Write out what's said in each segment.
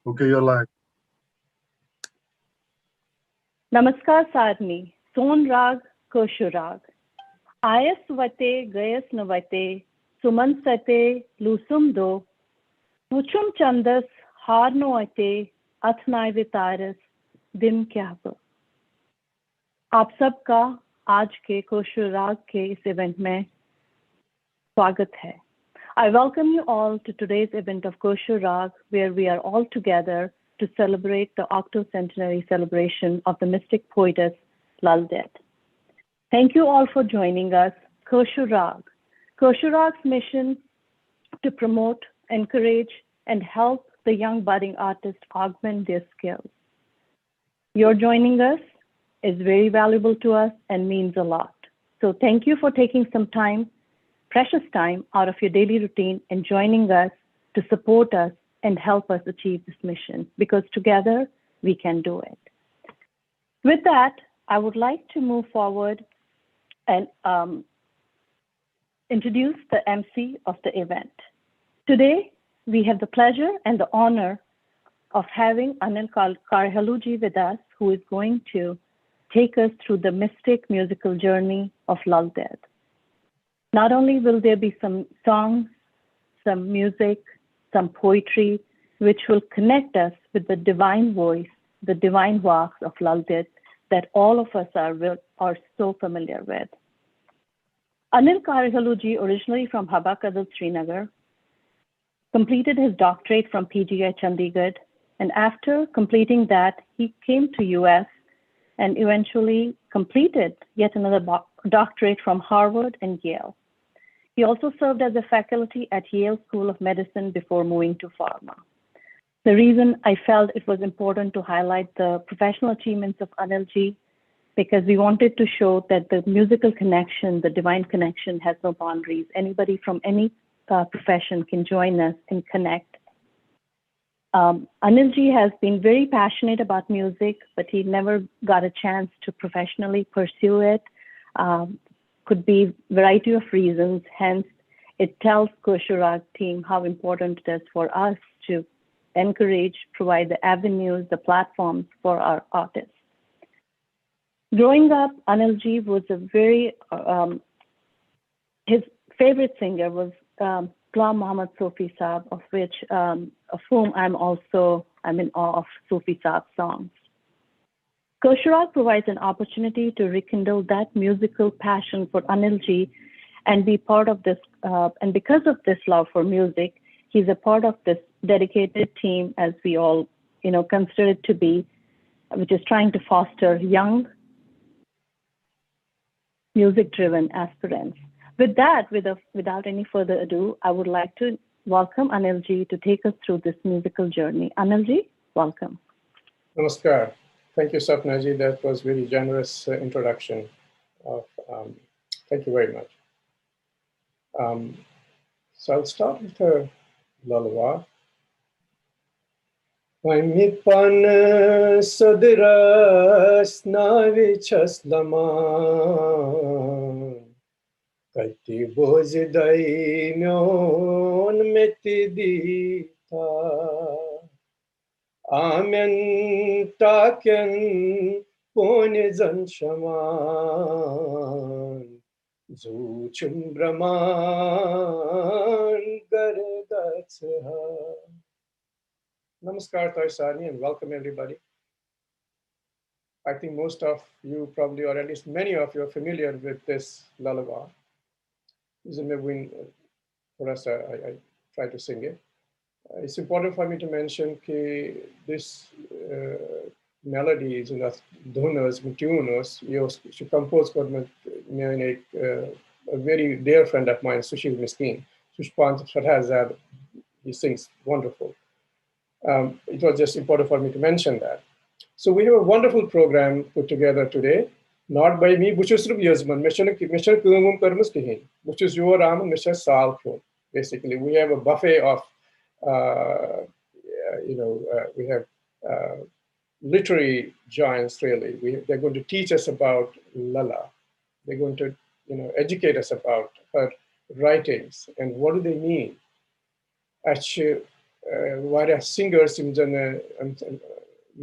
Okay, you're like, Namaskar Sarni, Son Rag, Koshu Rag. Ayas vate, gayas navate, suman sate, lusum do, puchum chandas, harno ate, athnai vitaris, dim kyabo. आप सबका आज के कोशु राग के इस event में स्वागत है. I welcome you all to today's event of Koshu Rag, where we are all together to celebrate the octocentenary celebration of the mystic poetess LAL DED. Thank you all for joining us. Koshu Rag. Koshu Rag's mission to promote, encourage, and help the young budding artists augment their skills. Your joining us is very valuable to us and means a lot. So thank you for taking some time, precious time out of your daily routine and joining us to support us and help us achieve this mission, because together we can do it. With that, I would like to move forward and introduce the MC of the event. Today, we have the pleasure and the honor of having Anil Karhaluji with us, who is going to take us through the mystic musical journey of LAL DED. Not only will there be some songs, some music, some poetry, which will connect us with the divine voice, the divine walks of LAL DED that all of us are so familiar with. Anil Karhaluji, originally from Habakadal, Srinagar, completed his doctorate from PGI Chandigarh, and after completing that, he came to US and eventually completed yet another doctorate from Harvard and Yale. He also served as a faculty at Yale School of Medicine before moving to pharma. The reason I felt it was important to highlight the professional achievements of Anilji, because we wanted to show that the musical connection, the divine connection, has no boundaries. Anybody from any profession can join us and connect. Anilji has been very passionate about music, but he never got a chance to professionally pursue it. Could be a variety of reasons. Hence, it tells Koshu Rag team how important it is for us to encourage, provide the avenues, the platforms for our artists. Growing up, Anilji was a very, his favorite singer was Ghulam Muhammad Sufi Saab, of whom I'm in awe of Sufi Saab's songs. Koshu Rag provides an opportunity to rekindle that musical passion for Anilji and be part of this, and because of this love for music, he's a part of this dedicated team, as we all consider it to be, which is trying to foster young, music-driven aspirants. With that, without any further ado, I would like to welcome Anilji to take us through this musical journey. Anilji, welcome. Namaskar. Thank you, Sapnaji. That was very generous introduction. Thank you very much. So I'll start with a lullaby. Mi pan sodras navichas laman Kaiti bozidai myon metidita Amen taken ponizan shaman Zuchum brahman gardatsa. Namaskar Taisani and welcome everybody. I think most of you probably, or at least many of you, are familiar with this lullaby. For us, I try to sing it. It's important for me to mention that this melodies and donos, tunes, she composed for a very dear friend of mine, Sushil Miskin. Sushpant Sarhazad, he sings wonderful. It was just important for me to mention that. So we have a wonderful program put together today, not by me, which is your Ram, Mr. Sal. Basically, we have a buffet of, we have literary giants, really. They're going to teach us about Lala. They're going to, educate us about her writings and what do they mean. Varya singers imzana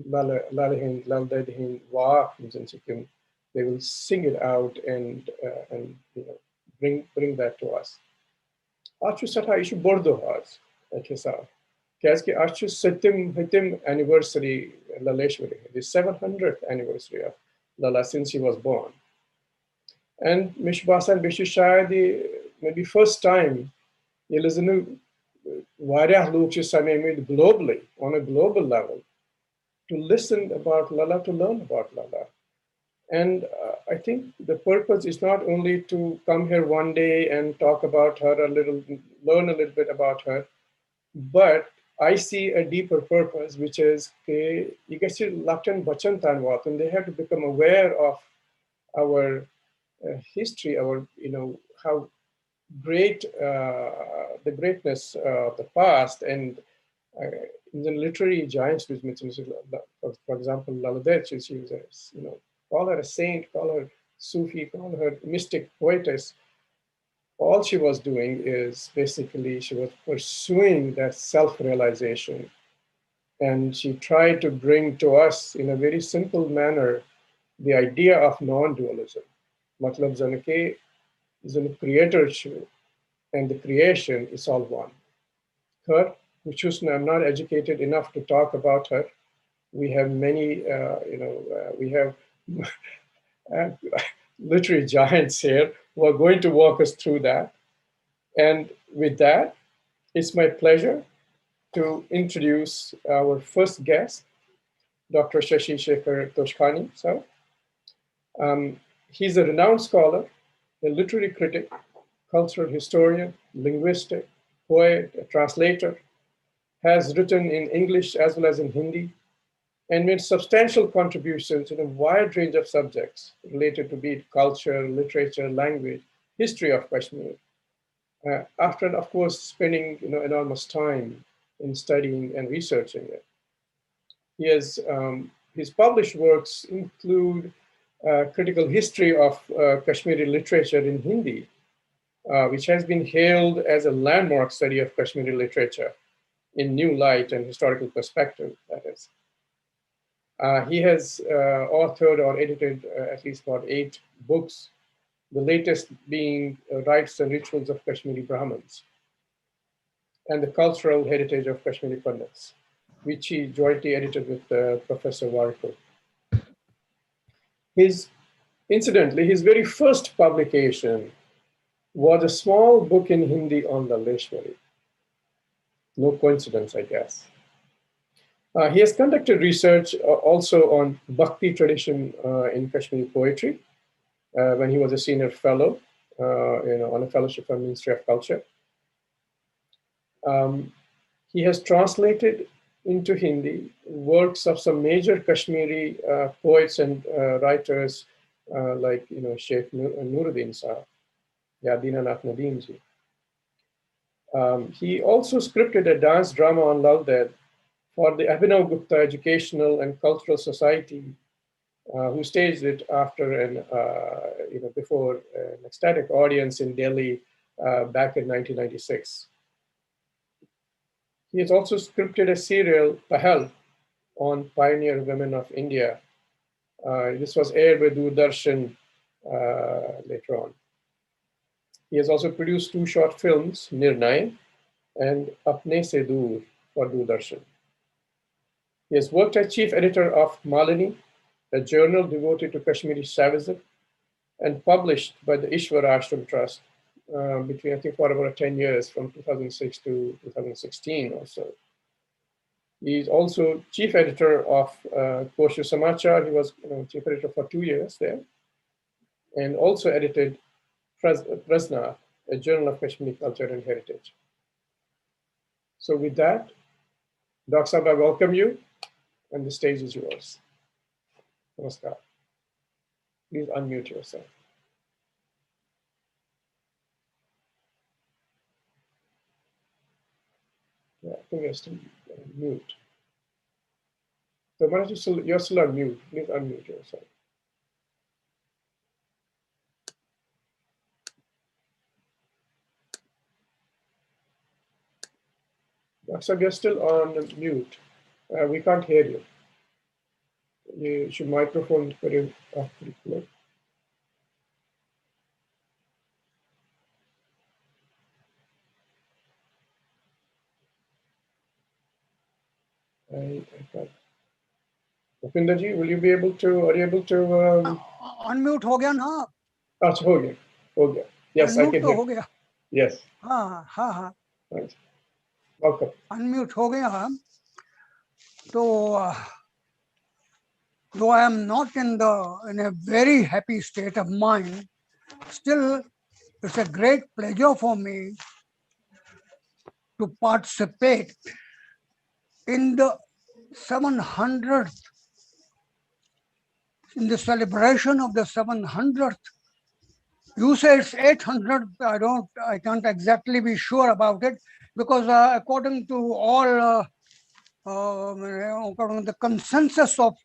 lal dead hin wa imzan they will sing it out and bring that to us. Achu satha ishu bordo has kesa. Kaski achu setim anniversary Laleshwari, the 700th anniversary of Lala since she was born. And Mishbasan Bishishayadi, maybe first time, you listen to Varya Luchi globally, on a global level, to listen about Lala, to learn about Lala. And I think the purpose is not only to come here one day and talk about her a little, learn a little bit about her, but I see a deeper purpose, which is you get to Laktan Bachantan Wat, and they have to become aware of our history, our, how great, the greatness of the past, and the literary giants, which mentions, for example, Lal Dead, she was a, call her a saint, call her Sufi, call her mystic poetess. All she was doing is basically she was pursuing that self-realization. And she tried to bring to us in a very simple manner the idea of non-dualism. Matlab Zanake is a creator and the creation is all one. Her, which I'm not educated enough to talk about her. We have many, we have literary giants here who are going to walk us through that. And with that, it's my pleasure to introduce our first guest, Dr. Shashi Shekhar Toshkani. So, he's a renowned scholar, a literary critic, cultural historian, linguistic, poet, a translator, has written in English as well as in Hindi, and made substantial contributions in a wide range of subjects related to be it culture, literature, language, history of Kashmir. After, of course, spending enormous time in studying and researching it. He has, his published works include critical history of Kashmiri literature in Hindi, which has been hailed as a landmark study of Kashmiri literature in new light and historical perspective, that is. He has authored or edited at least about 8 books, the latest being Rites and Rituals of Kashmiri Brahmins and the Cultural Heritage of Kashmiri Pandits, which he jointly edited with Professor Warikoo. Incidentally, his very first publication was a small book in Hindi on the Laleshwari. No coincidence, I guess. He has conducted research also on Bhakti tradition in Kashmiri poetry when he was a senior fellow, on a fellowship from Ministry of Culture. He has translated into Hindi works of some major Kashmiri poets and writers like Sheikh Nuruddin Sahab, Yadinanath Nadeem ji. He also scripted a dance drama on Lal Dead for the Abhinav Gupta Educational and Cultural Society, who staged it after before an ecstatic audience in Delhi back in 1996. He has also scripted a serial, Pahal, on pioneer women of India. This was aired by Doordarshan later on. He has also produced 2 short films, Nirnay and Apne Se Dur for Doordarshan. He has worked as chief editor of Malini, a journal devoted to Kashmiri Shaivism, and published by the Ishwara Ashram Trust between, I think, for about 10 years, from 2006 to 2016 or so. He's also chief editor of Koshu Samachar. He was chief editor for 2 years there, and also edited Prasna, a journal of Kashmiri culture and heritage. So with that, Dr. Sahab, I welcome you, and the stage is yours. Namaskar. Please unmute yourself. Yeah, I think you're still mute. So why don't you're still on mute. Please unmute yourself. So you're still on mute. We can't hear you. Your microphone pretty clear. I can't. Upinder ji, will you be able to? Are you able to? Unmute हो गया ना? अच्छा हो गया, हो गया. Yes, I Unmute can तो hear. हो गया. Yes. हाँ हाँ हाँ. Right. Welcome. Unmute हो गया. तो though I am not in a very happy state of mind, still it's a great pleasure for me to participate in the 700th, in the celebration of the 700th. You say it's 800. I can't exactly be sure about it, because according to all, according to the consensus of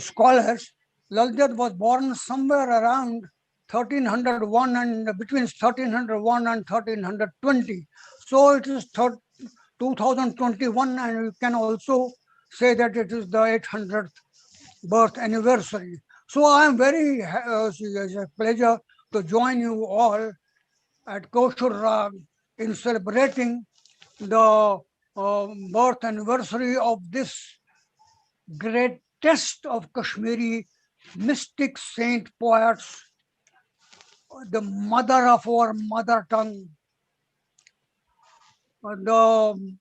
scholars, Lal Ded was born somewhere around 1301 and between 1301 and 1320. So it is 2021, and you can also say that it is the 800th birth anniversary. So I am very, it's a pleasure to join you all at Koshur Rag in celebrating the birth anniversary of this greatest of Kashmiri mystic saint poets, the mother of our mother tongue, the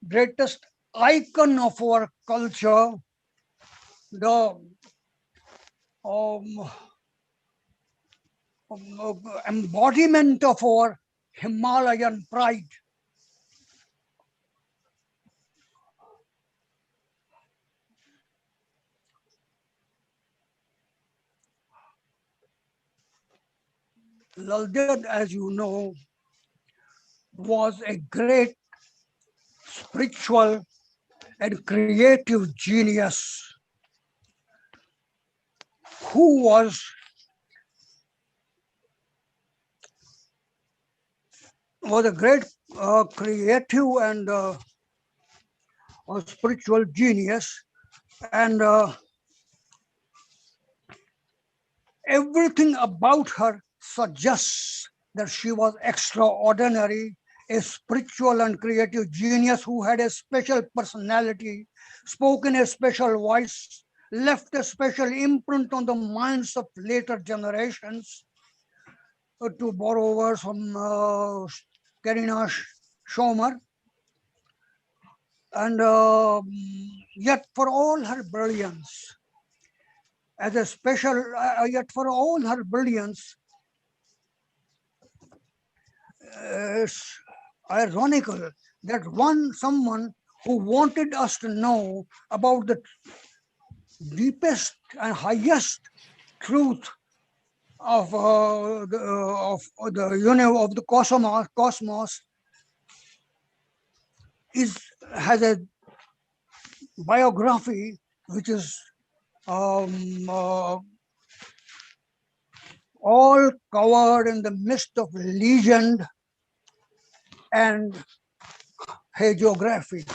greatest icon of our culture, the embodiment of our Himalayan pride. Lal Ded, as you know, was a great spiritual and creative genius who was a great creative and spiritual genius, and everything about her suggests that she was extraordinary, a spiritual and creative genius who had a special personality, spoke in a special voice, left a special imprint on the minds of later generations. To borrow words from Karina Schomer. And yet for all her brilliance, as a special, yet for all her brilliance, it's ironical that someone who wanted us to know about the deepest and highest truth of the cosmos has a biography which is all covered in the mist of legend and hagiography.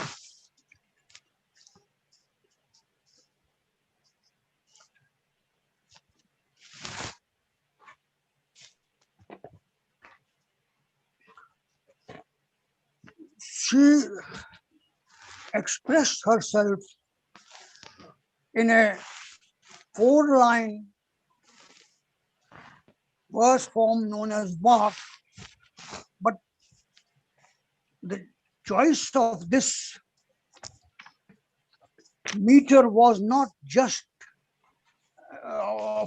She expressed herself in a 4-line verse form known as Bach, but the choice of this meter was not just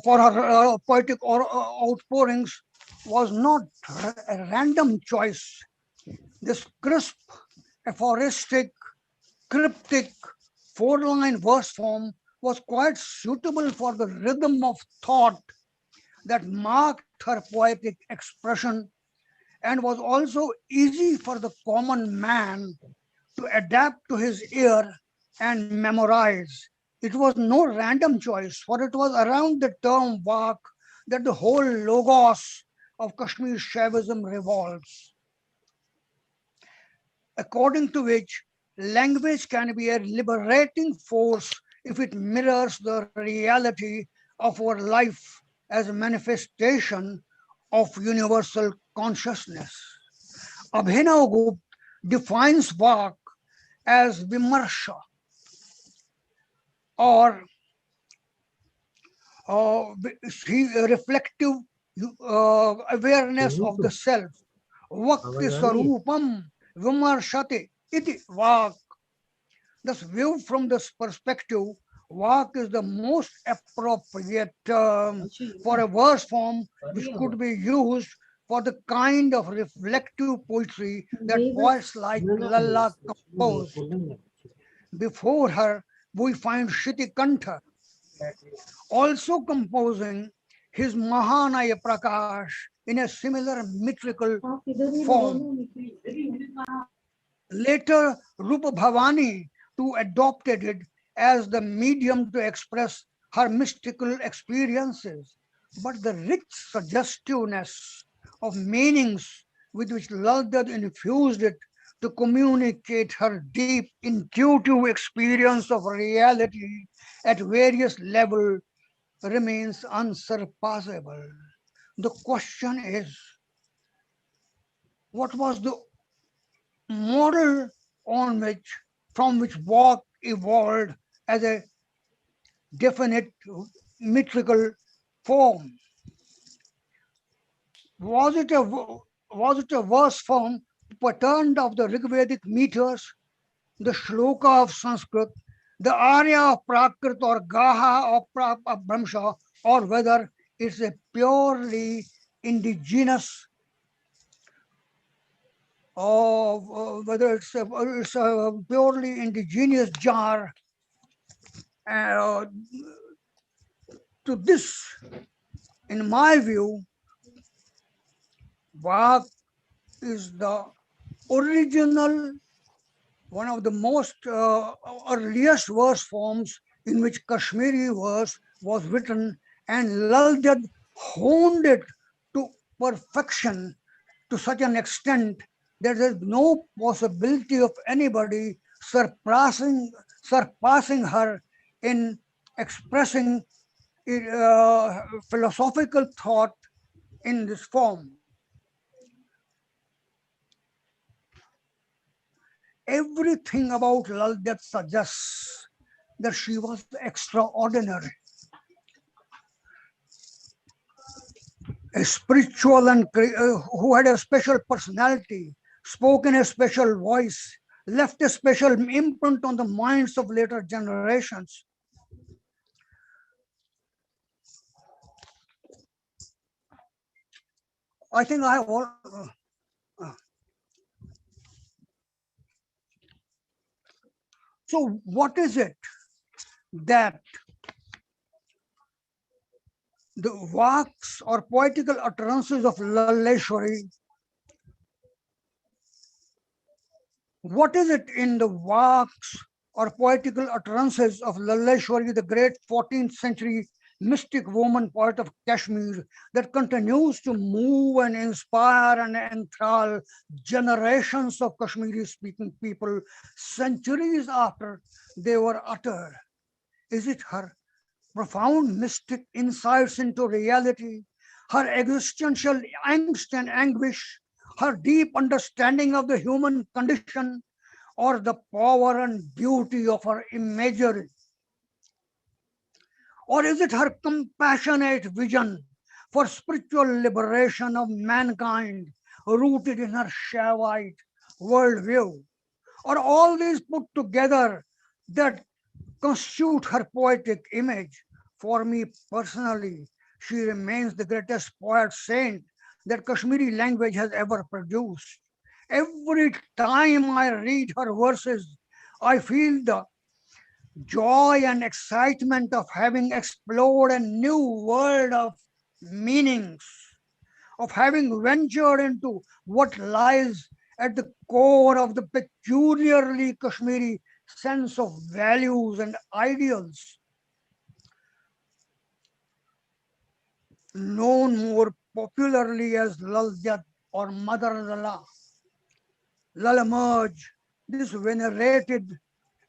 for her poetic outpourings, was not a random choice. This crisp, aphoristic, cryptic 4-line verse form was quite suitable for the rhythm of thought that marked her poetic expression, and was also easy for the common man to adapt to his ear and memorize. It was no random choice, for it was around the term Vak that the whole Logos of Kashmir Shaivism revolves, according to which language can be a liberating force if it mirrors the reality of our life as a manifestation of universal consciousness. Abhinav Gupta defines Vak as Vimarsha or reflective awareness of the self. Vakti sarupam vimarshate iti Vak. Thus, viewed from this perspective, Vak is the most appropriate term for a verse form which could be used for the kind of reflective poetry that poets like Lalla composed. Before her, we find Shruti Kantha also composing his Mahanaya Prakash in a similar metrical form. Later, Rupa Bhavani too adopted it as the medium to express her mystical experiences. But the rich suggestiveness of meanings with which Lal Ded infused it to communicate her deep intuitive experience of reality at various levels remains unsurpassable. The question is, what was the model on from which Vak evolved as a definite metrical form? Was it a verse form patterned of the Rigvedic meters, the shloka of Sanskrit, the arya of Prakrit or Gaha of Brahmsha, or whether it's a purely indigenous or whether it's a purely indigenous jar uh, to this, in my view, Vak is the original, one of the most earliest verse forms in which Kashmiri verse was written, and Lal Ded honed it to perfection to such an extent that there is no possibility of anybody surpassing her in expressing philosophical thought in this form. Everything about Lal Ded suggests that she was extraordinary, a spiritual and who had a special personality, spoke in a special voice, left a special imprint on the minds of later generations. I think I have all. So, what is it that the Vaks or poetical utterances of Laleshwari, what is it in the Vaks or poetical utterances of Laleshwari, the great 14th century mystic woman poet of Kashmir, that continues to move and inspire and enthrall generations of Kashmiri speaking people centuries after they were uttered? Is it her profound mystic insights into reality, her existential angst and anguish, her deep understanding of the human condition, or the power and beauty of her imagery? Or is it her compassionate vision for spiritual liberation of mankind rooted in her Shaivite worldview? Or all these put together that constitute her poetic image? For me personally, she remains the greatest poet saint that Kashmiri language has ever produced. Every time I read her verses, I feel the joy and excitement of having explored a new world of meanings, of having ventured into what lies at the core of the peculiarly Kashmiri sense of values and ideals. None more popularly as LAL DED or Mother Lala. Lal emerged, this venerated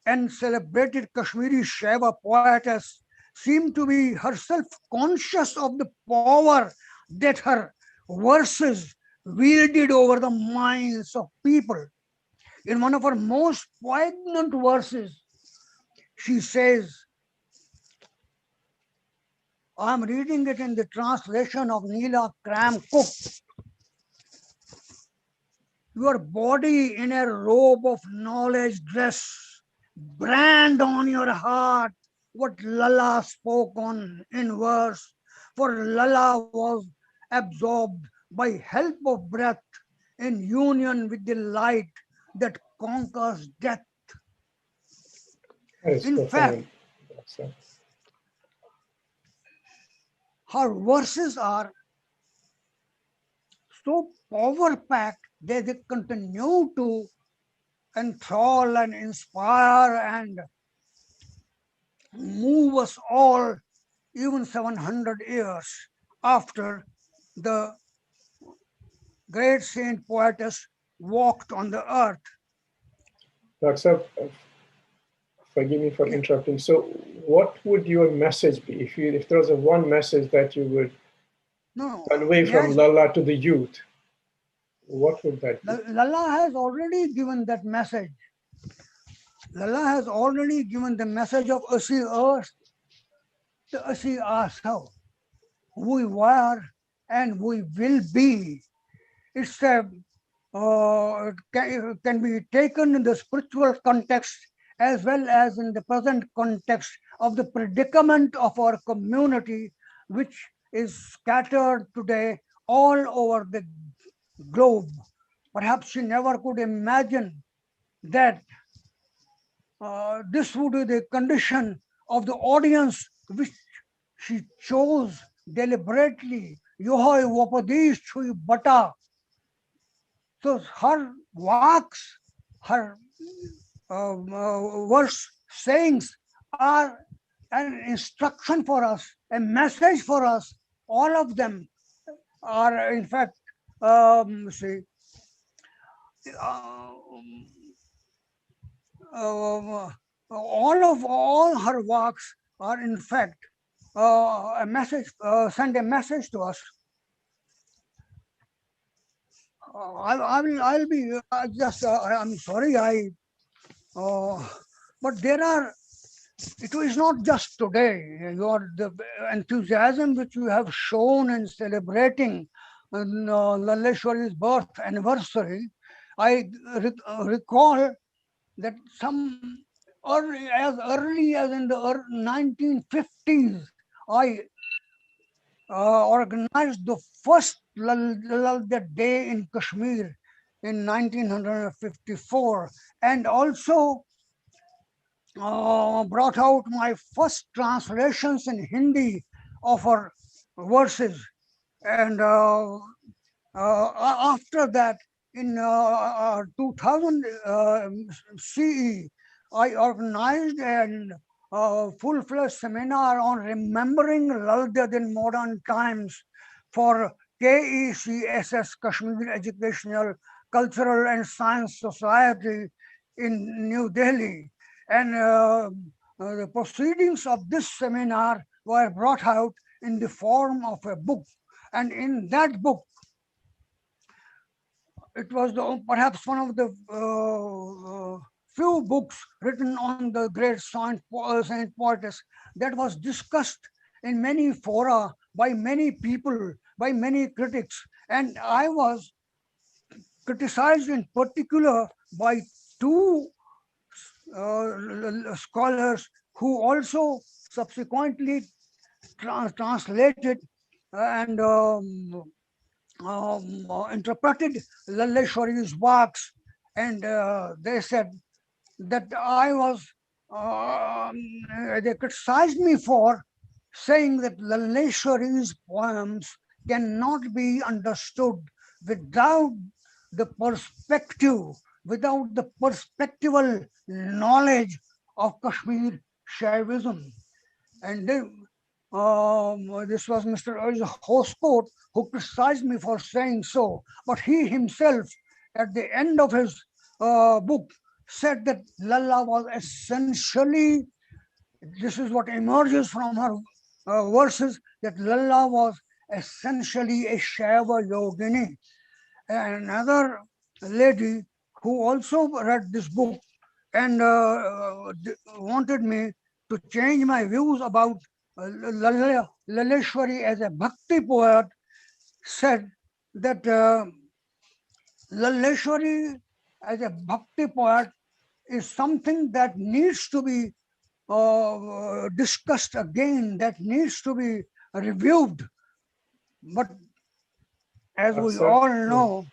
and celebrated Kashmiri Shaiva poetess seemed to be herself conscious of the power that her verses wielded over the minds of people. In one of her most poignant verses, she says, I'm reading it in the translation of Neela Cram Cook. Your body in a robe of knowledge dress, brand on your heart what Lala spoke on in verse, for Lala was absorbed by help of breath in union with the light that conquers death. That is In fact, profound. So, her verses are so power packed that they continue to enthrall and inspire and move us all even 700 years after the great saint poetess walked on the earth. Dr. Forgive me for Yeah. interrupting. So, what would your message be if there was a one message that you would No, convey from yes, Lala to the youth? What would that be? Lala has already given that message. Lala has already given the message of Asi earth to Asi Asav. We were and we will be. It's a can be taken in the spiritual context as well as in the present context of the predicament of our community, which is scattered today all over the globe. Perhaps she never could imagine that this would be the condition of the audience which she chose deliberately. Yohai Vapadish Chui Bata. So her walks, her verse sayings are an instruction for us, a message for us. All of them are, in fact, see, uh, all her works are, in fact, a message, send a message to us. I'll be just. I'm sorry. But there are. It is not just today. The enthusiasm which you have shown in celebrating Laleshwari's birth anniversary. I recall that early as in the 1950s, I organized the first Lal Ded Day in Kashmir in 1954, and also brought out my first translations in Hindi of her verses. And after that, in 2000 CE, I organized a full-fledged seminar on remembering Lal Ded in modern times for KECSS, Kashmir Educational, Cultural and Science Society in New Delhi. And the proceedings of this seminar were brought out in the form of a book. And in that book, it was perhaps one of the few books written on the great Saint poetess that was discussed in many fora by many people, by many critics. And I was criticized in particular by two scholars who also subsequently translated and interpreted Laleshwari's works, and they said that they criticized me for saying that Laleshwari's poems cannot be understood without the perspective, without the perspectival knowledge of Kashmir Shaivism. And This was Mr. Horscourt who criticized me for saying so, but he himself, at the end of his book, said that Lalla was essentially, this is what emerges from her verses, that Lalla was essentially a Shaiva yogini. Another lady who also read this book and wanted me to change my views about Laleshwari as a bhakti poet said that Laleshwari as a bhakti poet is something that needs to be discussed again, that needs to be reviewed. But as we all know,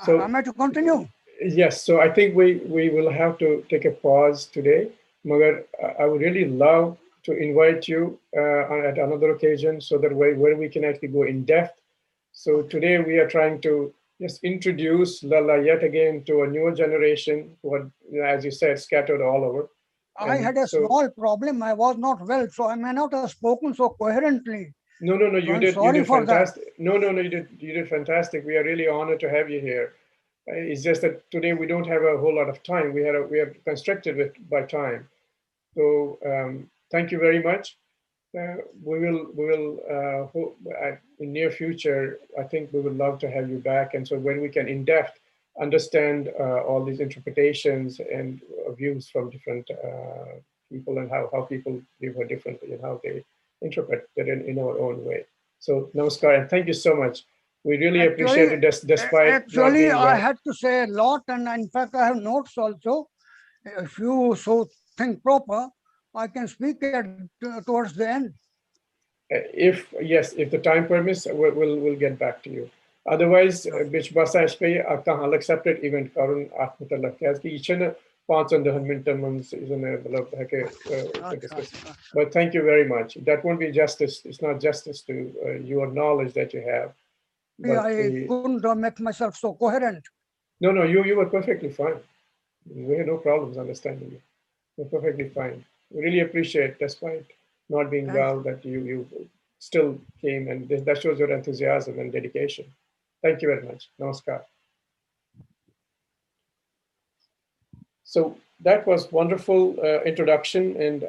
So, am I to continue? yes, so I think we will have to take a pause today. Magar, I would really love to invite you at another occasion so that where we can actually go in depth. So today we are trying to just introduce Lalla yet again to a newer generation who are, as you said, scattered all over. I had a small problem. I was not well, so I may not have spoken so coherently. No, So you I'm did sorry for fantastic. No, you did fantastic. We are really honored to have you here. It's just that today we don't have a whole lot of time. We are constricted by time. So thank you very much. We will in near future. I think we would love to have you back, and so when we can in depth understand all these interpretations and views from different people and how people view her differently and how they interpret it in our own way. So namaskar and thank you so much. We really appreciate it despite not actually, being I well. had to say a lot, and in fact, I have notes also. If you so think proper, I can speak towards the end. If yes, if the time permits, we'll get back to you. Otherwise, bitch basa pe I'll accept it event karun atmutallak as ki ichana 5-10 minutes is discuss. But thank you very much. That won't be justice. It's not justice to your knowledge that you have. But I couldn't make myself so coherent. No, you were perfectly fine. We had no problems understanding you. You're perfectly fine. We really appreciate, despite not being well, that you still came, and that shows your enthusiasm and dedication. Thank you very much. Namaskar. So that was wonderful introduction, and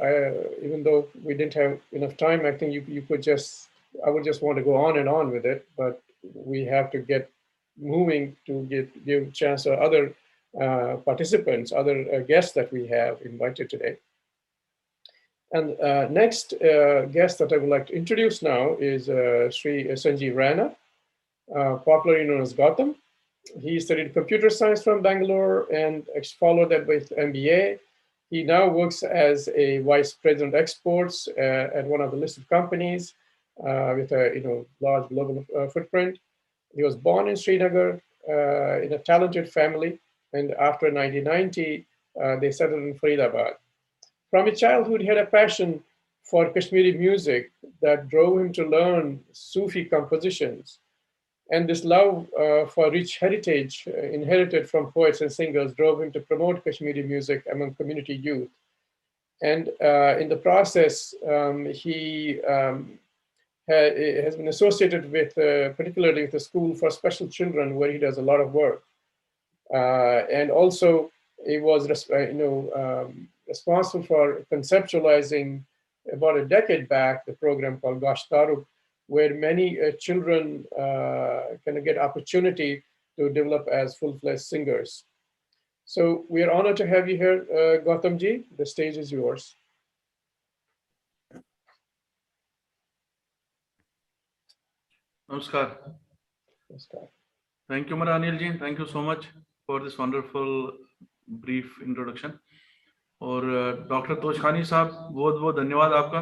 even though we didn't have enough time, I think you could just, I would just want to go on and on with it, but we have to get moving to give chance to other participants, other guests that we have invited today. And next guest that I would like to introduce now is Sri Sanjeev Rana, popularly known as Gautam. He studied computer science from Bangalore and followed that with MBA. He now works as a vice president exports at one of the listed companies with a large global footprint. He was born in Srinagar in a talented family, and after 1990, they settled in Faridabad. From his childhood, he had a passion for Kashmiri music that drove him to learn Sufi compositions. And this love for rich heritage inherited from poets and singers drove him to promote Kashmiri music among community youth. And in the process, he has been associated with, particularly with the School for Special Children, where he does a lot of work. And also, he was, responsible for conceptualizing about a decade back the program called Gash Taruk, where many children can get opportunity to develop as full-fledged singers. So we are honored to have you here, Gautam ji. The stage is yours. Namaskar. Namaskar. Thank you, Anil ji. Thank you so much for this wonderful brief introduction. और doctor तोशखानी साहब बहुत बहुत धन्यवाद आपका।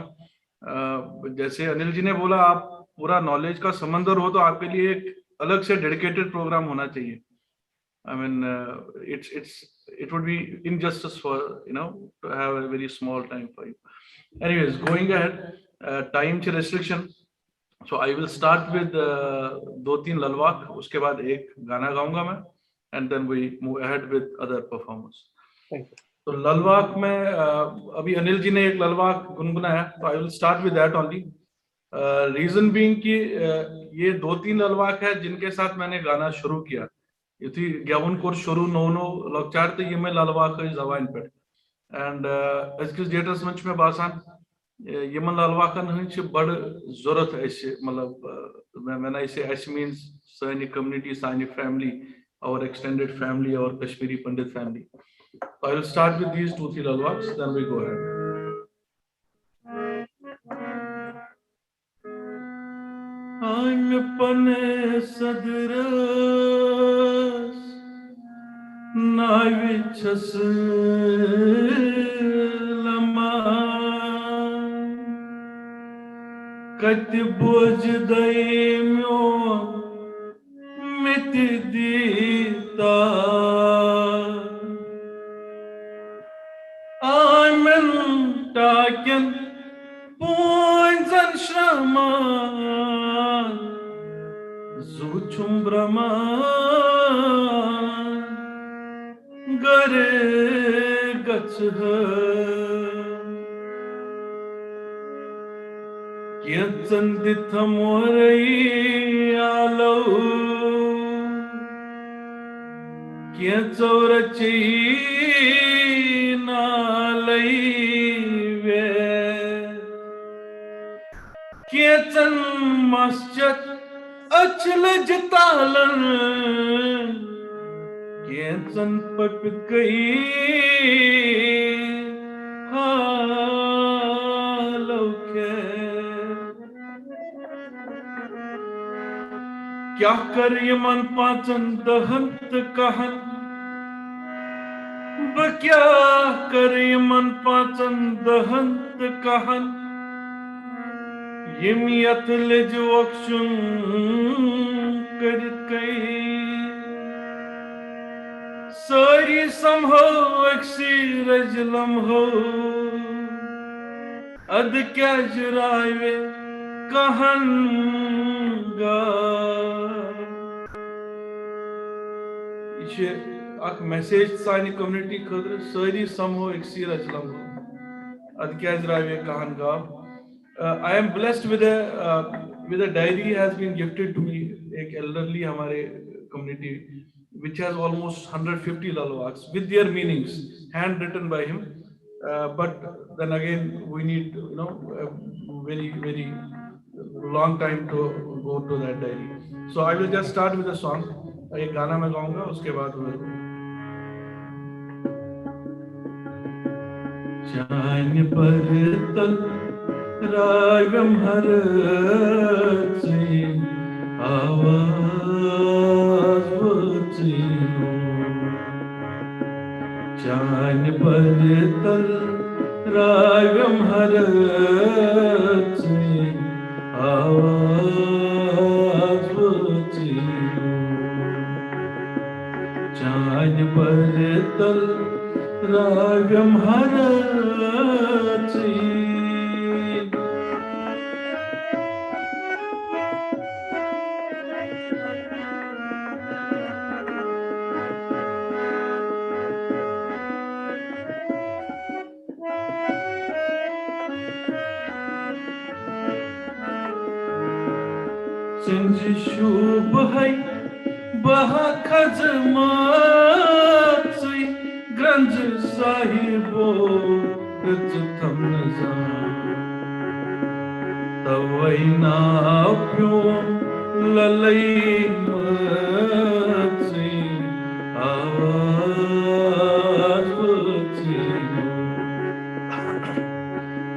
जैसे अनिल जी ने बोला, आप पूरा नॉलेज का समंदर हो तो आपके लिए एक अलग से डेडिकेटेड प्रोग्राम होना चाहिए। I mean, it would be injustice for to have a very small time for you. Anyways, going ahead, time ch restriction. So I will start with 2-3 lalwak. उसके बाद एक गाना गाऊंगा मैं, and then we move ahead with other performers. Thank you. तो ललवाक में अभी अनिल जी ने एक ललवाक गुनगुनाया, तो I will start with that only. Reason being कि ये 2-3 ललवाक है जिनके साथ मैंने गाना शुरू किया। युथी गेवन कोर शुरू नो लॉकचार तो ये मैं ललवाक जवान पे एंड अजकिस डेटस मंच में बासान यमन ललवाकन हंच बड़ जरूरत मतलब व्हेन आई से एस मींस सानी कम्युनिटी, सानी family, our extended family, our Kashmiri Pandit family. So I will start with these 2-3 lalwaks, then we go ahead. I'm pane sadras naivichas lama kati boj daimyo mitidita Amen taken points and shaman zuchum brahman gare gach Kyatanditham orai alo Kyatsaurachi nalaive Kyatsan maschat achlajtalan Kyatsan papkai halauke क्या कर Yemen पाचन दहंत कहन क्या कर Yemen पाचन दहंत कहन यमियत Liz वक्षुन कर कई सारी समहो अक्सी रजलम हो अद क्या जुरावे कहन ये एक मैसेज सानी कम्युनिटी खतर सारी समो एक्सीर अजलम अद क्या रावे कहान गाव I am blessed with a diary has been gifted to me एक elderly हमारे community which has almost 150 lalwaks with their meanings hand written by him but then again we need a very long time to go to that diary. So I will just start with a song. एक गाना मैं गाऊंगा उसके बाद चान पर तल रागम हर आवाज चान पर तल रागम हर आवाज चान पर तल रागम हर शुभ है बहा खजमात गंज साहिबो थम तवैना प्यो ललई आवाज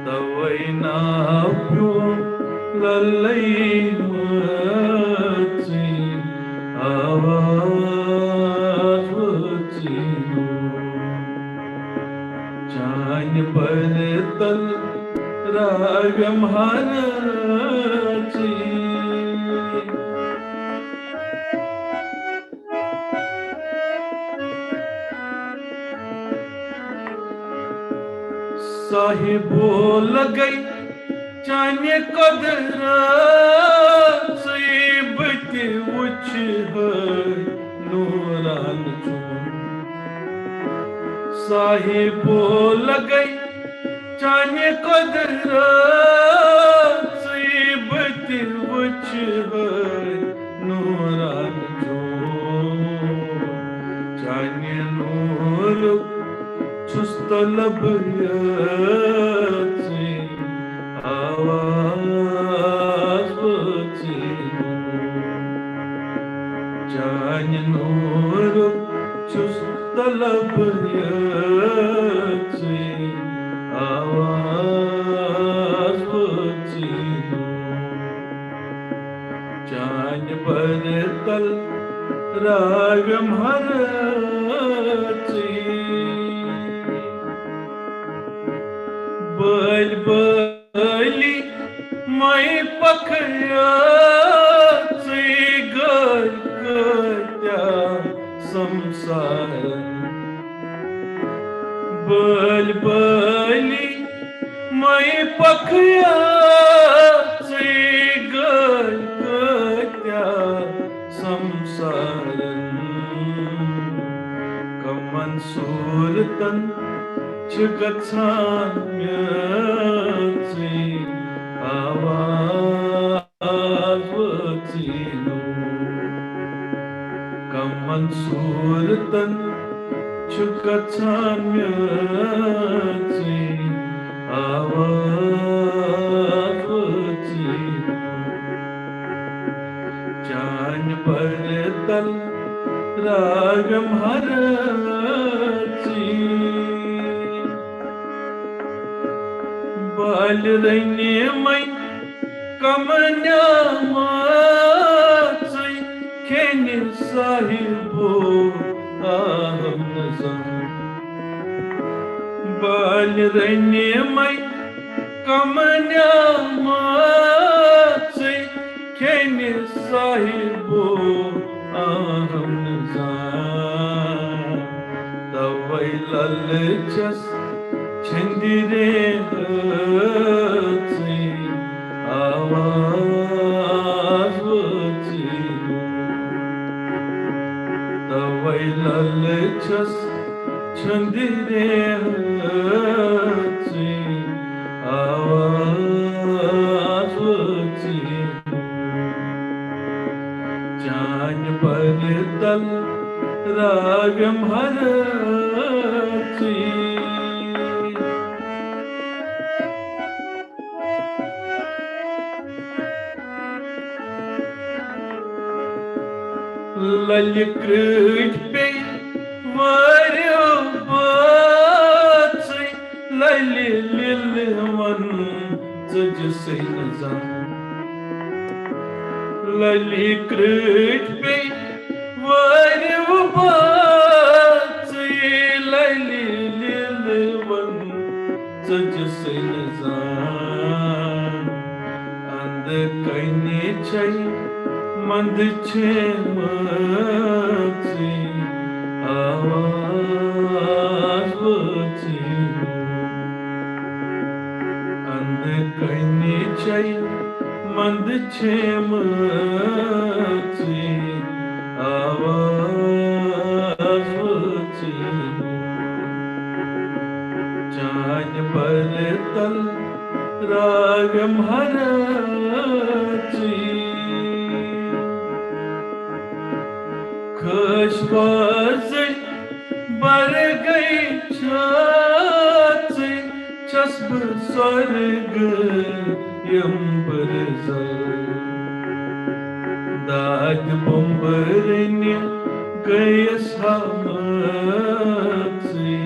तवैना प्यो ललई चान पर तल रागम हर साहिबो लगई चाने कदर बति उछ नूरान साहिबो लगई चाने कदरा सीबती वच है नूरान जो चाने नूर चुस्तलब याची आवाज बची चाने नूर चुस्तलब याची आवाज बची चान पर तल रागम हरची बल बली मैं पखयाची गल गत्या संसार बल बली मैं पखयाची गल गत्या संसारन कमन सूरतन गच्छान म्याची आवाज वचीनो कमन सूरतन गच्छान म्याची आवाज वचीनो चान पर तल रागम हरची बाल रैने मै कमन्या माची खेने साहिबो आहम नजम बाल रैने मै कमन्या माची खेने साहिबो आहम नजम तवै ललचस छंदिरे हची आवाज वचीनो तवै ललचस छंदिरे हची आवाज वचीनो चान पर तल रागम हरची ललिकृत पे वार्यो बाची ललि लिलवन जज से नजम ललिकृत पे वार्यो बाची ललि लिलवन जज से नजम अंध कईने चाहिए मंद छे मची आवाज वचीनो अंध कईने चाहिए मंद छे मची आवाज वचीनो चान पर तल रागम हरची खशवाज बर गई छाची चस्ब स्वर्ग यंबर दाग बंबरन्य गयस हमची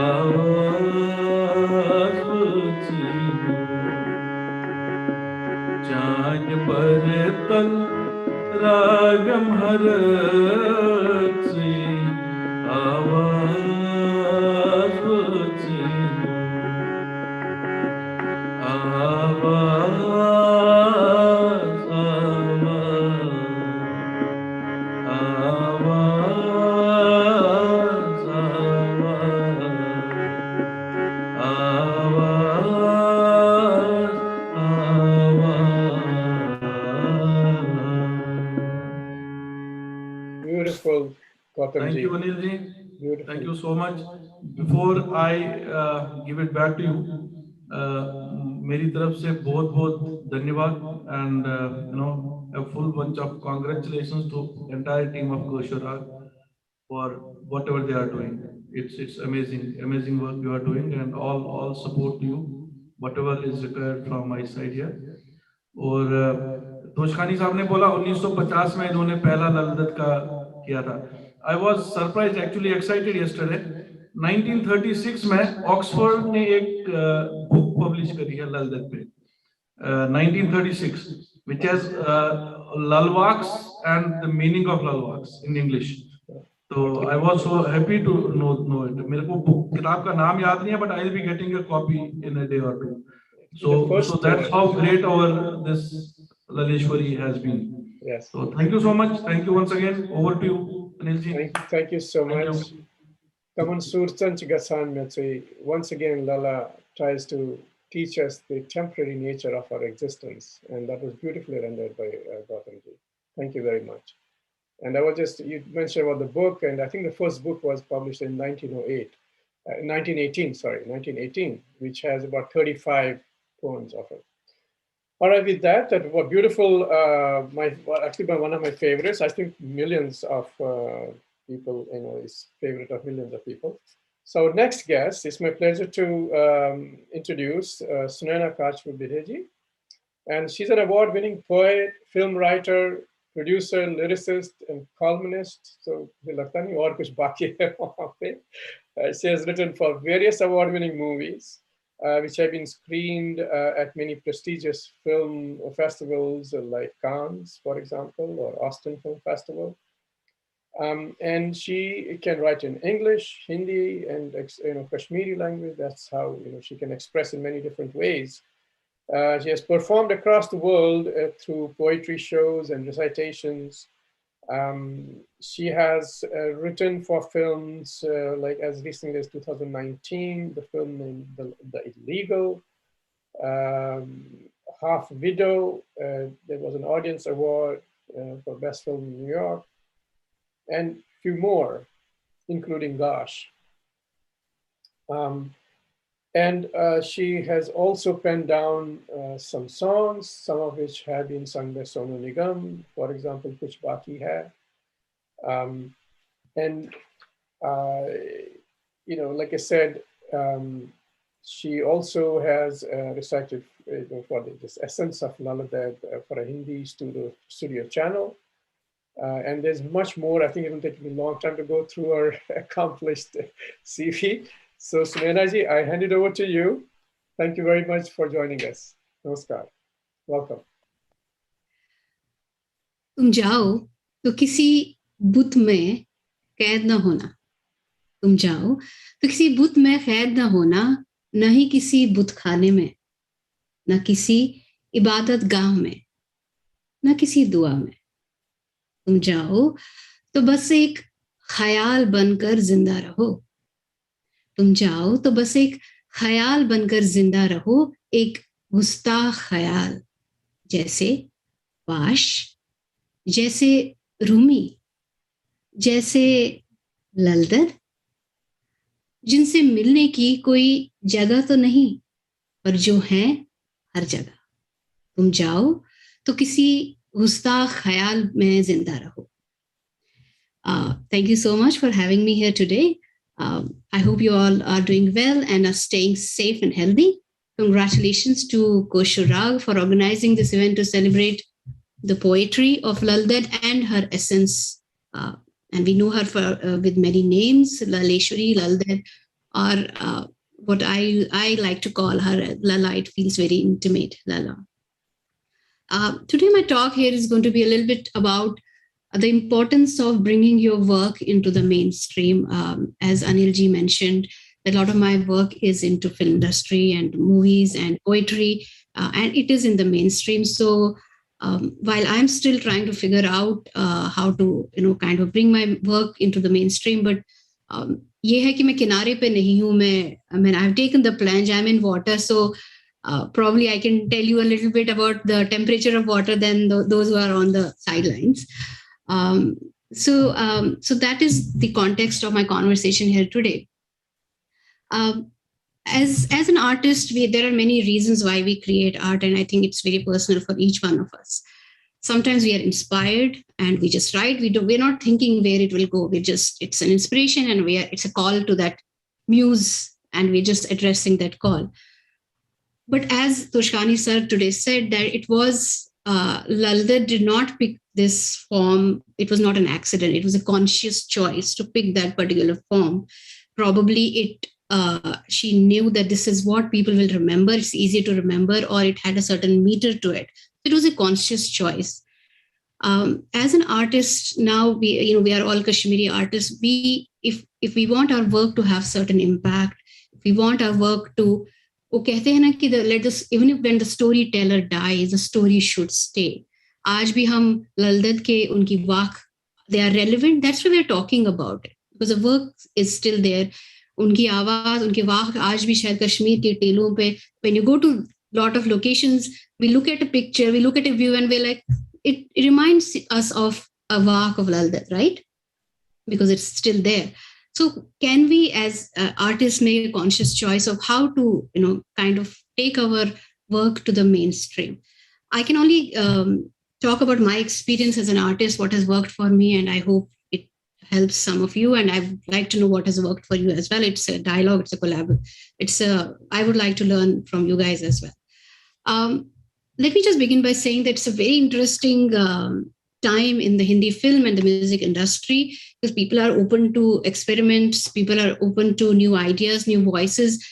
आवाज वचीनो चान पर तल रागम हरची आवाज वचीनो आवाज Beautiful, Thank Gautamji. you, Anil ji. Beautiful. Thank you so much. Before I give it back to you, मेरी तरफ से बहुत बहुत धन्यवाद and a full bunch of congratulations to entire team of Koshara for whatever they are doing. It's amazing work you are doing, and all support to you, whatever is required from my side here. और तोशखानी साहब ने बोला 1950 में इन्होंने पहला ललदत का किया था. I was surprised, actually excited yesterday. 1936 में ऑक्सफोर्ड ने एक बुक पब्लिश करी है ललदत पे. 1936, which has lalwaks and the meaning of lalwaks in English. So I was so happy to know it. मेरे को बुक किताब का नाम याद नहीं है, but I'll be getting a copy in a day or two. So that's how great our this Laleshwari has been. Yes. So thank you so much. Thank you once again. Over to you, Anilji. Thank you so Thank much. you. Kaman Surtan Chigasan Metsi. Once again, Lala tries to teach us the temporary nature of our existence, and that was beautifully rendered by Gautamji. Thank you very much. And you mentioned about the book, and I think the first book was published in 1918, which has about 35 poems of it. All right, with that was beautiful. Actually, one of my favorites. I think millions of people, is favorite of millions of people. So next guest, it's my pleasure to introduce Sunaina Kachwu-Biheji. And she's an award-winning poet, film writer, producer, lyricist, and columnist. So she has written for various award-winning movies, which have been screened at many prestigious film festivals like Cannes, for example, or Austin Film Festival. And she can write in English, Hindi, and Kashmiri language. That's how she can express in many different ways. She has performed across the world through poetry shows and recitations. She has written for films like as recently as 2019, the film named The Illegal, Half Widow. There was an audience award for Best Film in New York, and a few more, including Gosh. And she has also penned down some songs, some of which have been sung by Sonu Nigam, for example, Kuch Baki Hai. Like I said, she also has recited for this essence of LAL DED for a Hindi studio channel. And there's much more. I think it will take me a long time to go through her accomplished CV. So Sunaina ji, I hand it over to you. Thank you very much for joining us. Namaskar. Welcome. तुम जाओ तो किसी बुत में कैद ना होना. तुम जाओ तो किसी बुत में कैद ना होना, न ही किसी बुत खाने में, न किसी इबादत गाह में, न किसी दुआ में. तुम जाओ तो बस एक ख्याल बनकर जिंदा रहो. तुम जाओ तो बस एक ख्याल बनकर जिंदा रहो, एक गुस्ताख ख्याल, जैसे वाश, जैसे रूमी, जैसे लल देद, जिनसे मिलने की कोई जगह तो नहीं, पर जो हैं हर जगह. तुम जाओ तो किसी गुस्ताख ख्याल में जिंदा रहो. Thank you so much for having me here today. I hope you all are doing well and are staying safe and healthy. Congratulations to Koshara for organizing this event to celebrate the poetry of LAL DED and her essence. And we know her with many names, Laleshwari, LAL DED, or what I like to call her Lala. It feels very intimate, Lala. Today my talk here is going to be a little bit about the importance of bringing your work into the mainstream. As Anilji mentioned, a lot of my work is into film industry and movies and poetry, and it is in the mainstream. So while I'm still trying to figure out how to, kind of bring my work into the mainstream, but ये है कि मैं किनारे पे नहीं हूँ. I mean, I've taken the plunge. I'm in water, so probably I can tell you a little bit about the temperature of water than those who are on the sidelines. So that is the context of my conversation here today. As an artist, there are many reasons why we create art, and I think it's very personal for each one of us. Sometimes we are inspired and we just write. We're not thinking where it will go. It's an inspiration, and it's a call to that muse, and we're just addressing that call. But as Toshkani sir today said, that it was LAL DED did not pick this form. It was not an accident. It was a conscious choice to pick that particular form. Probably she knew that this is what people will remember. It's easier to remember, or it had a certain meter to it. It was a conscious choice. As an artist, now we are all Kashmiri artists. If we want our work to have certain impact, if we want our work to, even if when the storyteller dies, the story should stay. आज भी हम LAL DED के उनकी वाक, they are relevant. That's why we're talking about it, because the work is still there. उनकी आवाज, उनके वाक आज भी शायद कश्मीर के टीलों पे. When you go to lot of locations, we look at a picture, we look at a view, and we're like, it reminds us of a walk of LAL DED, right? Because it's still there. So can we as artists make a conscious choice of how to, kind of take our work to the mainstream? I can only talk about my experience as an artist, what has worked for me, and I hope it helps some of you. And I'd like to know what has worked for you as well. It's a dialogue, it's a collab. I would like to learn from you guys as well. Let me just begin by saying that it's a very interesting time in the Hindi film and the music industry, because people are open to experiments, people are open to new ideas, new voices,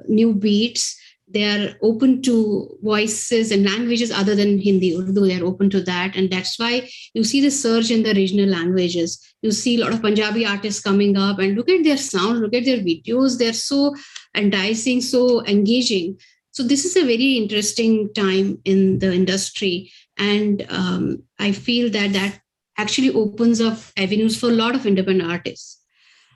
new beats. They are open to voices and languages other than Hindi, Urdu. They're open to that. And that's why you see the surge in the regional languages. You see a lot of Punjabi artists coming up, and look at their sound, look at their videos. They're so enticing, so engaging. So this is a very interesting time in the industry. And I feel that actually opens up avenues for a lot of independent artists.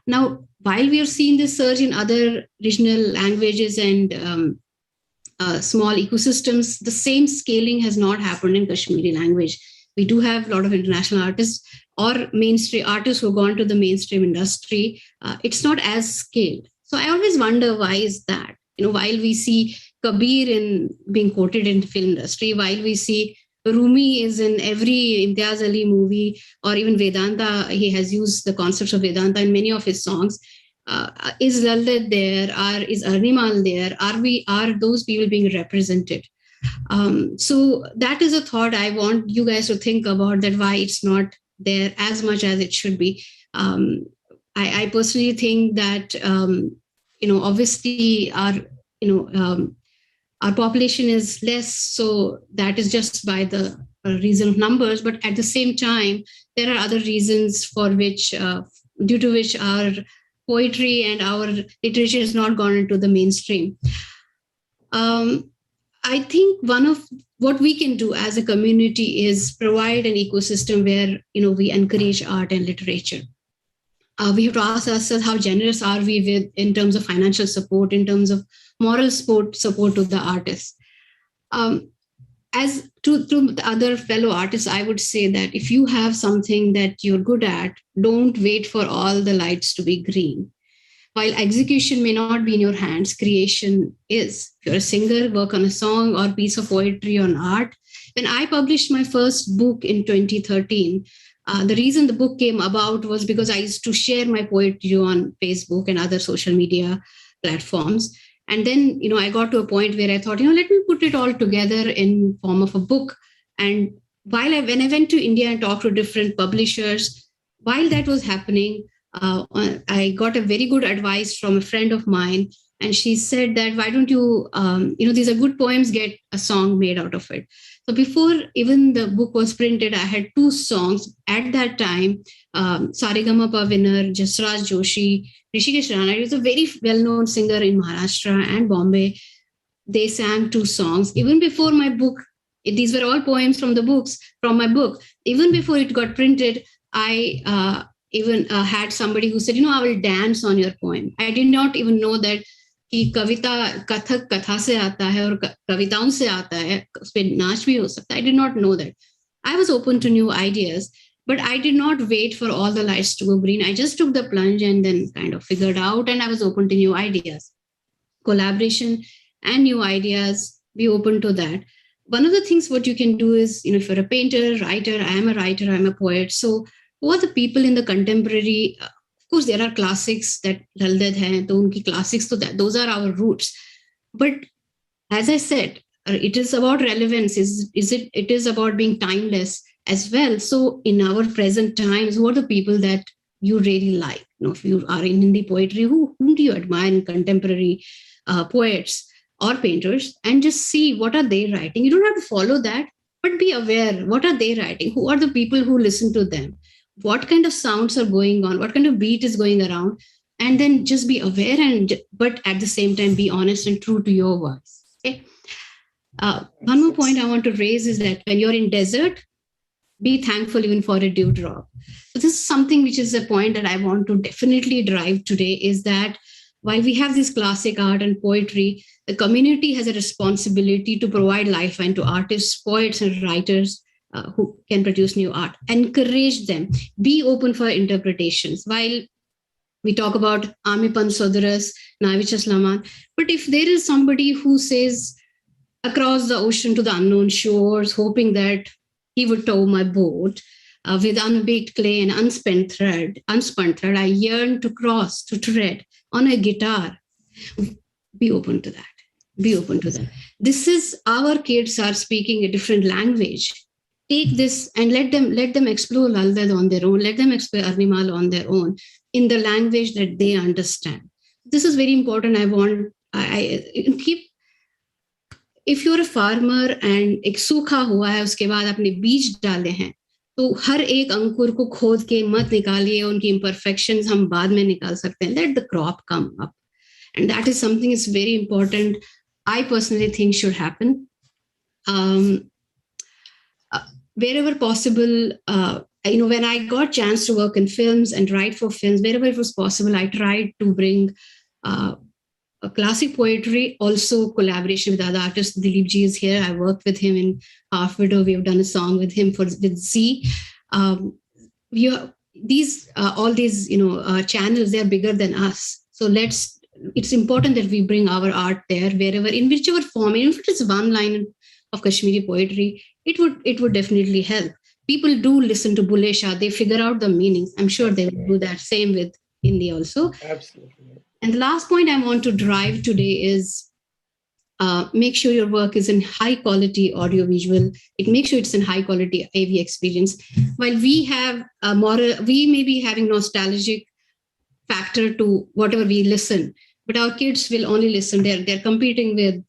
Now, while we are seeing this surge in other regional languages and small ecosystems, the same scaling has not happened in Kashmiri language. We do have a lot of international artists or mainstream artists who have gone to the mainstream industry. It's not as scaled. So I always wonder, why is that? While we see Kabir being quoted in the film industry, while we see Rumi is in every Imtiaz Ali movie, or even Vedanta, he has used the concepts of Vedanta in many of his songs. Is LAL DED there? Is Arnimal there? Are those people being represented? So that is a thought I want you guys to think about, that why it's not there as much as it should be. I personally think that obviously our population is less, so that is just by the reason of numbers. But at the same time, there are other reasons for which, due to which our poetry and our literature has not gone into the mainstream. I think one of what we can do as a community is provide an ecosystem where we encourage art and literature. We have to ask ourselves, how generous are we in terms of financial support, in terms of moral support to the artists. As to the other fellow artists, I would say that if you have something that you're good at, don't wait for all the lights to be green. While execution may not be in your hands, creation is. If you're a singer, work on a song or piece of poetry or art. When I published my first book in 2013, the reason the book came about was because I used to share my poetry on Facebook and other social media platforms. And then, I got to a point where I thought, let me put it all together in form of a book. And when I went to India and talked to different publishers, while that was happening, I got a very good advice from a friend of mine. And she said that, why don't you, these are good poems, get a song made out of it. So before even the book was printed, I had 2 songs. At that time, Saregamapa winner, Jasraj Joshi, Rishikesh Rana, he was a very well-known singer in Maharashtra and Bombay. They sang 2 songs. Even before my book, these were all poems from my book. Even before it got printed, I even had somebody who said, I will dance on your poem. I did not even know that कि कविता कथक कथा से आता है और कविताओं से आता है, उस पे नाच भी हो सकता है. I did not know that. I was open to new ideas, But I did not wait for all the lights to go green. I just took the plunge and then kind of figured out, and I was open to new ideas. Collaboration and new ideas, be open to that. One of the things what you can do is, if you're a painter, writer, I am a writer, I'm a poet. So who are the people in the contemporary? Of course, there are classics that LAL DED hai, to unki classics, so that those are our roots. But as I said, it is about relevance. It is about being timeless as well. So in our present times, who are the people that you really like? If you are in Hindi poetry, whom do you admire in contemporary poets or painters? And just see what are they writing. You don't have to follow that, but be aware, what are they writing? Who are the people who listen to them? What kind of sounds are going on? What kind of beat is going around? And then just be aware, but at the same time, be honest and true to your voice. Okay. One more point I want to raise is that when you're in desert, be thankful even for a dewdrop. So this is something which is a point that I want to definitely drive today, is that while we have this classic art and poetry, the community has a responsibility to provide lifeline to artists, poets, and writers who can produce new art. Encourage them. Be open for interpretations. While we talk about Amipan Sodaras, Navichas Laman, but if there is somebody who says across the ocean to the unknown shores, hoping that he would tow my boat with unbaked clay and unspun thread, I yearn to cross, to tread on a guitar. Be open to that. Be open to that. This is, our kids are speaking a different language. Take this and let them explore LAL DED on their own. Let them explore Arnimal on their own in the language that they understand. This is very important. I keep. If you're a farmer and एक सूखा हुआ है, उसके बाद आपने बीज डाले हैं, तो हर एक अंकुर को खोद के मत निकालिए. उनकी imperfections हम बाद में निकाल सकते हैं. Let the crop come up. And that is something is very important. I personally think should happen. Wherever possible, when I got chance to work in films and write for films, wherever it was possible, I tried to bring a classic poetry, also collaboration with other artists. Dilip ji is here. I worked with him in Half Widow. We have done a song with him with Z. All these channels, they are bigger than us. So it's important that we bring our art there, wherever, in whichever form. Even if it is one line of Kashmiri poetry, it would definitely help. People do listen to Bulle Shah. They figure out the meanings. I'm sure they will do that same with Hindi also. Absolutely. And the last point I want to drive today is make sure your work is in high quality audiovisual. Make sure it's in high quality AV experience. While we have we may be having nostalgic factor to whatever we listen, but our kids will only listen. They're competing with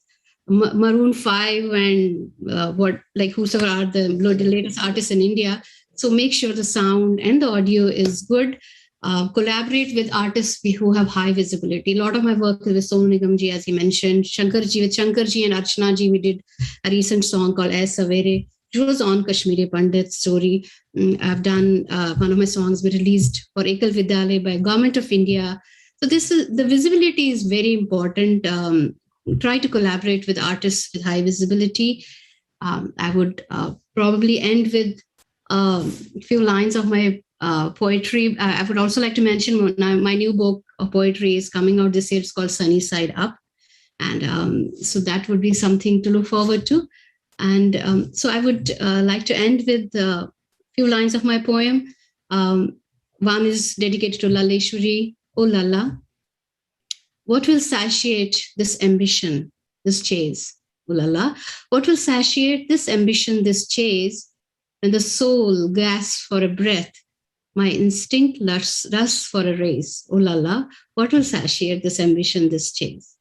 Maroon 5 and whosoever are the latest artists in India. So make sure the sound and the audio is good. Collaborate with artists who have high visibility. A lot of my work is with Sonu Nigam ji, as he mentioned. With Shankar ji and Archana ji, we did a recent song called Ae Savere, which was on Kashmiri Pandit's story. I've done one of my songs we released for Ekal Vidyalaya by Government of India. So the visibility is very important. Try to collaborate with artists with high visibility. I would probably end with a few lines of my poetry. I would also like to mention my new book of poetry is coming out this year. It's called Sunny Side Up. And so that would be something to look forward to. And so I would like to end with a few lines of my poem. One is dedicated to Laleshwari. Oh Lalla, what will satiate this ambition, this chase? Oh Lalla, what will satiate this ambition, this chase, when the soul gasps for a breath? My instinct lusts for a race. Oh Lalla, what will satiate this ambition, this chase?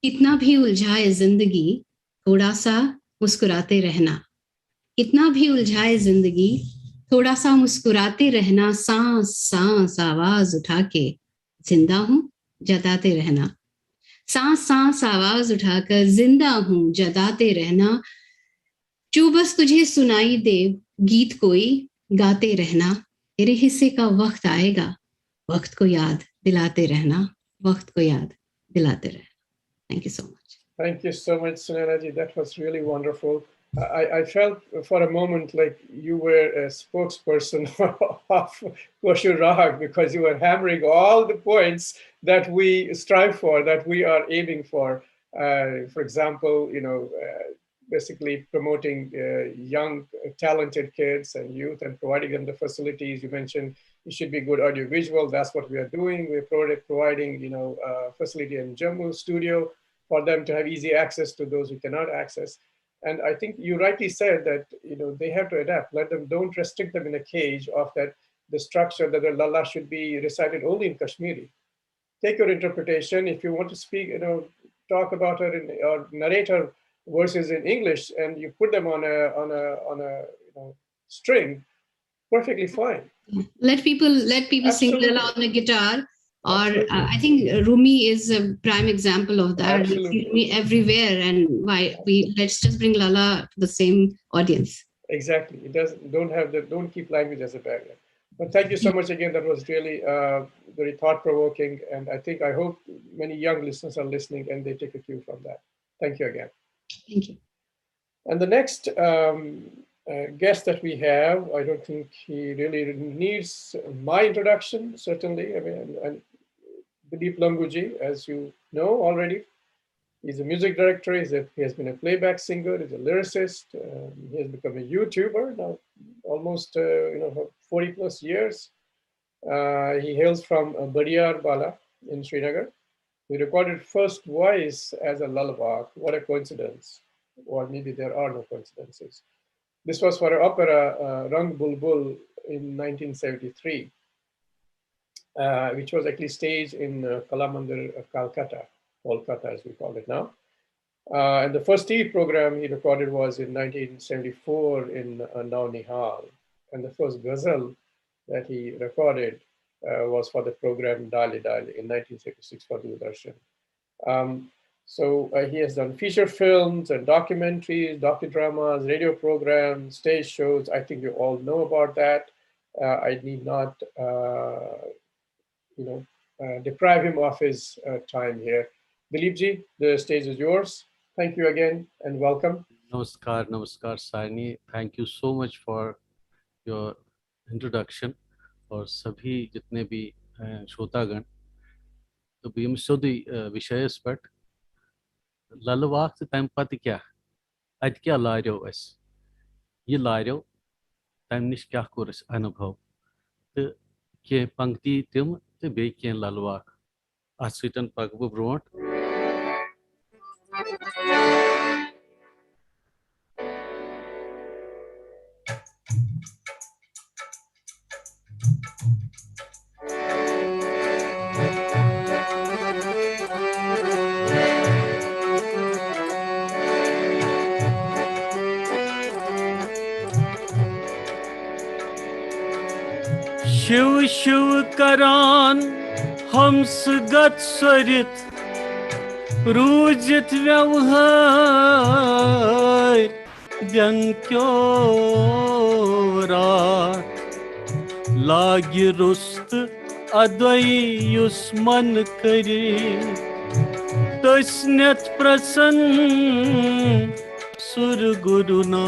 Itna bhi uljhaye zindagi, thoda sa मुस्कुराते रहना. इतना भी उलझाए जिंदगी, थोड़ा सा मुस्कुराते रहना. सांस सांस आवाज उठा के जिंदा हूं जताते रहना. सांस सांस आवाज उठाकर जिंदा हूं जताते रहना. जो बस तुझे सुनाई दे गीत कोई गाते रहना. तेरे हिस्से का वक्त आएगा, वक्त को याद दिलाते रहना. वक्त को याद दिलाते रहना. Thank you so much. Thank you so much, Sunana ji. That was really wonderful. I felt for a moment like you were a spokesperson of Kosher Rag, because you were hammering all the points that we strive for, that we are aiming for. For example, basically promoting young, talented kids and youth and providing them the facilities. You mentioned it should be good audiovisual. That's what we are doing. We're providing, facility in Jammu studio for them to have easy access to those who cannot access. And I think you rightly said that they have to adapt. Don't restrict them in a cage of that the structure that the lalla should be recited only in Kashmiri. Take your interpretation. If you want to speak, talk about her or narrate her verses in English, and you put them on a string, perfectly fine. Let people sing Absolutely. Lala on a guitar. Or Absolutely. I think Rumi is a prime example of that. Absolutely. Rumi everywhere, and let's just bring Lala to the same audience. Exactly. It doesn't. Don't keep language as a barrier. But thank you so much again. That was really very thought-provoking, and I hope many young listeners are listening and they take a cue from that. Thank you again. Thank you. And the next guest that we have, I don't think he really needs my introduction. Certainly, I mean, and Dilip Languji, as you know already, he's a music director. He has been a playback singer. He's a lyricist. He has become a YouTuber now, almost 40 plus years. He hails from Badiyar Bala in Srinagar. He recorded first voice as a lullaby. What a coincidence. Or maybe there are no coincidences. This was for an opera, Rang Bulbul, in 1973, which was actually staged in Kalamandir, Kolkata, as we call it now. And the first TV program he recorded was in 1974 in Now Nihal. And the first ghazal that he recorded was for the program Dali Dali in 1966 for Doordarshan. So he has done feature films and documentaries, docudramas, radio programs, stage shows. I think you all know about that. I need not, deprive him of his time here. Dilipji, the stage is yours. Thank you again and welcome. Namaskar, Sarni. Thank you so much for your introduction. और सभी जितने भी श्रोतागण तो beam सोदी विषयस पट ललवाक तम पत क्या अत क्या लार्यो अस ये लार्यो तम निश क्या कोरस अनुभव तो के पंक्ति तिम तो बे के ललवाक अत सतन पगबो ब्रोट शिव शिव करान हंस गत स्वरित रूजित व्यवहार व्यंक्यो रात लागी रुस्त अद्वई युष्मन करी तस्नत प्रसन्न सुर गुरुना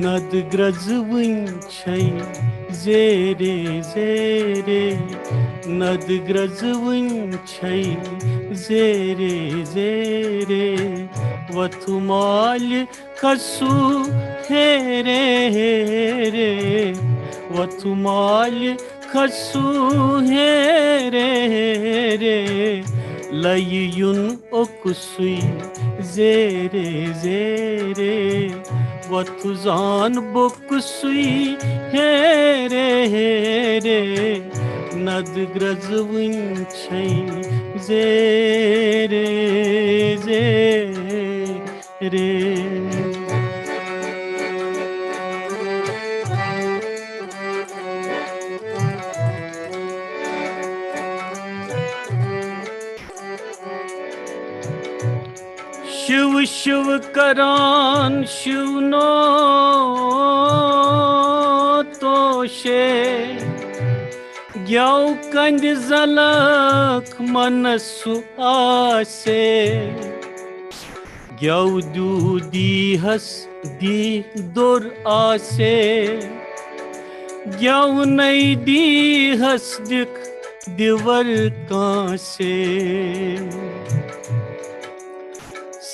नद ग्रज वंशै जेरे जेरे नद ग्रज वंशै जेरे जेरे वथुमाल खसु हेरे हेरे वथुमाल खसु हेरे हेरे लयुन ओकुसुई जेरे जेरे वतुजान बोकुसुई हेरे हेरे नद ग्रज वंशै जेरे जेरे शिव शिव करान शिवनो तोषे ग्याव कंद जलक मनसु आसे Gyaudu dihas di dor ase Gyaunai dihas dik divar kaase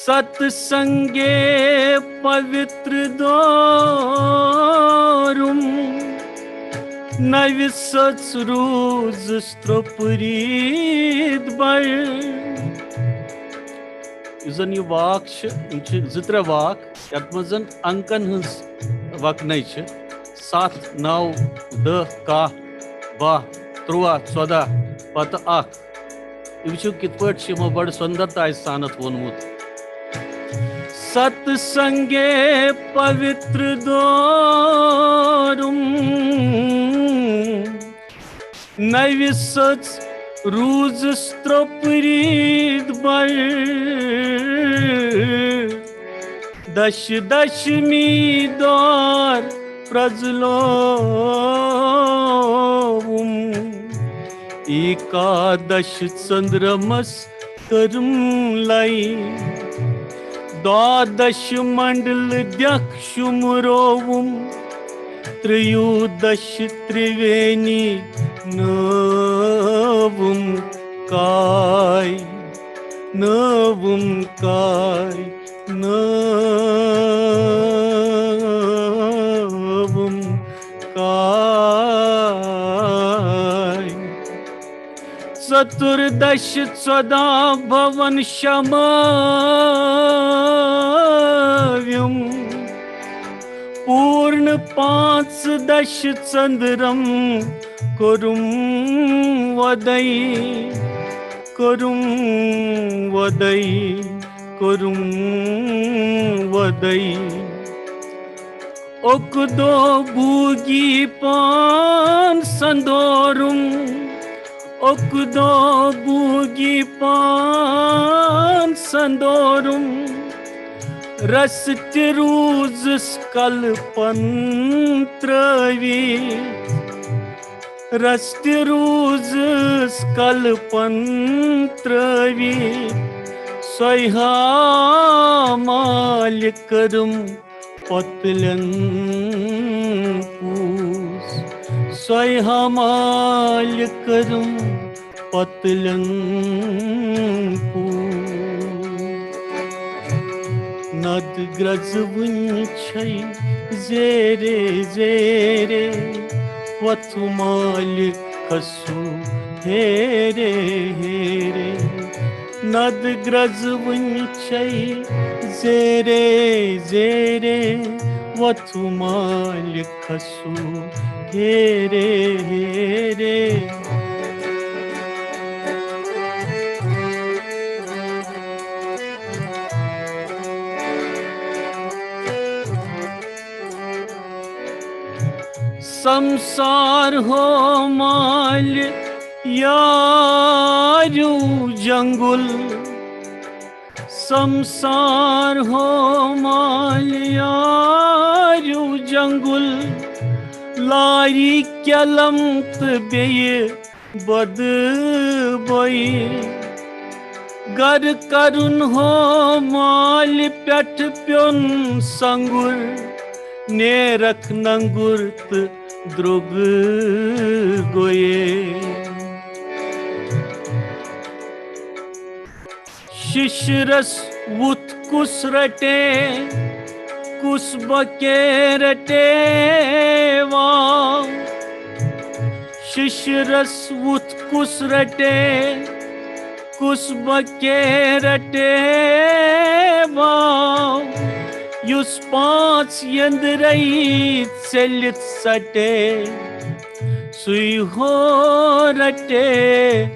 Satsange pavitra dorum Navisats ruz stroprid bar Yuzan ye vak ch zitra vak yat mazan ankan hins vaknai ch 7 9 10 10 12 13 14 pata ak Ivichu kitpart shimo bad sundarta sanat vonmut Satsange pavitra dorum Navisats ruz stroprid bar Dashmi dor prazlovum Ekadash chandramas karum lai Dadash mandal dyakshumurovum Triyudash triveni navum kai Navum kai Navum kai Saturdash sada bhavan shamavyam Purna 5 dash chandram kurum vadai Kurum vadai Kurum vadai Okdo bugi pan sandorum Okdo bugi pan sandorum Rastiruz skalpan travi Rastiruz skalpan travi Soyha malikarum patlan pus Soyha malikarum patlan pus Nad grazvun chay zere zere Vatu malikasu here here Nad grazvun chay zere zere Vatu malikasu here here Samsar ho mal yaru jangul Samsar ho mal yaru jangul Lari kyalamt beye bad boy Gar karun ho mal pyat pyon sangur Nerak nangurt drog goye Shishras vut kusrate kusbakerate va Shishras vut kusrate kusbakerate va Yus 5 yandrai celit sate Sui ho rate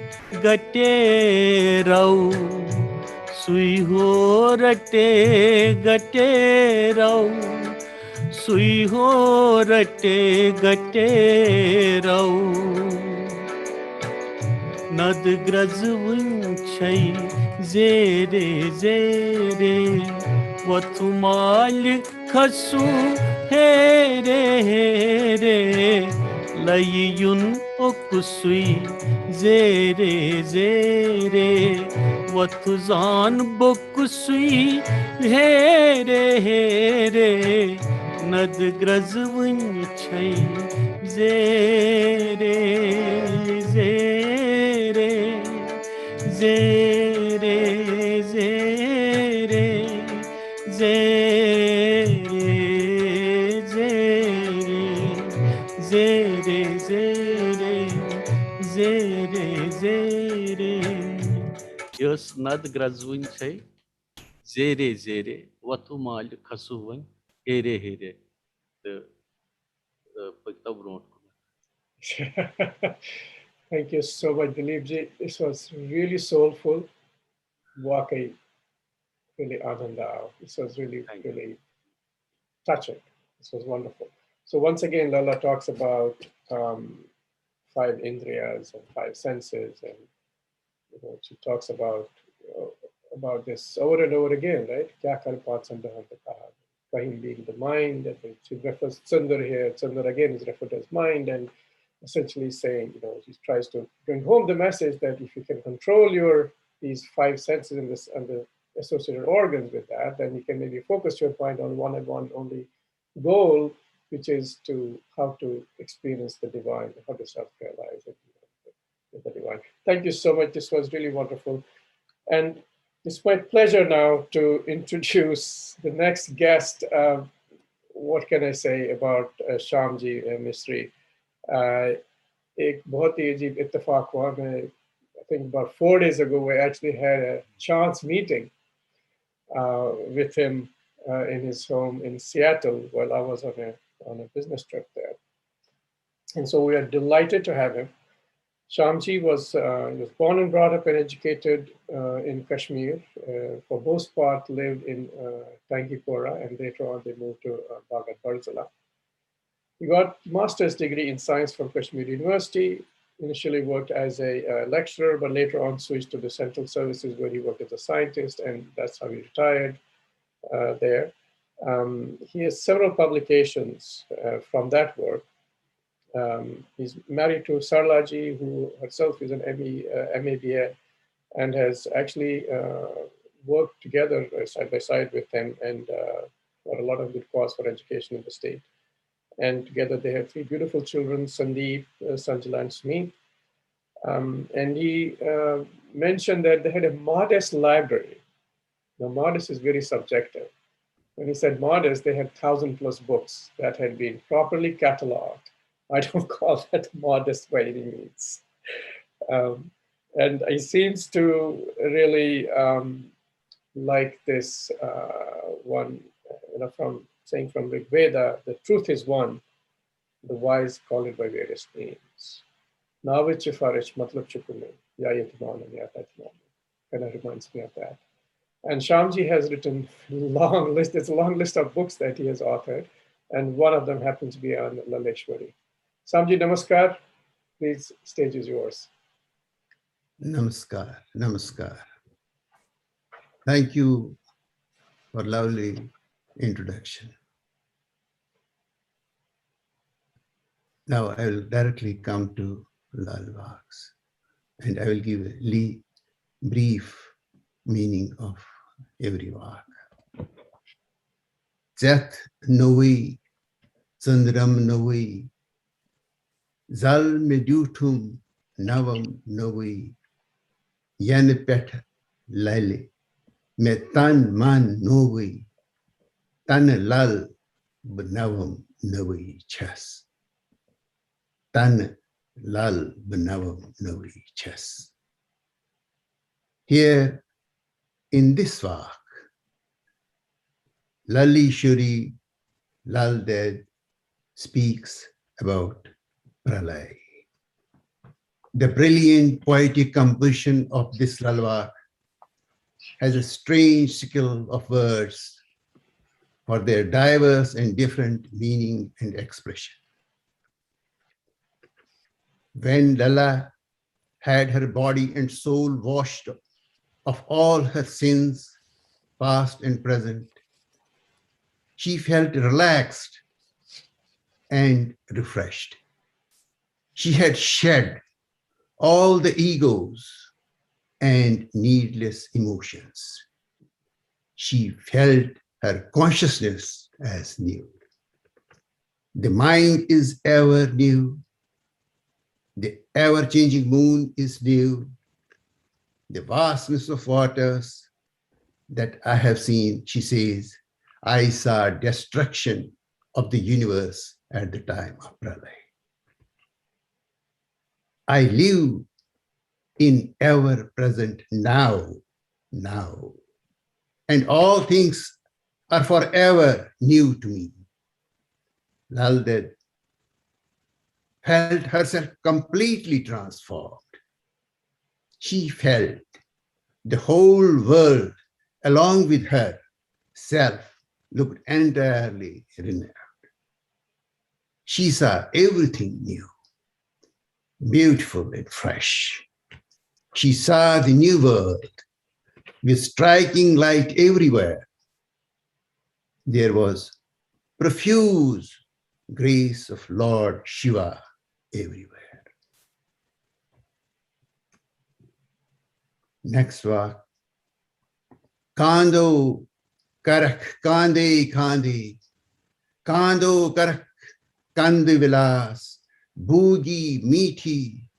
gate rau Sui ho rate gate rau Sui ho rate gate rau Nad grazvun chay zere zere Vatu malikasu here here Layiyun okusui zere zere Watuzan bokusui here here Nad grazvun chai zere zere Zere zere zere zere zere zere zere Yos nad grazvun chai zere zere watu mal khasuvan here here the pakta bronut Thank you so much, Dilipji. This was really soulful. Wakai, really ananda. This was really, Thank you. really touching. This was wonderful. So once again, Lala talks about five indriyas and five senses, and she talks about this over and over again, right? Kya kar paat sandar hai kaha. Kahim being the mind, and she refers Sundar here. Sundar again is referred as mind, and essentially saying, she tries to bring home the message that if you can control these five senses and the associated organs with that, then you can maybe focus your point on one and one only goal, which is how to experience the divine, how to self-realize it with the divine. Thank you so much. This was really wonderful. And it's my pleasure now to introduce the next guest. What can I say about Shamji Misri? एक बहुत ही अजीब इत्तेफाक हुआ मैं I think about 4 days ago we actually had a chance meeting with him in his home in Seattle while I was on a business trip there, and so we are delighted to have him. Shamji was born and brought up and educated in Kashmir. For most part, lived in Tangipora, and later on they moved to Bhagat Barzala. He got master's degree in science from Kashmir University. Initially worked as a lecturer, but later on switched to the central services where he worked as a scientist, and that's how he retired there. He has several publications from that work. He's married to Sarlaji, who herself is an MABA, and has actually worked together side by side with him and for a lot of good cause for education in the state. And together they have 3 beautiful children, Sandeep, Sanjala, and Sumit. And he mentioned that they had a modest library. Now, modest is very subjective. When he said modest, they had 1,000+ books that had been properly cataloged. I don't call that modest by any means. And he seems to really like this one, from saying from Rig Veda, the truth is one, the wise call it by various names. Navich Farish Matlab Chukune, Yayatiman and Yatatiman. Kind of reminds me of that. And Shamji has written long list, it's a long list of books that he has authored, and one of them happens to be on Laleshwari. Shamji, namaskar. Please, stage is yours. Namaskar, namaskar. Thank you for lovely introduction. Now I will directly come to Lal Vax, and I will give a brief meaning of every Vak. Jat Novi, Sandram Novi, Zal Medutum Navam Novi, Yanepet Lale, Metan Man Novi, Tan Lal Banavam Novi Chas. Tan Lal Banavam Novi Chas. Here in this Vak, Lali Shuri Lal Dead speaks about Pralay. The brilliant poetic composition of this Lalvak has a strange skill of words for their diverse and different meaning and expression. When Lala had her body and soul washed of all her sins, past and present, she felt relaxed and refreshed. She had shed all the egos and needless emotions. She felt her consciousness as new. The mind is ever new. The ever-changing moon is new. The vastness of waters that I have seen, she says, I saw destruction of the universe at the time of Pralay. I live in ever-present now, and all things are forever new to me. Lal Ded felt herself completely transformed. She felt the whole world along with her self looked entirely renewed. She saw everything new, beautiful and fresh. She saw the new world with striking light everywhere. There was profuse grace of Lord Shiva everywhere. Next walk. Kando karak kande kande, kando karak kande vilas, boogi meaty,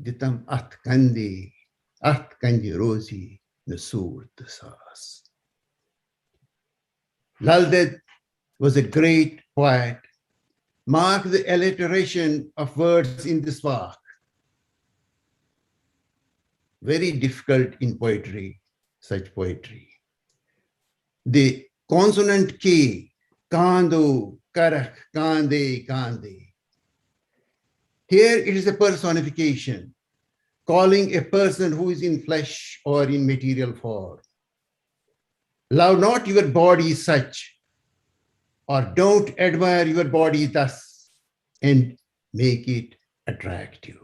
ditam at kande rosi, nasur tasas. Lal Ded was a great poet. Mark the alliteration of words in this walk. Very difficult in poetry, such poetry. The consonant K, kando, karak, kande, kande. Here it is a personification, calling a person who is in flesh or in material form. Love not your body such, or don't admire your body thus, and make it attractive.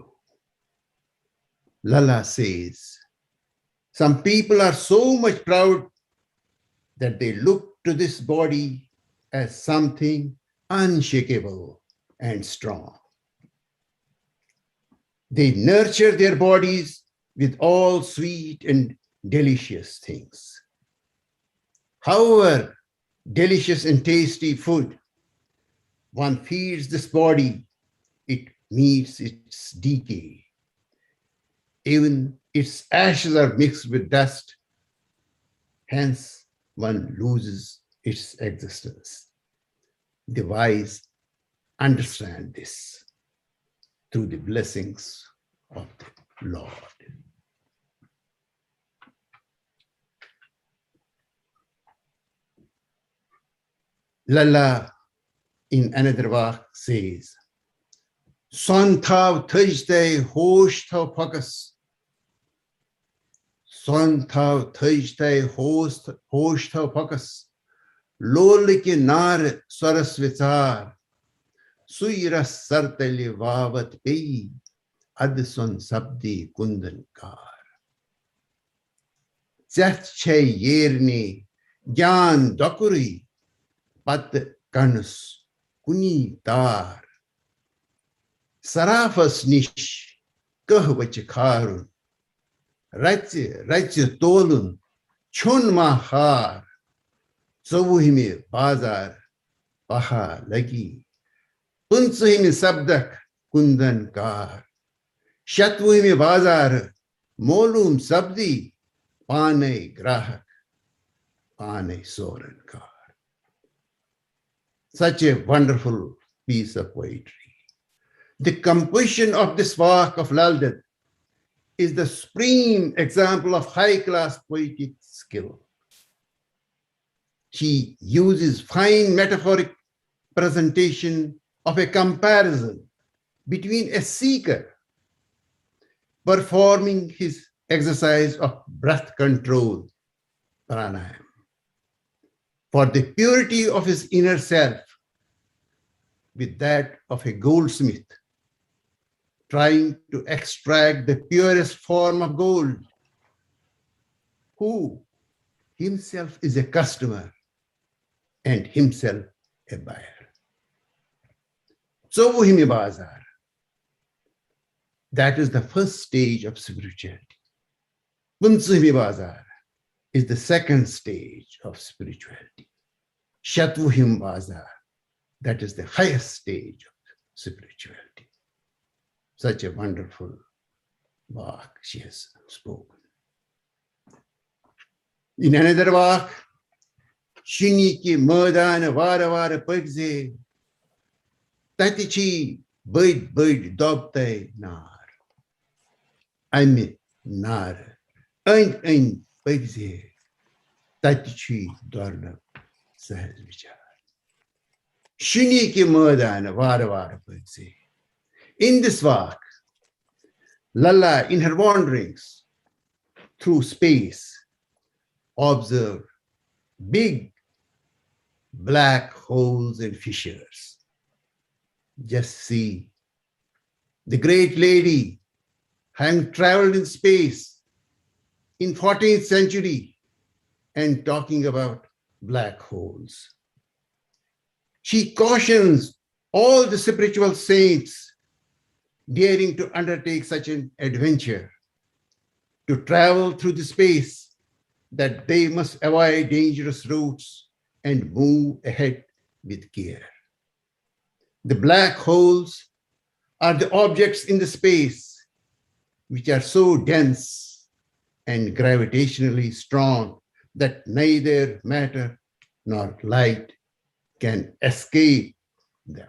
Lala says, some people are so much proud that they look to this body as something unshakable and strong. They nurture their bodies with all sweet and delicious things. However delicious and tasty food one feeds this body, it meets its decay. Even its ashes are mixed with dust. Hence, one loses its existence. The wise understand this through the blessings of the Lord. Lala in another walk says, Son thav thajte hosh thav pakas. Son thav thajte hosh thav pakas. Lolike nar saras vichar. Suiras sartali vavat pei. Adson sabdi kundan kar. Zat che yerni gyan dokuri. Pat kanus kuni dar. Sarafas nish kahvach kharun. Rach tolun chun mahar. Sovuhimi bazar paha lagi. Punsuhimi sabdak kundan kar. Shatvuhimi bazar molum sabdi pane grahak pane soran kar. Such a wonderful piece of poetry. The composition of this work of Lal Ded is the supreme example of high-class poetic skill. She uses fine metaphoric presentation of a comparison between a seeker performing his exercise of breath control, pranayama, for the purity of his inner self with that of a goldsmith trying to extract the purest form of gold, who himself is a customer and himself a buyer. So Vuhimi Bazar. That is the first stage of spirituality. Punsumi Bazar is the second stage of spirituality. Shatvuhim Bazar, that is the highest stage of spirituality. Such a wonderful walk she has spoken. In another walk, Shini ki Madan Vara Vara Pagze, Tatichi Bid Bid Dobtai Nar. Ami Nar. Ein Pagze, Tatichi Dorna Sahaj Vichar. Shini ki Madan Vara Vara Pagze. In this walk, Lala, in her wanderings through space, observed big black holes and fissures. Just see the great lady having traveled in space in 14th century and talking about black holes. She cautions all the spiritual saints daring to undertake such an adventure, to travel through the space, that they must avoid dangerous routes and move ahead with care. The black holes are the objects in the space which are so dense and gravitationally strong that neither matter nor light can escape them.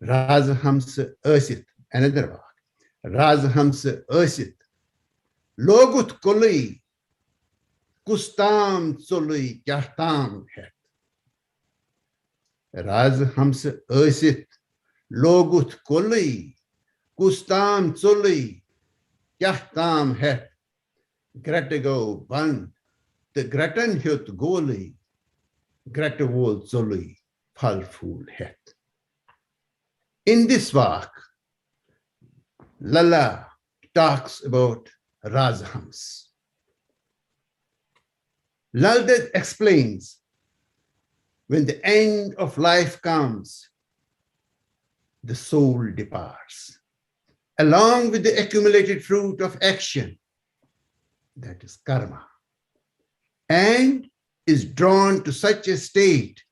Rajhamsa Asit, another word. Rajhamsa Asit. Logut Kolui, Kustam Solui, Kyahtam Het. Rajhamsa Asit. Logut Kolui, Kustam Solui, Kyahtam Het. Gretago Band, the Gretan Hyut Goli, Gretavol Solui, Falful Het. In this walk, Lala talks about Rajhams. LAL DED explains, when the end of life comes, the soul departs, along with the accumulated fruit of action, that is karma, and is drawn to such a state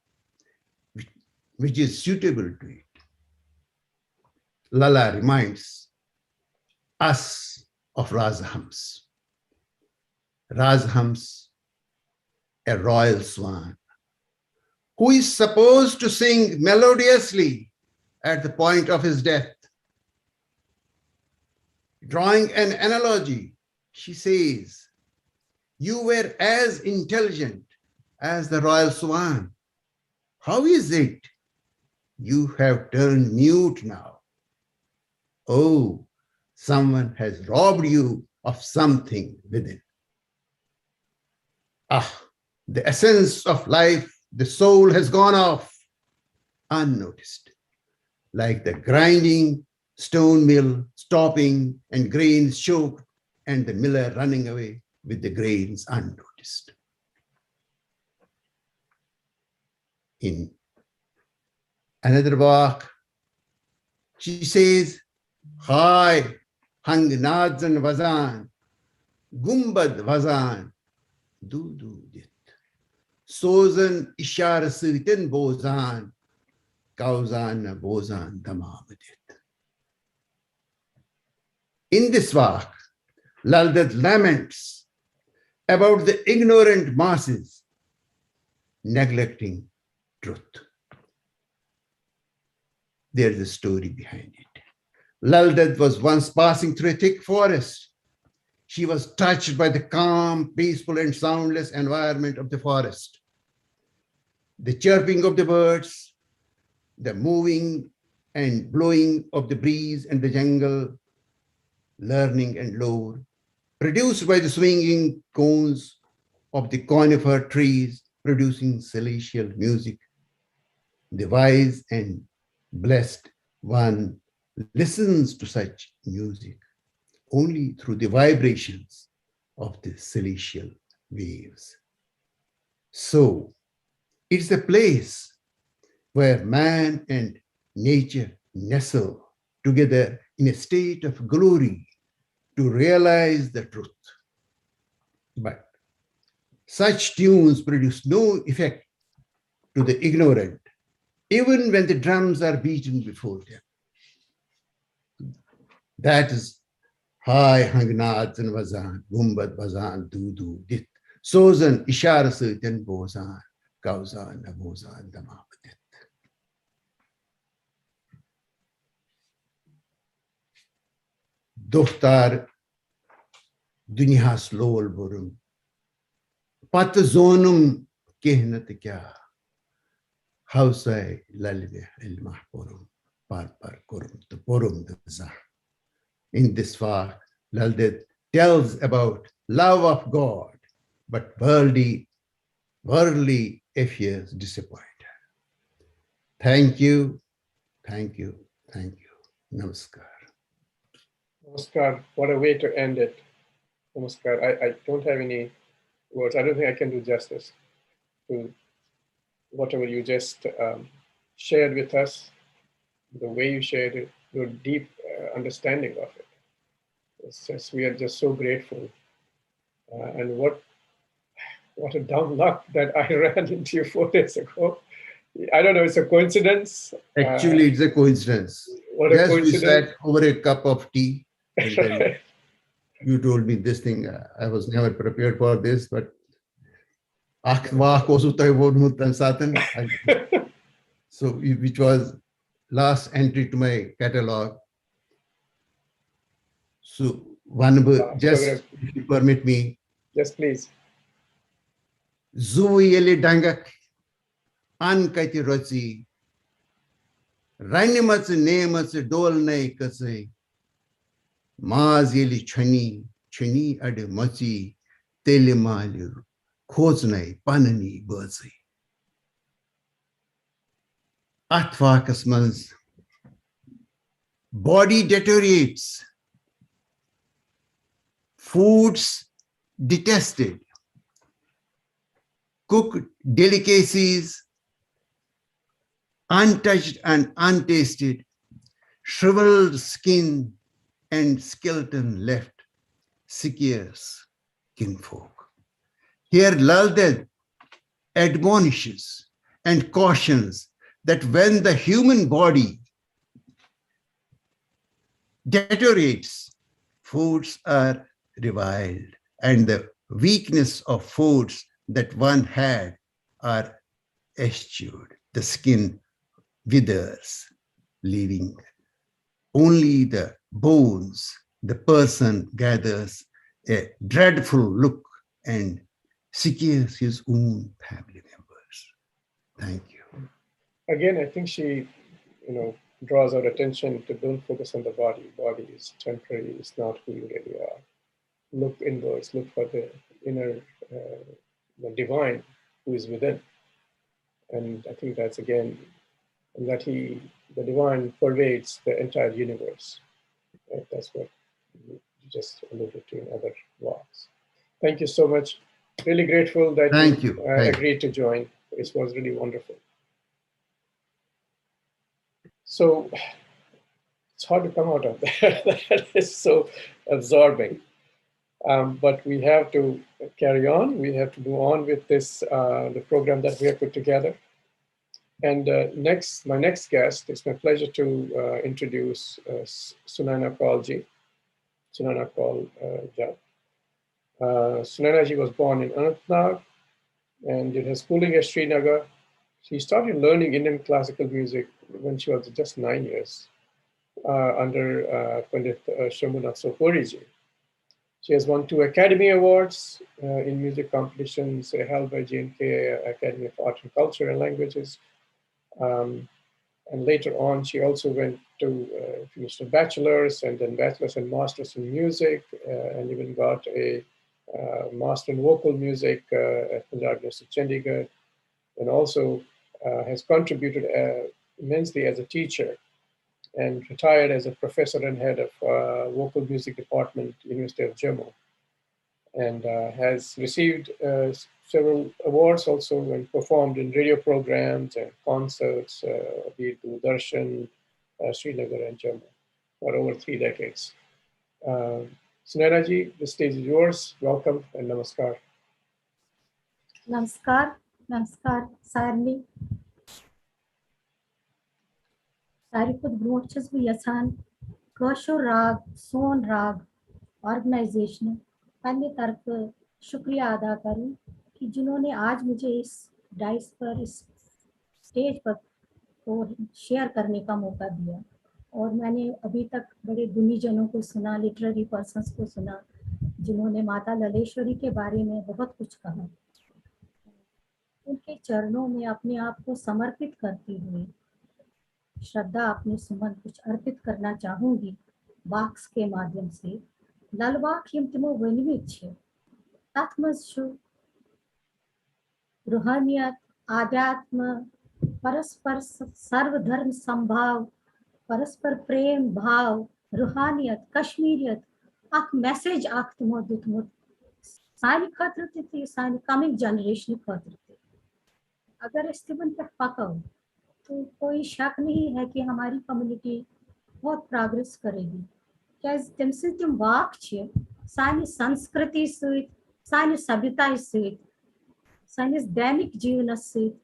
which is suitable to it. Lala reminds us of Rajhams. Rajhams, a royal swan, who is supposed to sing melodiously at the point of his death. Drawing an analogy, she says, you were as intelligent as the royal swan. How is it you have turned mute now? Oh, someone has robbed you of something within. Ah, the essence of life, the soul has gone off unnoticed, like the grinding stone mill stopping and grains choked and the miller running away with the grains unnoticed. In another walk, she says, Hai, hang nadzan vazan, gumbad vazan, du dit. Sozan ishar sitin bozan, kauzan bozan damamadit. In this walk, LAL DED laments about the ignorant masses neglecting truth. There's a story behind it. LAL DED was once passing through a thick forest. She was touched by the calm, peaceful, and soundless environment of the forest. The chirping of the birds, the moving and blowing of the breeze and the jungle, learning and lore, produced by the swinging cones of the conifer trees, producing celestial music. The wise and blessed one listens to such music only through the vibrations of the celestial waves. So, it's a place where man and nature nestle together in a state of glory to realize the truth. But such tunes produce no effect to the ignorant, even when the drums are beaten before them. That is Hay Hangnat and Vazan, Gumbad Vazan, Dudu, Dit, Sozan, Isharası, Den Bozan, Gauzan, Abozan, Damabadet. Dohtar Dünyas Lol Burum, Pat Zonum Kehnat Kya, Hausay Lalve El Mahpurum, Par Kurum, the Purum the Zah. In this far, LAL DED tells about love of God, but worldly affairs disappoint. Thank you, thank you, thank you. Namaskar. Namaskar. What a way to end it. Namaskar. I don't have any words. I don't think I can do justice to whatever you just shared with us, the way you shared it, your deep understanding of it. It's just, we are just so grateful. And what a dumb luck that I ran into you 4 days ago. I don't know, it's a coincidence. Actually, it's a coincidence. What a Yes, we coincidence. sat over a cup of tea, and then you told me this thing. I was never prepared for this, but so which was last entry to my catalog. So one, just if you permit me. Yes, please. Zuyeli dangak ankati roci ranimats nemats dol nei kasai maz yeli chani ade machi telimali khoznai panani bazi atvakas mans body deteriorates, foods detested, cooked delicacies untouched and untasted, shriveled skin and skeleton left, scarce kinfolk. Here LAL DED admonishes and cautions that when the human body deteriorates, foods are reviled, and the weakness of foods that one had are eschewed. The skin withers, leaving only the bones. The person gathers a dreadful look and secures his own family members. Thank you. Again, I think she, draws our attention to don't focus on the body. Body is temporary. It's not who you really are. Look inwards. Look for the inner, the divine who is within. And I think that's again, that the divine pervades the entire universe. Right? That's what you just alluded to in other walks. Thank you so much. Really grateful that you agreed to join. It was really wonderful. So it's hard to come out of that. That is so absorbing. But we have to carry on. We have to move on with this, the program that we have put together. And my next guest, it's my pleasure to introduce Sunaina Kaulji. Sunaina Kaulji. Sunaina ji was born in Anantnag and did her schooling at Srinagar. She started learning Indian classical music when she was just 9 years under Pandit Shambhunath Sohoriji. She has won 2 Academy Awards in music competitions held by J&K Academy of Art and Culture and Languages. And later on, she also went to finish a bachelor's and then bachelor's and master's in music, and even got a master in vocal music at Punjab University, Chandigarh, and also has contributed immensely as a teacher and retired as a professor and head of vocal music department, University of Jammu. and has received several awards also when performed in radio programs and concerts, be it Doordarshan, Srinagar, and Jammu for over 3 decades. Sunera ji, the stage is yours. Welcome and namaskar. Namaskar, namaskar, Sarni. Sariput Brochas Yasan, Kosho Rag, Son Rag, organisation पहले तरफ शुक्रिया अदा करूं कि जिन्होंने आज मुझे इस डाइस पर, इस स्टेज पर को शेयर करने का मौका दिया। और मैंने अभी तक बड़े गुणी जनों को सुना, लिटरेरी पर्सन्स को सुना, जिन्होंने माता ललेश्वरी के बारे में बहुत कुछ कहा। उनके चरणों में अपने आप को समर्पित करते हुए श्रद्धा अपने सुमन कुछ अर्पित करना चाहूंगी बाक्स के माध्यम से। ललवाक यम तिमो वनवित छ तथ मज छु रूहानियत, आध्यात्म, परस्पर सर्वधर्म संभाव, परस्पर प्रेम भाव, रूहानियत, कश्मीरियत अख मैसेज अख तिमो दितमुत सानी खतर ते सानी कमिंग जनरेशन खतर ते। अगर इस तिमन पर पको तो कोई शक नहीं है कि हमारी कम्युनिटी बहुत प्रोग्रेस करेगी। क्या तम तम वाक सानि संस्कृति सहित, सानि सभ्यता सहित, सानिस दैनिक जीवन सहित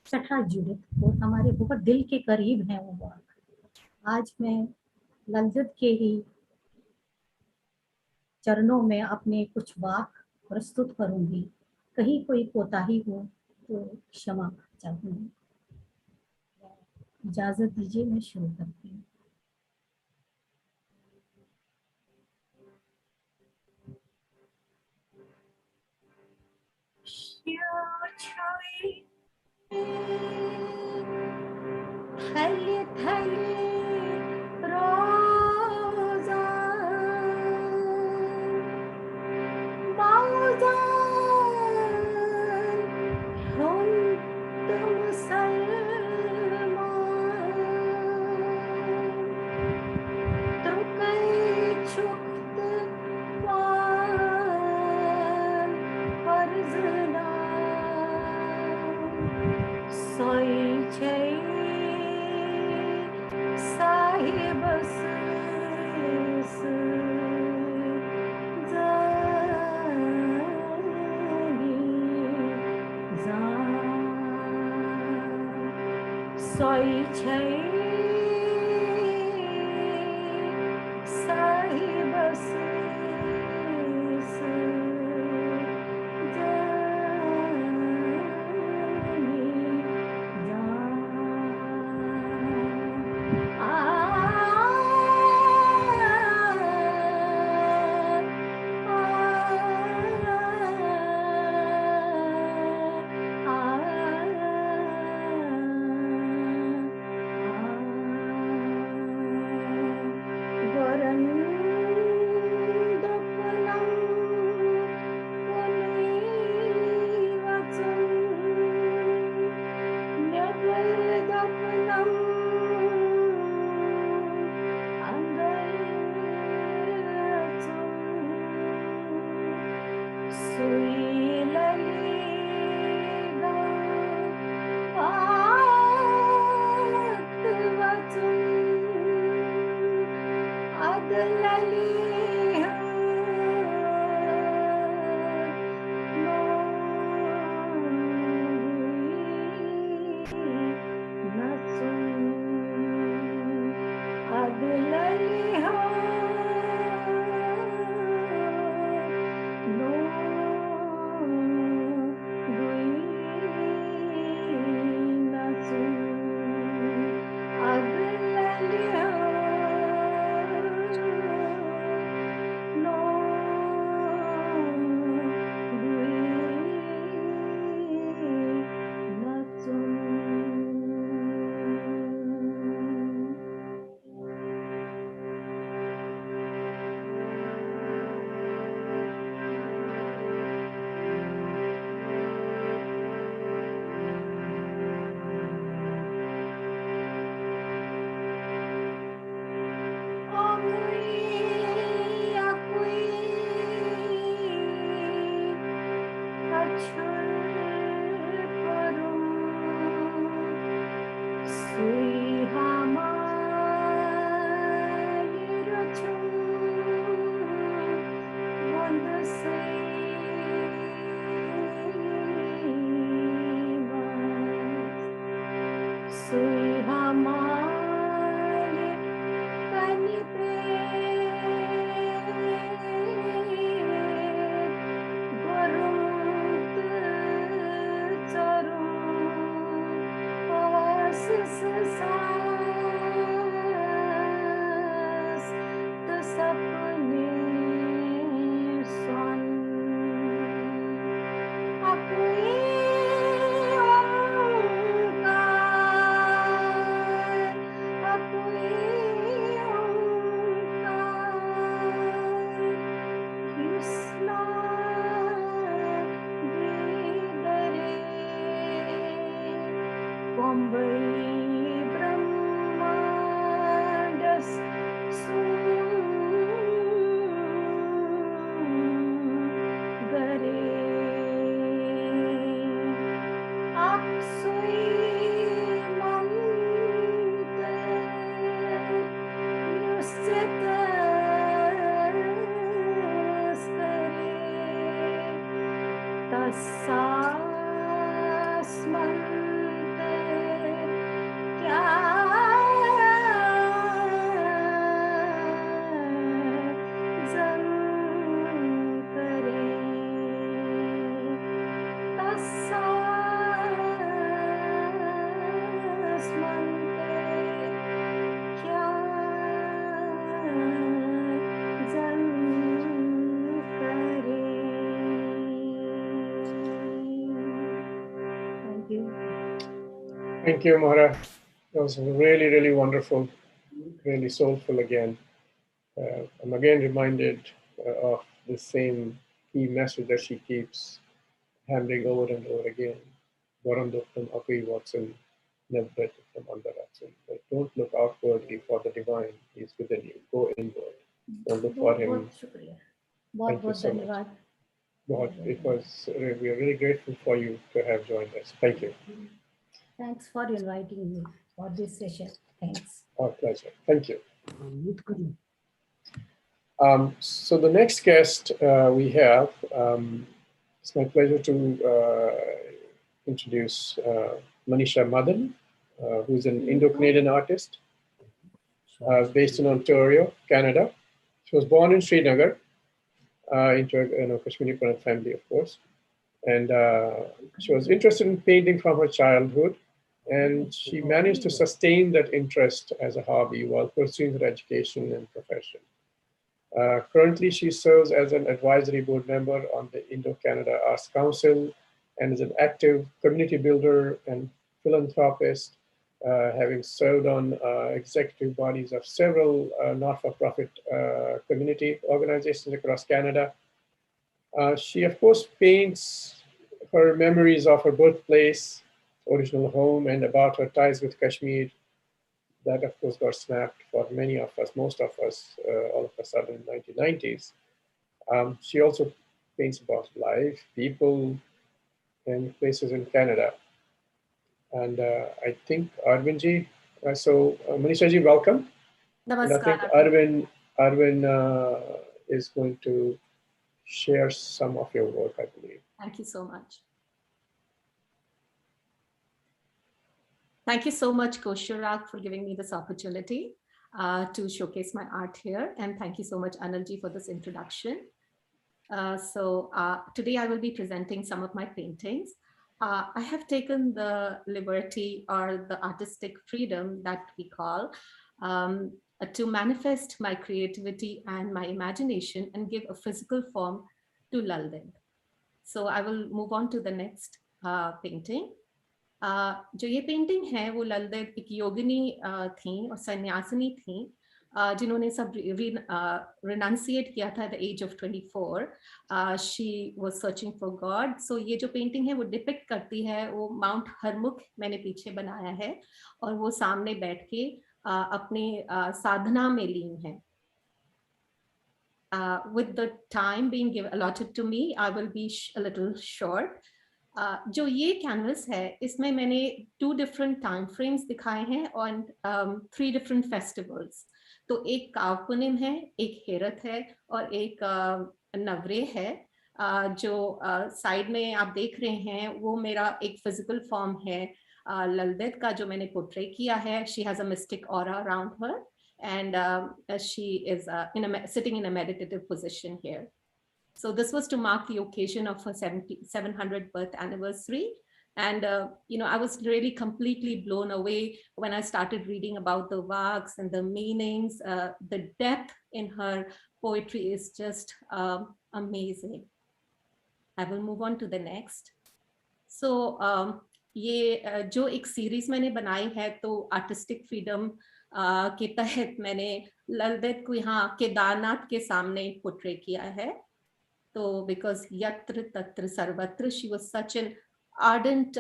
सठा जुड़ित और हमारे बहुत दिल के करीब हैं वो वाक। आज मैं ललजद के ही चरणों में अपने कुछ वाक प्रस्तुत करूंगी। कहीं कोई कोताही हो तो क्षमा चाहूंगी। इजाजत दीजिए, मैं शुरू करती हूँ। थले थले रोजा बाउजान हम तुम सलमान तो कई छुक्त वान फर्जना सोई छे साहिबस सोई छे साहिबस सपने सन अपनी ओंकार अपनी ओंकार कृष्णा दरे बम्बई ब्रह्मांडस सुंदरे अप्सुई मंत्र युसित स्तरे तस्मास्मन्ते क्या जन करे तस्मास्मन्ते क्या जन करे. Thank you. Thank you, Mahara. That was really, really wonderful, really soulful again. I'm again reminded of the same key message that she keeps hammering over and over again. Varanduktam Api Watson, never from Andaratsan. Don't look outwardly for the divine, he's within you. Go inward. Don't look for him. बहुत शुक्रिया. बहुत so much. धन्यवाद. It was, we are really grateful for you to have joined us. Thank you. Thanks for inviting me for this session. Thanks. Our pleasure. Thank you. So the next guest we have, it's my pleasure to introduce Manisha Madan, who's an Indo-Canadian artist based in Ontario, Canada. She was born in Srinagar, into a Kashmiri Pandit family, of course. And she was interested in painting from her childhood. And she managed to sustain that interest as a hobby while pursuing her education and profession. Currently, she serves as an advisory board member on the Indo-Canada Arts Council and is an active community builder and philanthropist, having served on executive bodies of several not-for-profit community organizations across Canada. She, of course, paints her memories of her birthplace, original home, and about her ties with Kashmir. That, of course, got snapped for many of us, most of us, all of a sudden in the 1990s. She also paints about life, people, and places in Canada. And I think Arvindji, Manisha-ji, welcome. Namaskar. And I think Arvind is going to share some of your work, I believe. Thank you so much. Thank you so much, Koshurag, for giving me this opportunity to showcase my art here. And thank you so much, Anilji, for this introduction. Today I will be presenting some of my paintings. I have taken the liberty or the artistic freedom that we call to manifest my creativity and my imagination and give a physical form to LAL Dead. So I will move on to the next painting. जो ये painting है वो LAL Dead एक योगिनी थी और सन्यासिनी थी जिन्होंने सब renunciate किया था at the age of 24. She was searching for God. So ये जो पेंटिंग है वो डिपिक्ट करती है वो माउंट हरमुख मैंने पीछे बनाया है और वो सामने बैठ के अपने साधना में लीन है. With the time being allotted to me, I will be a little short. जो ये कैनवस है इसमें मैंने 2 different time frames दिखाए हैं और 3 different festivals. तो एक कावपुनिम है, एक हेरत है और एक नवरे है. जो साइड में आप देख रहे हैं वो मेरा एक फिजिकल फॉर्म है LAL Dead का जो मैंने पोर्ट्रे किया है. She has a mystic aura around her and she is sitting in a meditative position here. So this was to mark the occasion of her 700th birth anniversary. And, I was really completely blown away when I started reading about the vags and the meanings. The depth in her poetry is just amazing. I will move on to the next. So ये जो एक series मैंने बनाई है, तो artistic freedom के तहत मैंने लल डेड को यहाँ केदारनाथ के सामने पोर्ट्रे किया है. So because yatra tatra sarvatra, she was such an ardent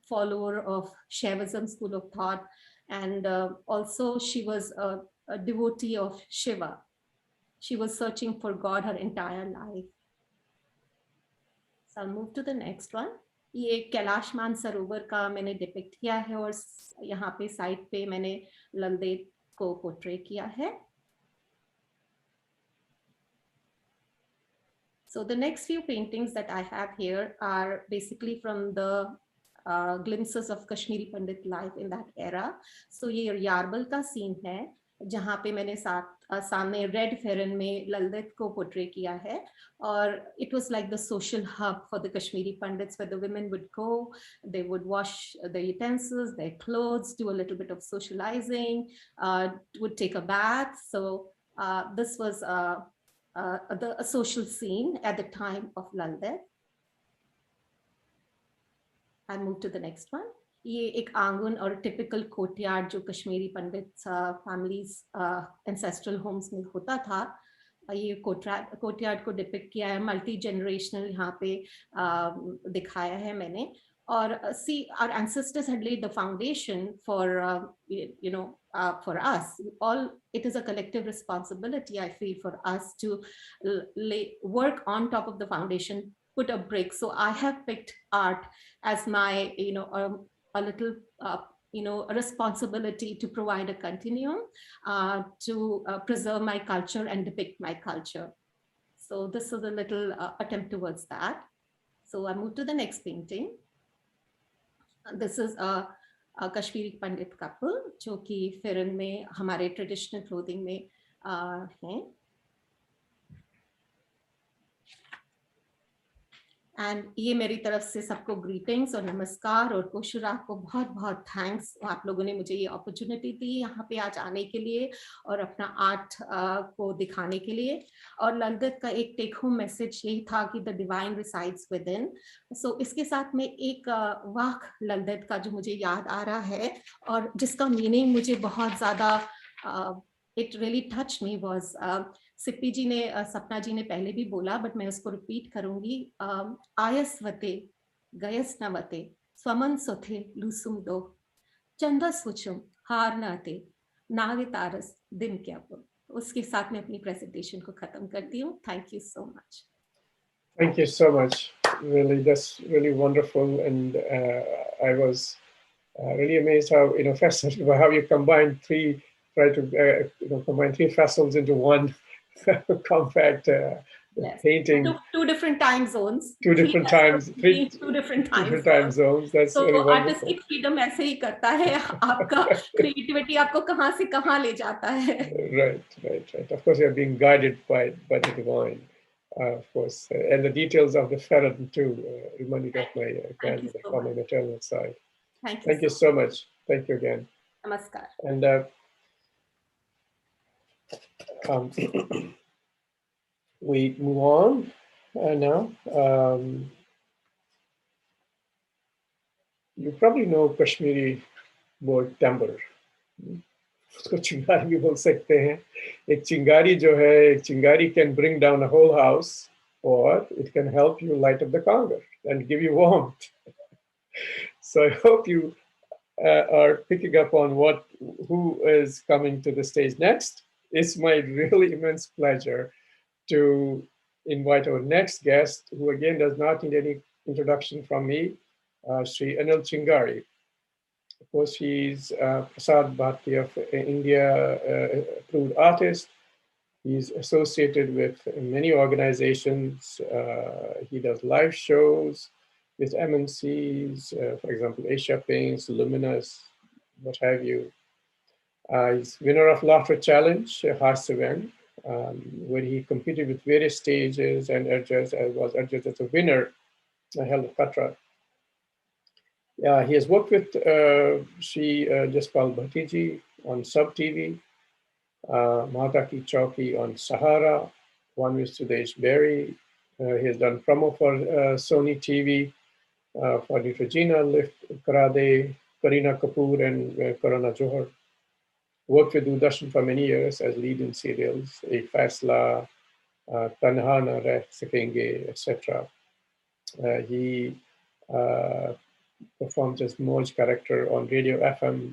follower of Shaivism school of thought, and also she was a devotee of Shiva. She was searching for God her entire life. So I'll move to the next one. ये कैलाश मानसरोवर का मैंने depict किया है, और यहाँ पे side पे मैंने लल डेड को पोर्ट्रे किया है. So the next few paintings that I have here are basically from the glimpses of Kashmiri Pandit life in that era. So ये यार्बल का सीन है, जहाँ पे मैंने सामने रेड फेरन में लल डेड को पोर्ट्रे किया है. और it was like the social hub for the Kashmiri Pandits, where the women would go, they would wash their utensils, their clothes, do a little bit of socializing, would take a bath. So this was a social scene at the time of Lal Ded. I move to the next one. ये एक आंगन और typical courtyard जो कश्मीरी पंडित families ancestral Holmes में होता था, ये courtyard को डिपिक्ट किया है. मल्टी जनरेशनल यहाँ पे दिखाया है मैंने. और see, our ancestors had laid the foundation for for us all. It is a collective responsibility, I feel, for us to work on top of the foundation, put a brick. So I have picked art as my a little a responsibility to provide a continuum to preserve my culture and depict my culture. So this is a little attempt towards that. So I move to the next painting. This is a Kashmiri Pandit couple जो कि फेरन में हमारे traditional clothing में हैं. And ये मेरी तरफ से सबको ग्रीटिंग्स और नमस्कार, और कोशुरा को बहुत बहुत थैंक्स. आप लोगों ने मुझे ये अपॉर्चुनिटी दी यहाँ पे आज आने के लिए और अपना आर्ट को दिखाने के लिए. और लल डेड का एक टेक होम मैसेज यही था कि the divine resides within. So इसके साथ में एक वाक लल डेड का जो मुझे याद आ रहा है और जिसका मीनिंग मुझे बहुत ज़्यादा it really touch me was, Sippy ji ने सपना जी ने पहले भी बोला, बट मैं उसको रिपीट करूंगी. आयस वते गयस न वते स्वमन सोथे लूसुम दो चंदा सुचुम हार नाते नागे तारस दिन क्या पो. उसके साथ में अपनी प्रेजेंटेशन को खत्म करती हूँ. Thank you so much. Thank you so much. Really, that's really wonderful, and I was really amazed how fascinated by how you combine try to combine three vessels into one compact Yes. painting. Two different time zones. Two different times. Two different time zones. That's so really wonderful. Artistic freedom ऐसे ही करता है. आपका creativity आपको कहाँ से कहाँ ले जाता है. Right. Of course, you're being guided by the divine. Of course, and the details of the ferret too reminded of my grandmother from my maternal side. Thank you so much. Thank you again. Namaskar. And we move on now. You probably know Kashmiri word timber. उसको चिंगारी भी बोल सकते हैं. एक चिंगारी जो है, एक चिंगारी can bring down a whole house, or it can help you light up the conga and give you warmth. So I hope you are picking up on who is coming to the stage next. It's my really immense pleasure to invite our next guest, who again does not need any introduction from me, Sri Anil Chingari. Of course, he's Prasad Bharti of India approved artist. He's associated with many organizations. He does live shows with MNCs, for example, Asia Paints, Luminous, what have you. He's winner of Laughter Challenge, Harsavan, where he competed with various stages and was urged as a winner held at Katra. Yeah, he has worked with Sri Jaspal Bhattiji on Sub TV, Mata Ki Chauki on Sahara, one with Sudesh Berry. He has done promo for Sony TV, for Neutrogena, Lift, Karade, Kareena Kapoor, and Karana Johar. Worked with Doordarshan for many years as lead in serials, Ek Faisla, Tanha Na Reh Sakenge, etc. He performs as Moj character on Radio FM,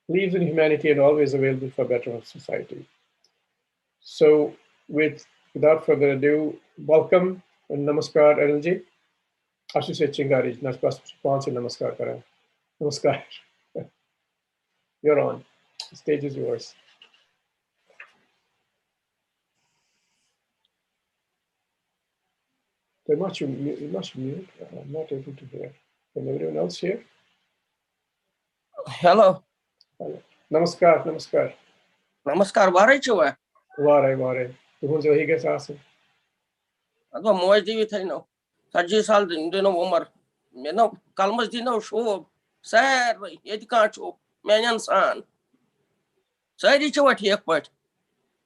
believes in humanity and always available for betterment of society. So without further ado, welcome and namaskar, Anilji. I should say Chingari, not sponsor namaskar kara. Namaskar. You're on. The stage is yours. You must mute. I'm not able to hear. Can everyone else hear? Hello. Hello. Namaskar, namaskar. Namaskar, varai chuva. Varai. Tuhun jo higa sasu. Ado moy divi thaino. 30 sal dino umar. Meno kalmas dino sho. Sir, yeti kancho. Menyan san. Sari chuva thiek pat.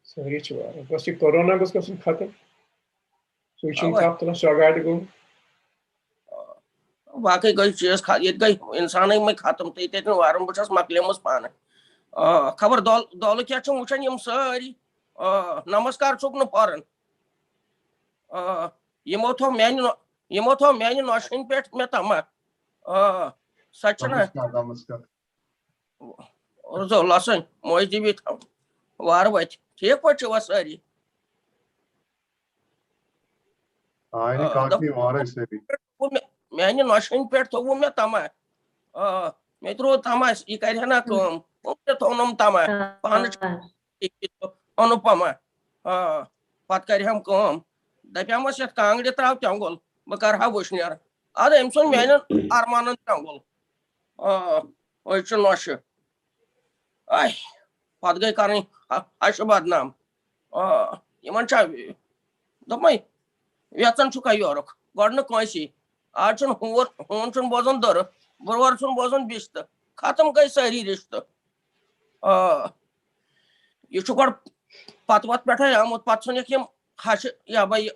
Sari chuva. Was die Corona gus kasun khatam? So ich schon tap tana shagad gum. Bakai gai cheers kha yet gai insan mein khatam te te waram buchas maklemos pana. Khabar dol kya chung uchan yum sari. Namaskar chuk no paran. Yemotho menu noshin pet metama. Sachana. Namaskar. Orzo lasan moy divi tham. Warwat. Thiek pat chuva sari. Aynı kalkmayı varay sevi. Menu noshin pet to wo metama. Metro tamas ikarhana kom. Umte thonom tama. Pan anupama. Pat karham kom. Dapiamas yat kangde trav tangol. Bakar ha bushnyar. Ada emson menu armanan tangol. Oichun noshe. Ay. Pat gai karni ashabad nam. Yaman chavi. Damai. Yatsan chuka yorok. Gordon koisi. Archun honchun bozon dor. Burwarchun bozon bist. Khatam gai sari rishta. Yuchukar patwat betha yamut patsun yakim hash ya bay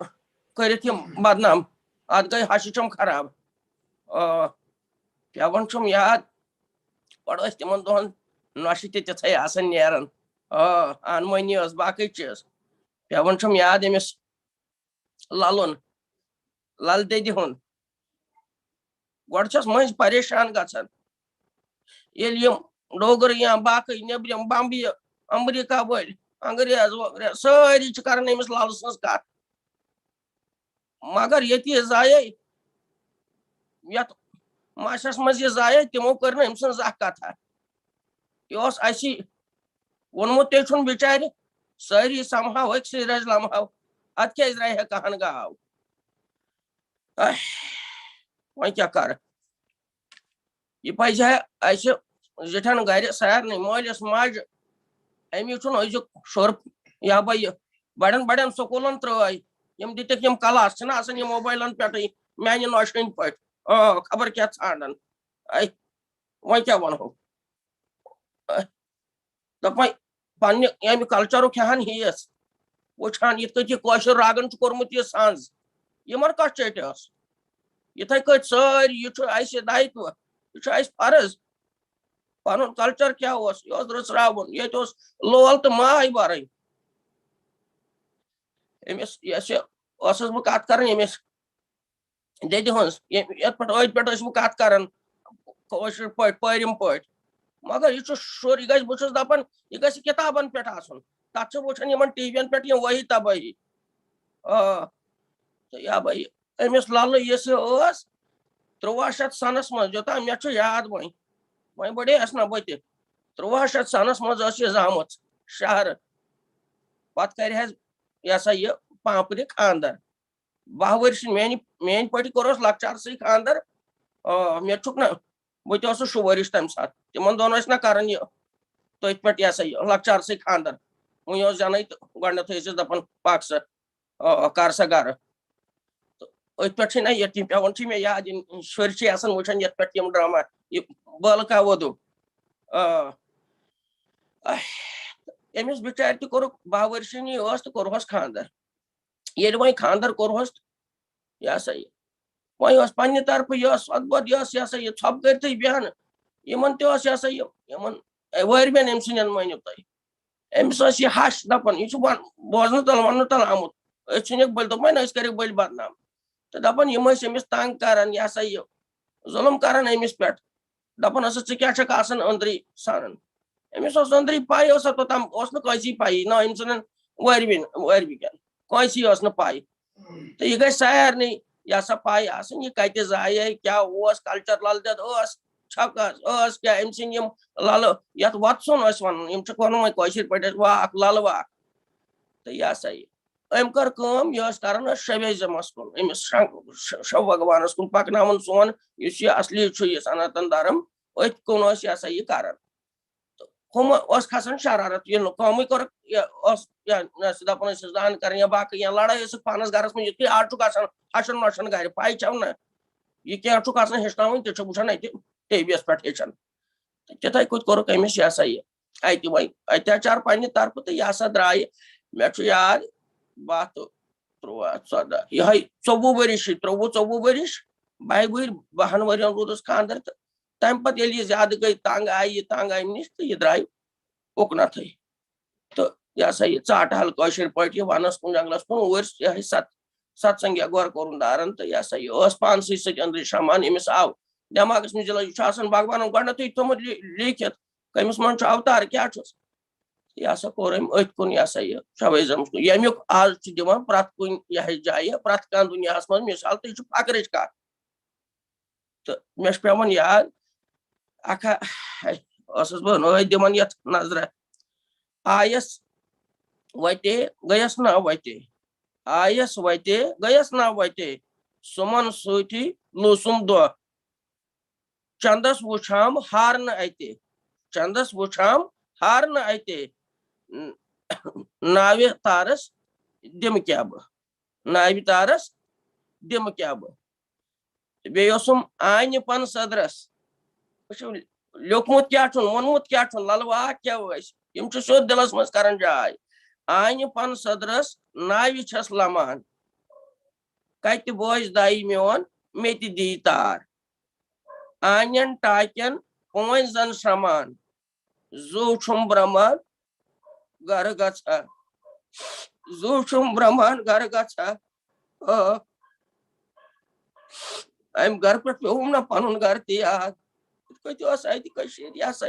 karitim badnam. Ad gai hashichum kharab. Yavanchum yad. Padois timon don nashiti tetsay asan yaran. An moy news bakai cheers. Yavanchum yad emis lalun. Lal dedi hun. Gorchas mães pareshan gatsan. Elium dogriya bakai nebriam bambia America boy. Angrez sari chikar nemis lal sanskar. Magar yeti zaya yat mashas mazi zaya timo karna imsan zakata. Yos aisi one mutation bichari sari somehow exiraj lamhow atke Israel kahan gav. Why kya kar? Ye paisa aise jetan gaire sayar ne moiles maj emi chun oijo shorp ya bay badan sokolon troy yam ditek yam kalas chana asan yam mobile on pati man no shin pat khabar kya chandan ai why kya wan ho the pai pan yam culture khan hiyas wo chan yit ke koshur ragan kormut ye sans yamar ka status yithai ka sir you try I said I to you try faras panon culture kya was yos rasravon ye tos lowal to mai barai emis yes osas bu kat karan emis dedi hons yet pat oit pat bu kat karan koshur pat pairim pat magar you sure you guys buchas dapan you guys kitaban pet asun tachu buchan yaman tv an pet yam wahi tabai ya bai emis lalo yes os Trovashat sanas ma jota mechu yaad boy boy bade asna boite Trovashat sanas ma joshi zamot shahar pat kar has yasa ye pampri khandar bahwarish main party koros lakchar se khandar mechuk na boite osu shuvarish tam sat timon dono isna karan ye to it pat yasa lakchar se khandar muyo janai ganda these dapan paksa karsa gar पे ना ये पे मे याद शुर वुचान ये पे drama बल का वोदू अमिस बिचार तह कोर 12 वर्षिनी तो कोरहस खानदर ये वह खानदर कोरहस यह सा ये वह पे तरफ यह अदबद यह सा ये छप कर बेहन इन तह सा इन वरबेन अम सन मानो तुम अमिस यह हश दपान यह बोजन तल वन तल आमुत बल दोपन कर बल बदनाम तो दपान अमिस तंग कर यह सा यह जुलम कर अमिस पे दपान हसा क्या अंदरी सान अमिस अंदरी पाई तोतम कैसी पाई ना अम सन वरबी कैसी पाई तो यह गई सारे यह सा पाई यह कत जाए क्या कल्चर लल देद छकस क्या अम सन लल ये वत्सन वन वन पे वाक लल वाक तो यह सा अम कर यह कर शवेजमस कुन अमिस शव भगवान कुन पकन सोन यह असली सनातन धर्म अथ कुन यह सा यह कर हम खसान शरारत ये कम कर दपान दान कर या बाकी या लड़ाई पानस गरस में युत आज हशन नशन गर पाई छो ना यह क्या हेचन तह वुचान टीवीस पे हेचान तिथे कत कोर अमिस यह सा यह अत वह अत्याचार पे तरफ तो यह सा द्राय मे याद 12 13 14 यह 24 वरिश 23 वरिश 22 वुर 12 वरियन रूदस खानदर तो तम पे ज्यादा गई तंग आई निश तो यह द्राय उकनथ तो यह सा यह चाट हल कशर पे वनस कुन जंगलस कुन वर यह सत्संग गौर कोर दारन तो यह सा यह पानस अंदर शमान अमिस आव दिमागस मे यह भगवान गोत थोमुत लिखित कमिस मन अवतार क्या यह सा कोर अथ कुन यह सा यह शवेजम यमुक आज दिवान प्रत कुन यह जाए प्रत कह दुनिया मज मिसाल तो यह फकर कत तो मे पे याद अखा बह दिवान ये नजर आयस वते गयस ना वते आयस वते गयस ना वते सुमन सूथी लूसुम दो चंदस वुछाम हार न अते चंदस वुछाम हार न अते नावे तारस दिम क्या नावे तारस दिम क्या बेसुम आन पन सदरस लोकमुत क्या वोनमुत क्या ललवा क्या सोद दिलस मज कर जाय आन पन सदरस नाव छस लमान कत बोज दाई मोन मे दी तार आन टाकन पोन जन श्रमान जू छुम ब्रह्मान घर गछा जू छुम ब्रह्मान घर गछा अम घर पे पेम ना पन घर तद कत यह सा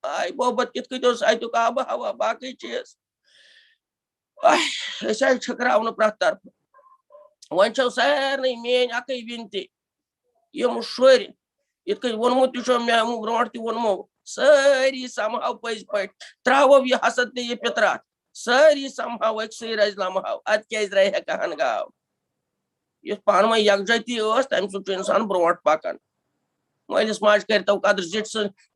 आय बोबत कत अतुक आब हवा बाकी चीज छकरावन प्रत तरफ वन सारे मेन अक विनती शुर इत वोनमुत मे ब्रो वोनमो सारी समहाव पज पे त्रो यह हसद यह पितरात सारी समहाव अक्सई रज लमहाव अत क्या रह कहन गाव यह पान वन यकजहती तम सू इंसान ब्रो पकान मलिस माज करतो कदर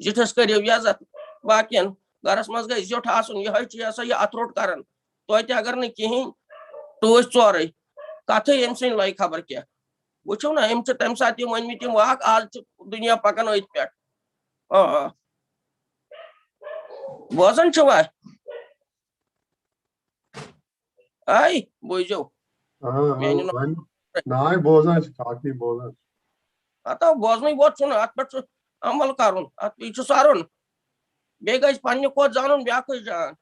जिठस करो इज्जत बाकियन गरस मज गई जिठ यह सा यह अथरोट कर तो अगर न कहें टूस चोर कथ अम सन लय खबर क्या वो ना अम तम सात वन तम वाक आज दुनिया पकान अथ पे बोजन आई बोजो ना बोजन काकी बोजन अत बोजन वोत अत पे अमल कर यह सारुन बे गज पन्ने खोत जान ब्याक जान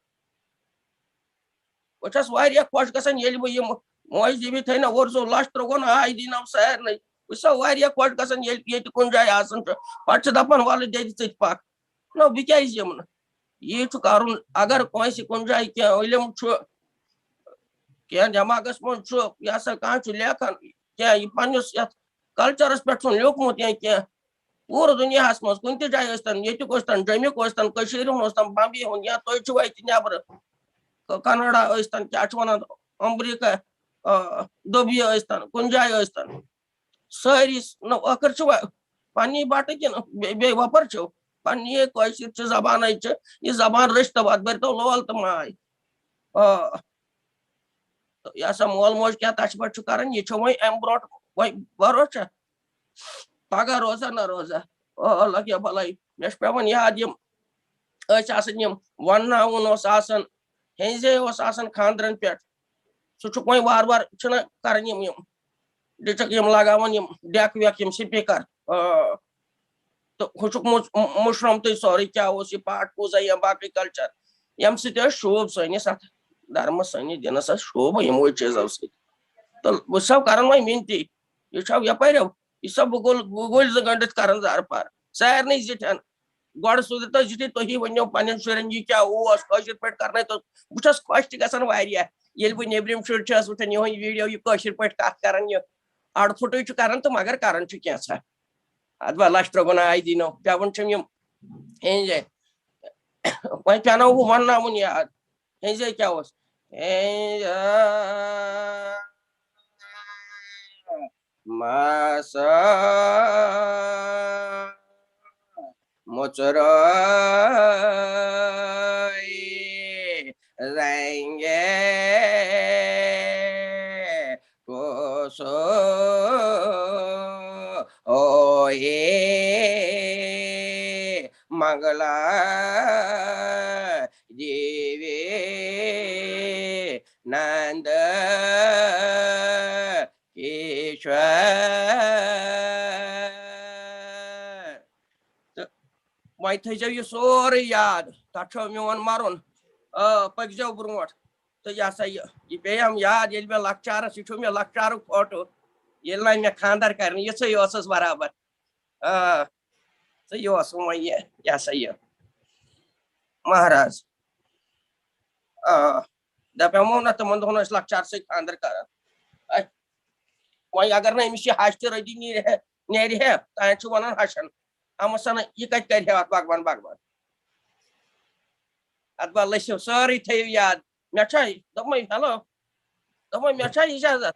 बह खुश गई मोज दीबी थे ना और 1 लाख त्रोगन आय दीनव सारे वह खुश गई कुन जाए पे दपान वल दे पक ना बह क्या यम यह कर अगर कंस कुन जाए क्या इलम क्या दिमागस मज यह सा कह लेखन क्या पन्नस कल्चरस पे लिखमुत या क्या पूरे दुनिया मज कुन जाए युक जमुक बम्बे हूं या तुम नबर कनाडा क्या वन अमरीका दुबई कुन जाए सारी अखर पन्नी बट कि वपर पन्नी कशर जबान यह जबान रच तो अत बरतो लोल तो माय यह सा मोल मोज क्या तथ पे कर यह वो अम ब्रो वही भरोसा पगह रोजा न रोजा लगे भलाई मे पेवन याद वन हेजे खानदरन पे सह वार वार कर डिचक लगान डेक वेक स्पीकर तो हुचुक मुशरम तुम सोरे क्या पाठ पूजा या बाकी कल्चर यम शोभ सैनिस धर्म सैनिस दिनस शोभ यमो चीजों तो बह सब कर मिनती यह यपर यह सब गुल गंडित कर जार पार सारे जिठन गो सूद तो जिठी तुम वो पन्न शुरन यह क्या पे कर तो बहुत खुश तक बह नबरम शुर वुचान यह वीडियो यह पे कत कर अड़ फुट कर तो मगर कर कैसा अद लच त्रुन आय दिनो पेवन हेंजे वह पेनो वन याद हेंजे क्या मासा मुचराए रहेंगे कोसो ओ ये मंगला जीवे नंद वह थो यह सोरे याद तथ मोन मरुन पकजो ब्रो तो यह सा यह पेम याद ये मे लकचारस यह मे लकचार फोटो ये मे खानदार कर ये बराबर तो यह वह सा यह महाराज दपमो ना तमन दोन लकचार से खानदार कर वह अगर ना अमिस हश तो रदी नेर तान वन हशन अमसन यह कत कर भगवान भगवान अत बह लसो सारे थो याद मे दप हेलो दप मे इजाजत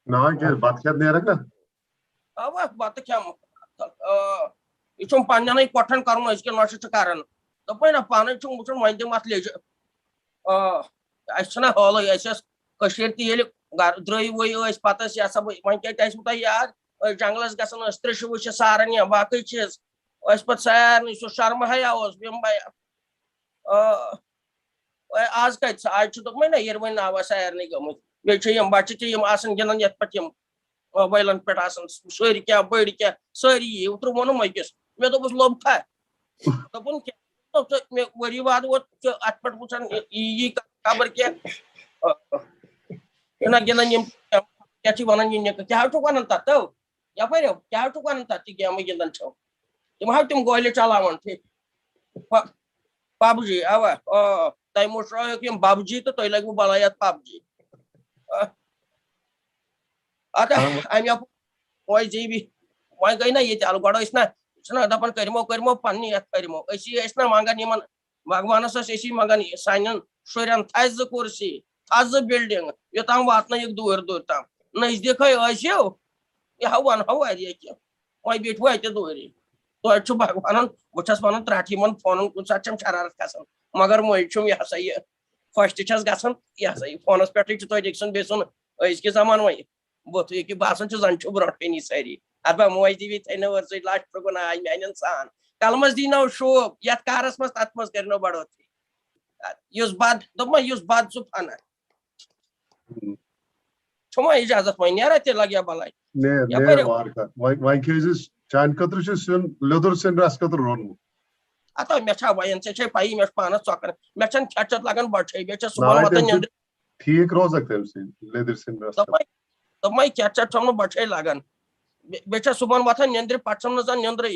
ना क्या बात क्या दे रखा अवा बत खम यह पन्न कोठन कर नशे कर दप ना पान वुचन वन दिम अत लेज हॉल तील द्रई वही पत वह क्या तुम याद जंगलस गसान त्रिश वुच सारन या बाकी चीज पे सारे सह शर्म हया बिम बया आज कत आज दोपम ना ये वन नावा सारे गमुत बे बच्चे तम गिंदन ये पे मोबाइलन पे सर क्या बड़ क्या सारी उतर वोनम अकिस मे दोपस लोब था दोपन क्या वरी वाद वो अत पे वुचान यी खबर क्या गिंदन क्या वन क्या वन तथ यपर क्या वन तथ गेम गिंदन तम तुम गोल चलान पबजी अवा तुम मुश्रो पबजी तो तुम लगू बलाय पबजी अमे वह जीबी वह गई ना ये गो ना दपान करमो पन्नी करमो ना मंगान भगवानस मंगान सान शुरन थज कुर्सी थज बिल्डिंग योतान वातन दूर दूर तम नजदीक यह वनो क्या वह बैठो अत दूर तो भगवान बहुत वन त्रट फोन कुछ शरारत खसान मगर मुझे यह सा यह खुश तस ग यह सा फोनस पे तुम सुन बे सुन अजक जमान वह बुत यू बासान जन ब्रो कनी सारी अब मोज दी थे वर्ष लास्ट ट्रुन आय मान सान कलमस दी नो शोब ये कारस मज तथ मज कर बढ़ोतरी बद दोप बद सह फना छुमा इजाजत वह नेरा ते लगे बलाय ने वार कर वह खेजिस चान खतर सिन लेदर सिन रस खतर रोनमु अत मे वयन ऐ पी मे पान चौकन मे खेचत लगन बटे बे सुबह वतन ठीक रोज लेदर सिन रस दोप खेचत छम बटे लगन बे सुबह वतन नंद्र पे जन नंद्र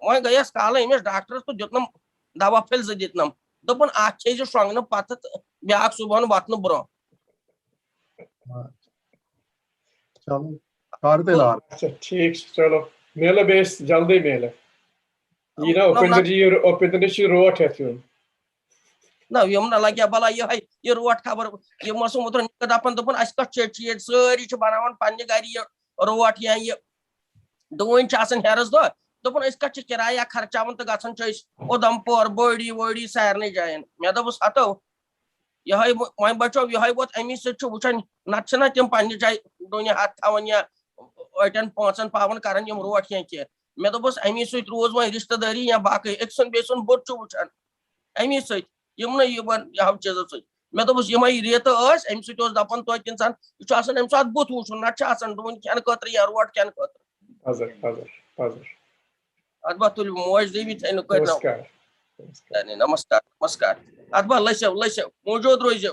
वह गयस काल अमिस डॉक्टरस तो दितनम दवा फल दितनम दोपन खेज शोंगन पत ब्या सुबह वतन ब्रो चलो करते लार अच्छा ठीक चलो मेले बेस जल्दी मेले you know open the road at you ना यम ना लगे बला ये रोट खबर ये मसो मुतर दपन दोपन अस कत चीज सारी बनावन पन्ने गाड़ी रोट या ये दोन हेरस दो दोपन अस कत किराया खर्चावन तो गसन उधमपुर बोड़ी वोड़ी सारे जायन मे दोपस हतो यह वह बचो यह वो अमी सचान ना तम पे जाए डोन हाथ थान या अटन पांचन पावन कर रोट क्या मे दोपस अमी रोज वो रिश्तेदारी या बाकी एक सुन बे सुन बुत वुचान अमी सम यह चीजों सत मे दोपस यम रेत अम सपान तो इंसान यह अम सात बुत वुचन ना डोन खेन खतर या रोट खेन खतर अदबा तुल मोज देवी थन नमस्कार नमस्कार अदबा लसो लसो मौजूद रोजो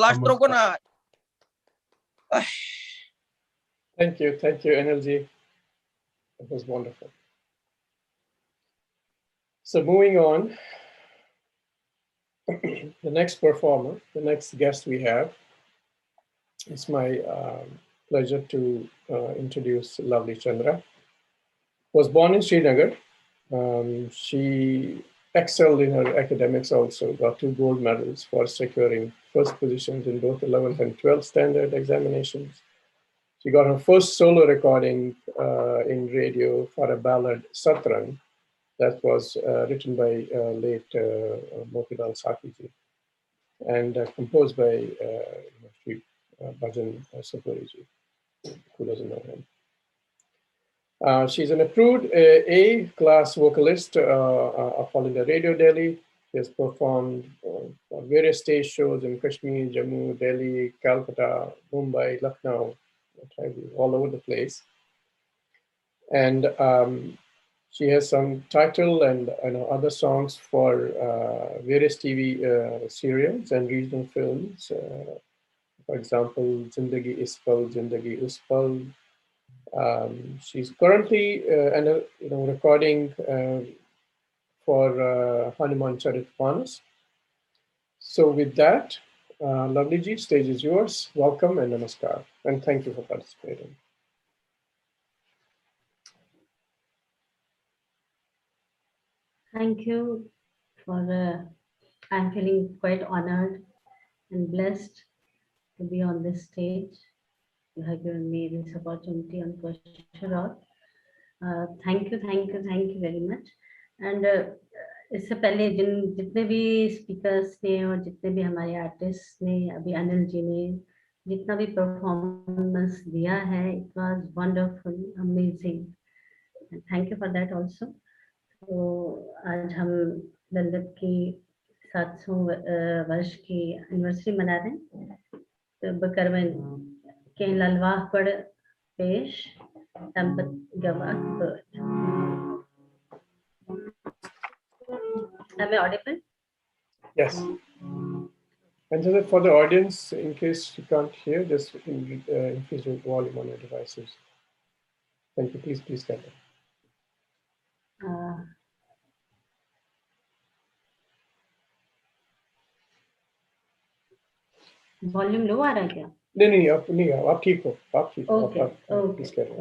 लाश त्रोकुन Thank you, NLG. It was wonderful. So moving on, the next performer, the next guest we have, it's my pleasure to introduce Lovely Chandra. Was born in Srinagar. She excelled in her academics also, got 2 gold medals for securing first positions in both 11th and 12th standard examinations. She got her first solo recording in radio for a ballad, Satrang, that was written by late Motilal Sakiji and composed by Sri Bhajan Sapuriji, who doesn't know him. She's an approved A-class vocalist of All India Radio Delhi. She has performed on various stage shows in Kashmir, Jammu, Delhi, Calcutta, Mumbai, Lucknow, all over the place. And she has some title and other songs for various TV serials and regional films. For example, Zindagi Is Pal, Zindagi Us Pal. She's currently recording for Hanuman Charitmanas. So with that, Lovely ji, stage is yours. Welcome and namaskar, and thank you for participating. Thank you for. I'm feeling quite honored and blessed to be on this stage. You have given me this opportunity on Kosher. Thank you very much. And इससे पहले जितने भी speakers ने और जितने भी हमारे artist ने अभी अनिल जी ने जितना भी परफॉर्मेंस दिया है, it was wonderful, amazing. And thank you for that also. तो आज हम ललित की 700 वर्ष की एनिवर्सरी मना रहे हैं. तो बकरवन के ललवाह पर पेश तंबत गवाह bird. Am I audible? Yes. And so for the audience, in case you can't hear, just increase your volume on your devices. Thank you. Please get it. Volume low आ रहा है क्या? नहीं आप ठीक हो. ओके. Please get it.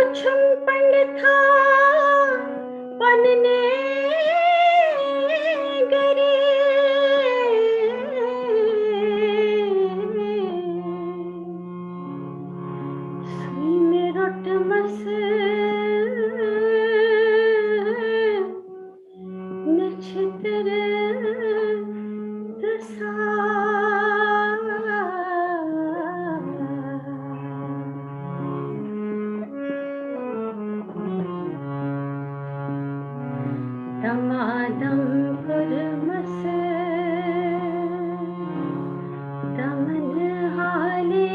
सूक्ष्म पंडिता बनने गरे सुई में रोट मस नक्षत्र दशा दमादम कुर्मस दमन हाले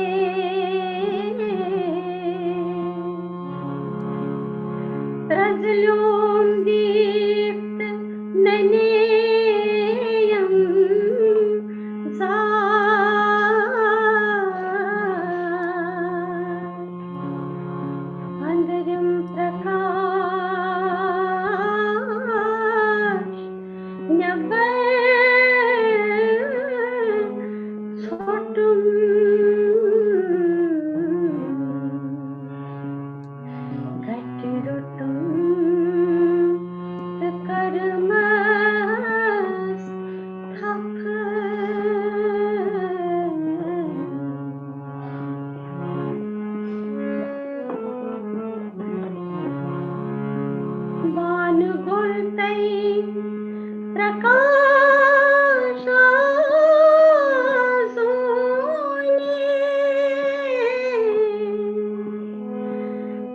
प्रज्वलोम दीप्त ननेयम सा अंधरिम प्रकाश नभर छोटुम घटरुटुम कर्मस थप बान गुलतई प्रकाश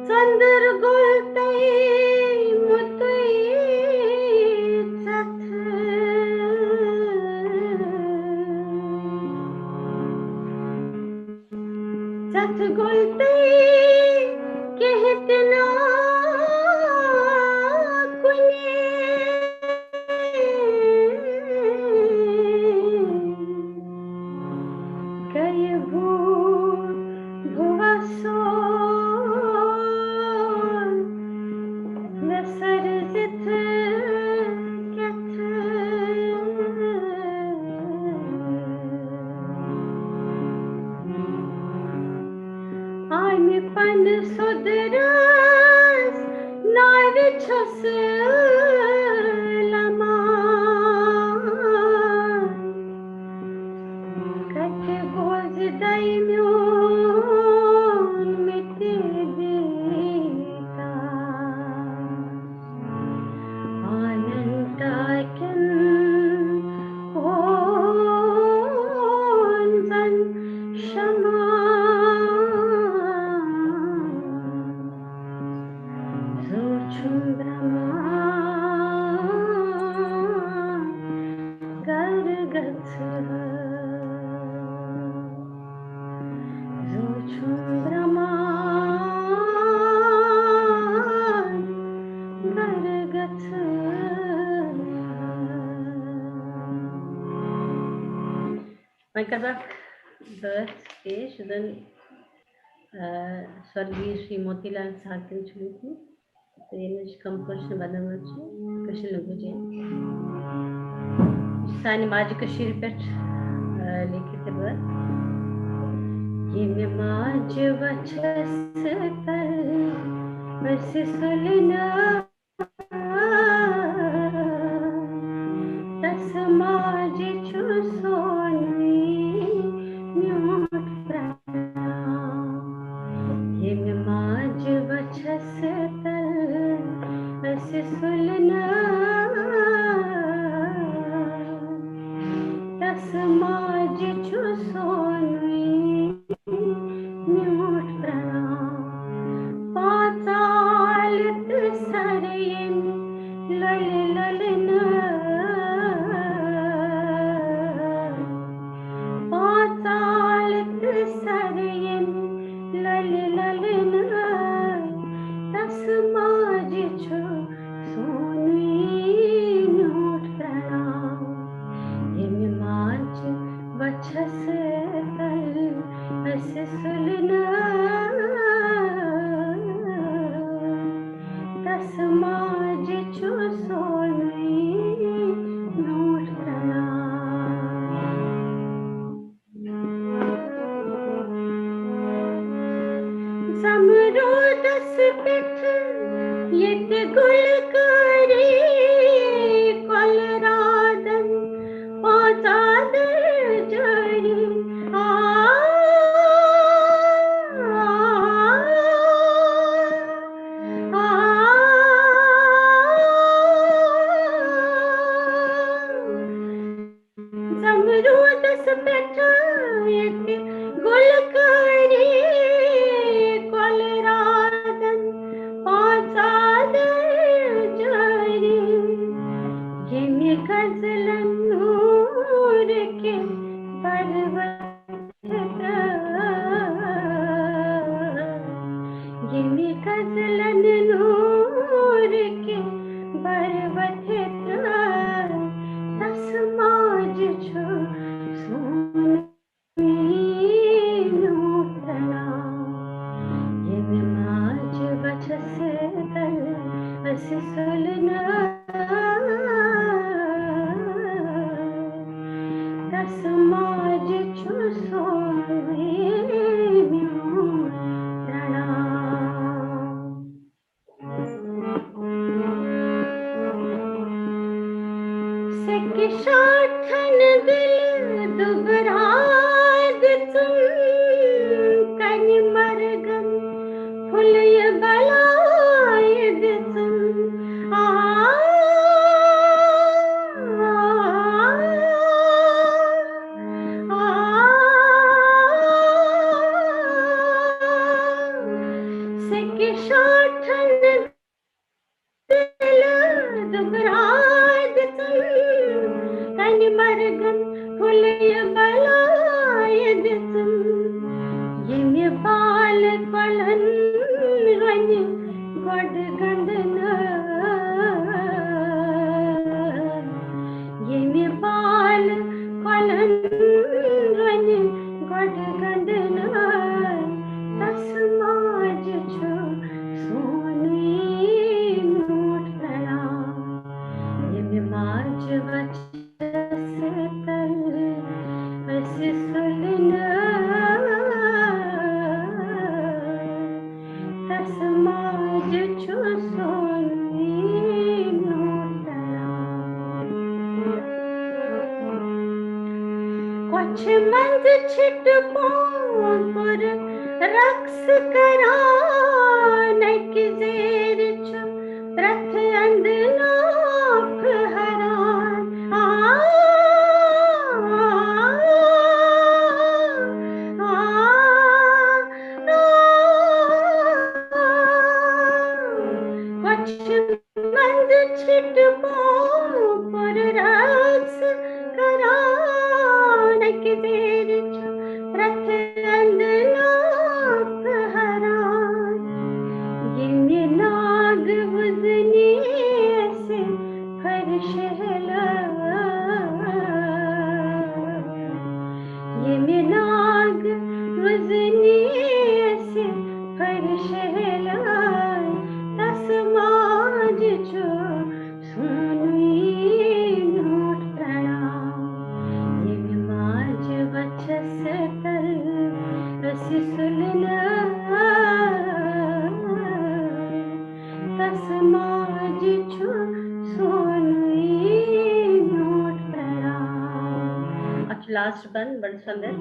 चंद्र गुलतई मुतई चथ गुलतई कहतना गय भूत भुवसो विसर्जित कथ आय पन सुदरस नार छस लमा कथ गोज दैम्योन मिटे देता आनंदाकिन ओन जन क्षमा सूक्ष्म ब्रह्मा गर्गथ सूक्ष्म Brahma गर्गथ Michael birth stage then स्वर्गीय श्री मोतीलाल साकिन छुलुकु तेनज कंपोजिशन बनावछु कशल लुगुजे सानी माज कशीर पेट लिखित ब ये माज वचस कर बस सुलना तस माज छु सोनी म्यूट ये माज वचस कर बस सुलना तस माज छु सोनी म्यूट पातालित सरयन लल ललना पातालित सरयन लल ललना तस माज छु सोनी म्यूट प्रणाम ये माज वचस कर बस सुलना तस माज छु सोनी म्यूट प्रणाम समरो दस पिठ येत गुलकारी कोलरादन पाचादर जरी जमरूदस पिठ येत गुलकारी कोलरादन पाचादर जरी येने गजलन नूर के पर्वत येने गजलन नूर के पर्वत तस्माज छो सोनीनुतना ये विमाज वचस तल असी सुलना तस्माज छो सोनीनुतना किशाठन दिल दुबराद तुम कन मरगन फुलय बलायद तुम से किशाठन दिल दुबराद तुम कन मरगन फुलय बलायद तुम ये बाल पलन रन गड गंदन ये बाल पलन रन गड गंदन तस्माज छो सोनी नूठना ये माज वच तस्माज छो सोनीनुतना कुछ मंद छिट पर रक्स करा नक जेर छो प्रथ अंदलाप हरान मंद छिट पर रक्स करा नक देर प्रथ अंदलाप हरान ये नाग वजनी से फरशहला ये नाग वजनी से फरशहला तस्माज छो सोनीनुतना ये माज वचस तल रसी सुलना तस्माज छो सोनीनुतना लास्ट वन बड़ सुंदर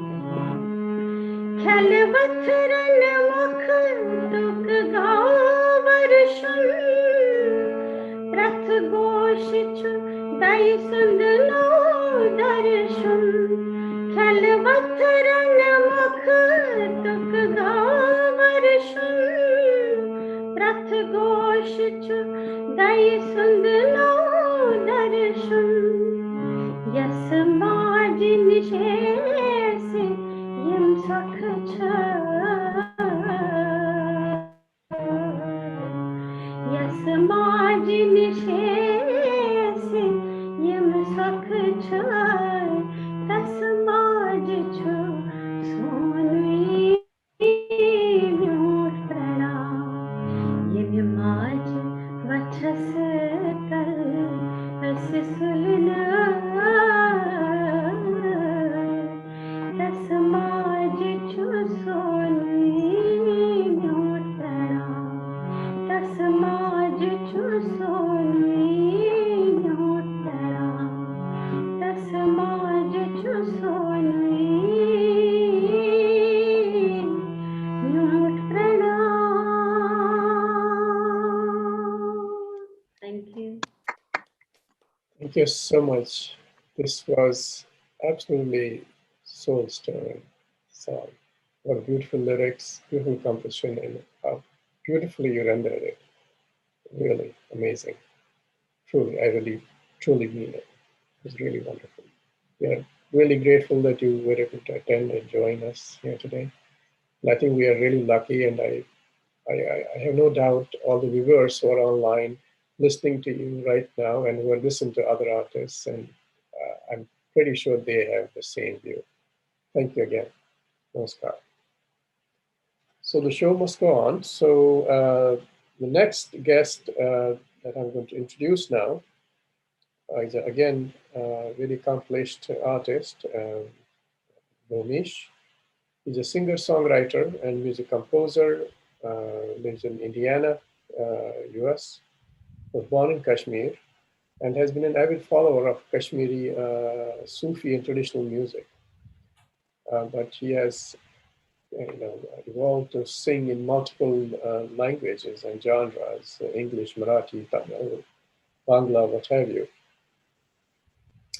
खलवथ रन मुख दुख गावर शुन प्रथ गोश छु दई सुंदलो दर्शन खलवथ रन मुख दुख गावर शुन प्रथ गोश छु दई सुंदलो दर्शन यस माज निशेष यम सख छ यस माज निशेष यम सख छ तस माज छो सोनी म्यूट प्रणाम यम माज वचस तल अस सुलना समाज छो सोन Thank you so much. This was absolutely soul stirring song. What beautiful lyrics, beautiful composition, and how beautifully you rendered it. Really amazing. Truly, I really, truly mean it. It was really wonderful. We are really grateful that you were able to attend and join us here today. And I think we are really lucky, and I have no doubt all the viewers who are online listening to you right now and who are listening to other artists, and I'm pretty sure they have the same view. Thank you again. Namaskar. So the show must go on. So the next guest that I'm going to introduce now is again a really accomplished artist, Bhuvnesh. He's a singer-songwriter and music composer, lives in Indiana, US, was born in Kashmir, and has been an avid follower of Kashmiri Sufi and traditional music. But he has evolved to sing in multiple languages and genres, English, Marathi, Tamil, Bangla, what have you.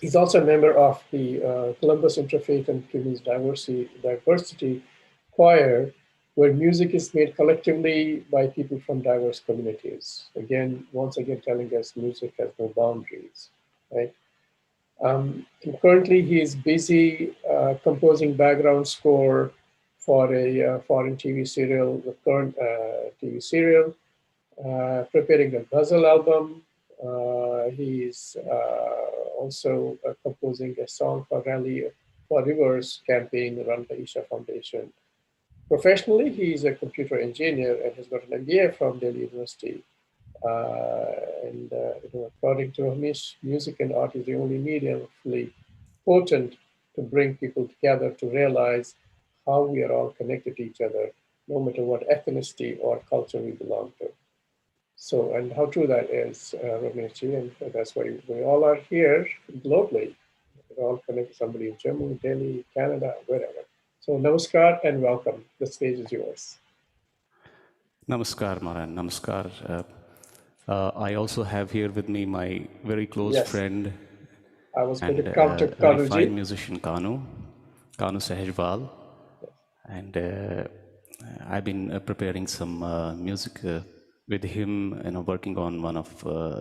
He's also a member of the Columbus Interfaith and Women's Diversity Choir, where music is made collectively by people from diverse communities. Again, once again, telling us music has no boundaries, right? Currently, he is busy composing background score for a foreign TV serial, the current TV serial, preparing a ghazal album. He's also composing a song for Rally for Rivers campaign run by Isha Foundation. Professionally, he is a computer engineer and has got an MBA from Delhi University. According to Bhuvnesh, music and art is the only medium fully potent to bring people together to realize how we are all connected to each other, no matter what ethnicity or culture we belong to. So, and how true that is, Bhuvnesh, and that's why we all are here globally. We're all connected, somebody in Germany, Delhi, Canada, wherever. So, namaskar and welcome. The stage is yours. Namaskar, Maran. Namaskar. I also have here with me my very close friend and very fine musician Kanu Sehjwal. And I've been preparing some music with him, working on one of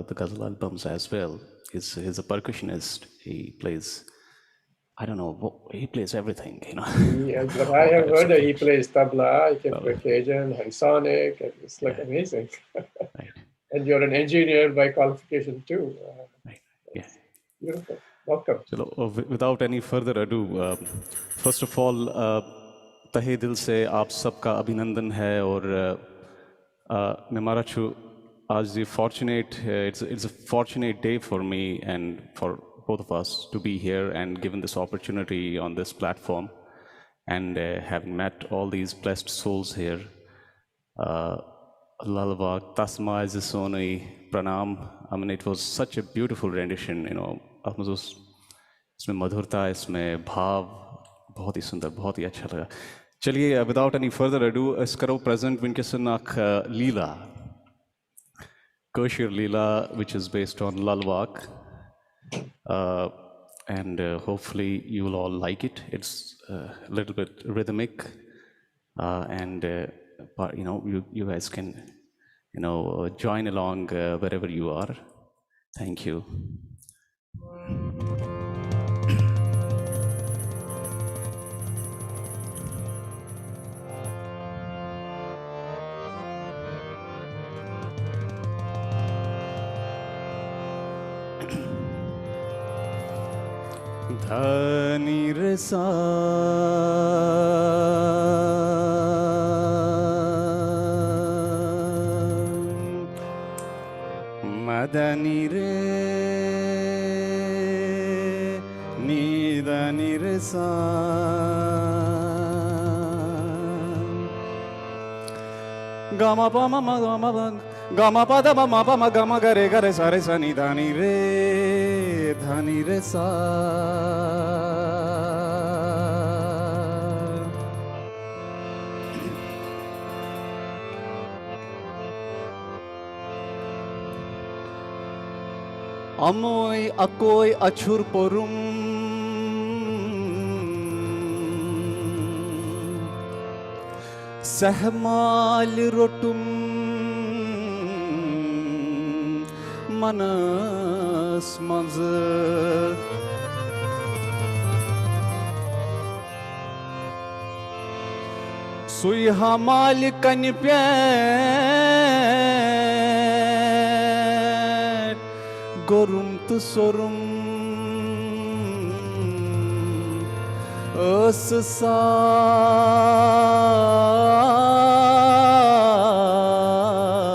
the ghazal albums as well. He's a percussionist. He plays, I don't know, he plays everything, Yeah, but I have heard that he plays tabla, he can play Cajun, Hansonic, and it's like amazing. Right. And you're an engineer by qualification too. Right. Yeah. Beautiful. Welcome. So, without any further ado, first of all, तहे दिल से आप सबका अभिनंदन है और मैं मारा छु आज the fortunate it's a fortunate day for me and for both of us to be here and given this opportunity on this platform and having met all these blessed souls here. Lalvak, Tasma Zisoni, Pranam. I mean, it was such a beautiful rendition, इसमें मधुरता, इसमें भाव बहुत ही सुंदर, बहुत ही अच्छा लगा. चलिए, without any further ado, let's present Winkeson Leela, Kosher Leela, which is based on Lalvak, and hopefully you will all like it. It's a little bit rhythmic, and you guys can join along wherever you are. Thank you. Dhani re sa madani re nidani re sa gama pa ma gama pa da ma pa ma gama gare gare sare sa nidani re dhani re sa. Amoy akoy achur porum Sehmal rotum Manas manzı Suyha malikan pet Gorum tu sorum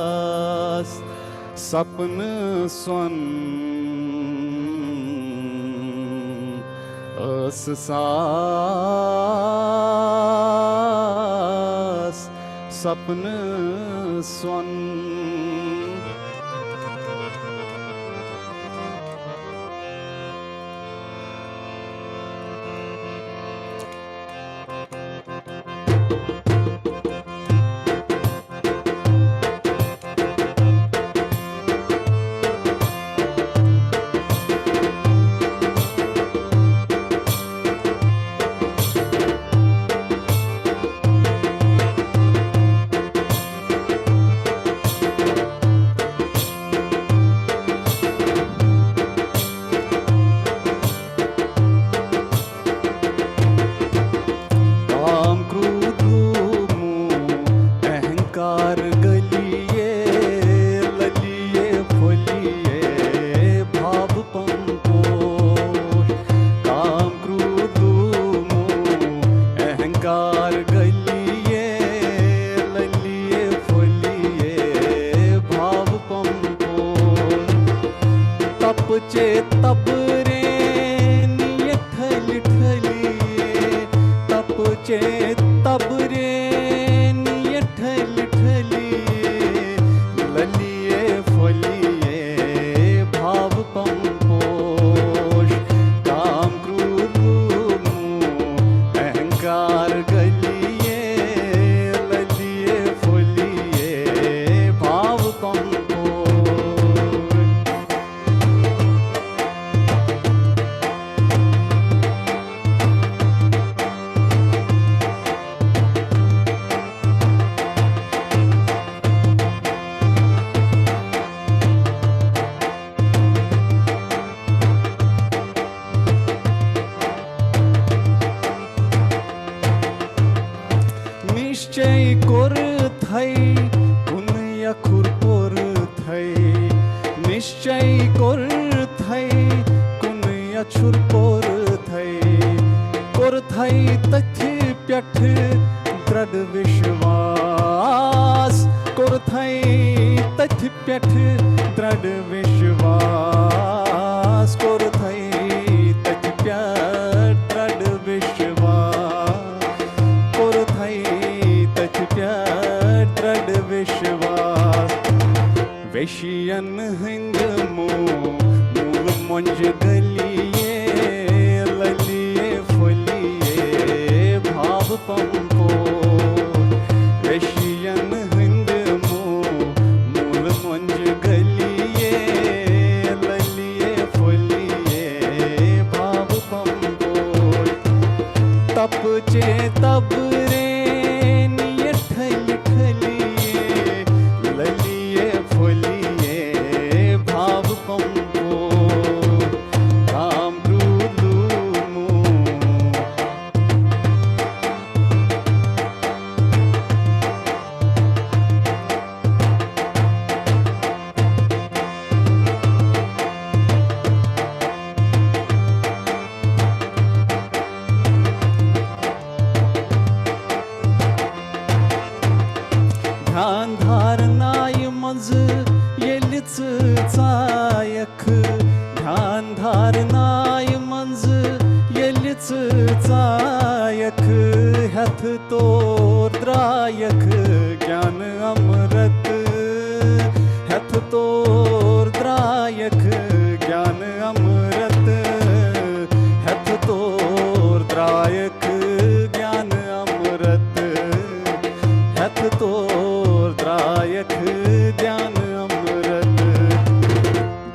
Issas Sapn son Issas Sapn son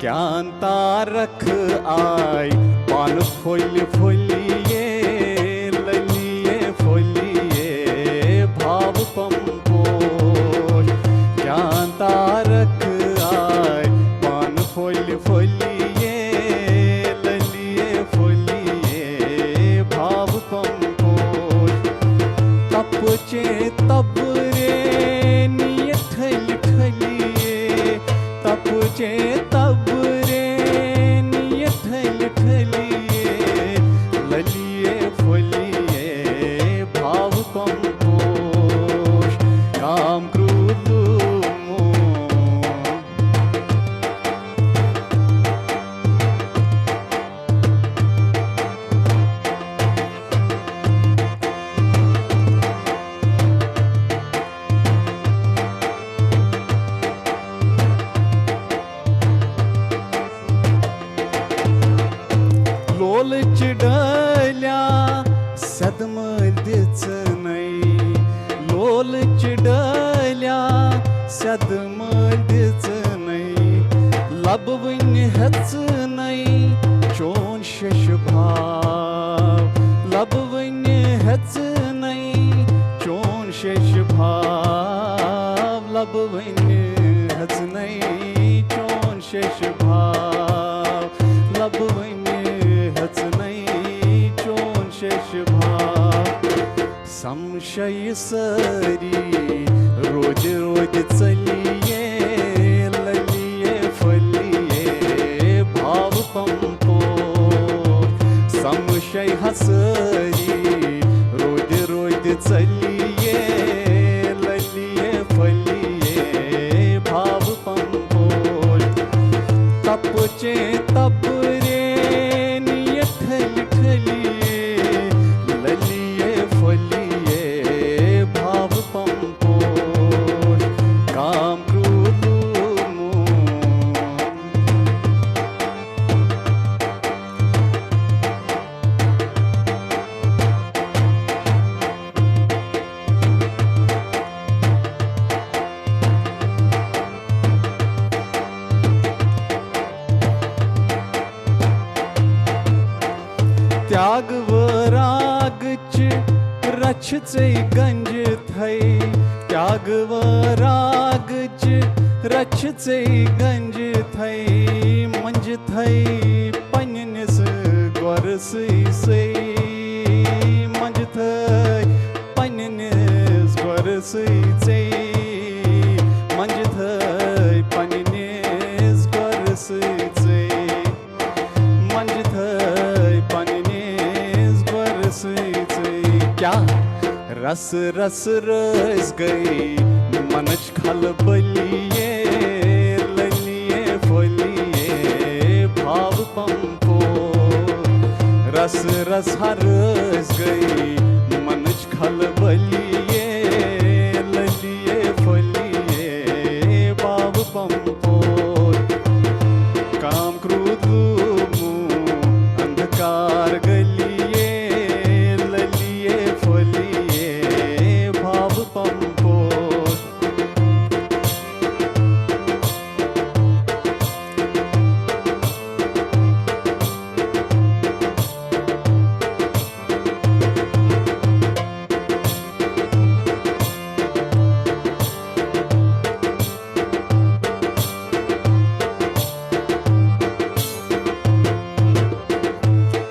ज्ञान तार तपचे तब रे निये ठल ठलिए तपचे तब रे निये ठल ठलिए ललिए फलिए भाव कंपोष काम क्रोध लोल चिडल्या सदमदिच नाही लोल चिडल्या सदमदिच नाही लबवून हेच नाही चोन शश भाव लबवून हेच नाही चोन शश भाव लबवून हेच नाही चोन शश भाव लबवून हेच नाही चोन शश भाव संशय सरी रोज रोज चलिए ललिए फलिए भाव पंपो संशय हसरी रोज रोज चलिए ललिए फलिए भाव पंपो तपचे तब रे निये ठल ठलिए ललिए फलिए भाव पंपोष काम क्रोध मोह त्याग व रागच रछचे गंज थई त्याग व रागच रछचे गंज थई मंज थई पन्निस गोरसई से मंज थई पन्निस गोरसई से मंज थई पन्निस गोरसई से मंज थई पन्निस गोरसई से क्या रस रस रस गई मनच खलबलिए ललिए फलिए भाव पंपो रस रस हरस गई मनच खलबलिए ललिए फलिए भाव पंपो काम क्रोध मोह अंधकार गलिए ललिए फलिए भाव पंपो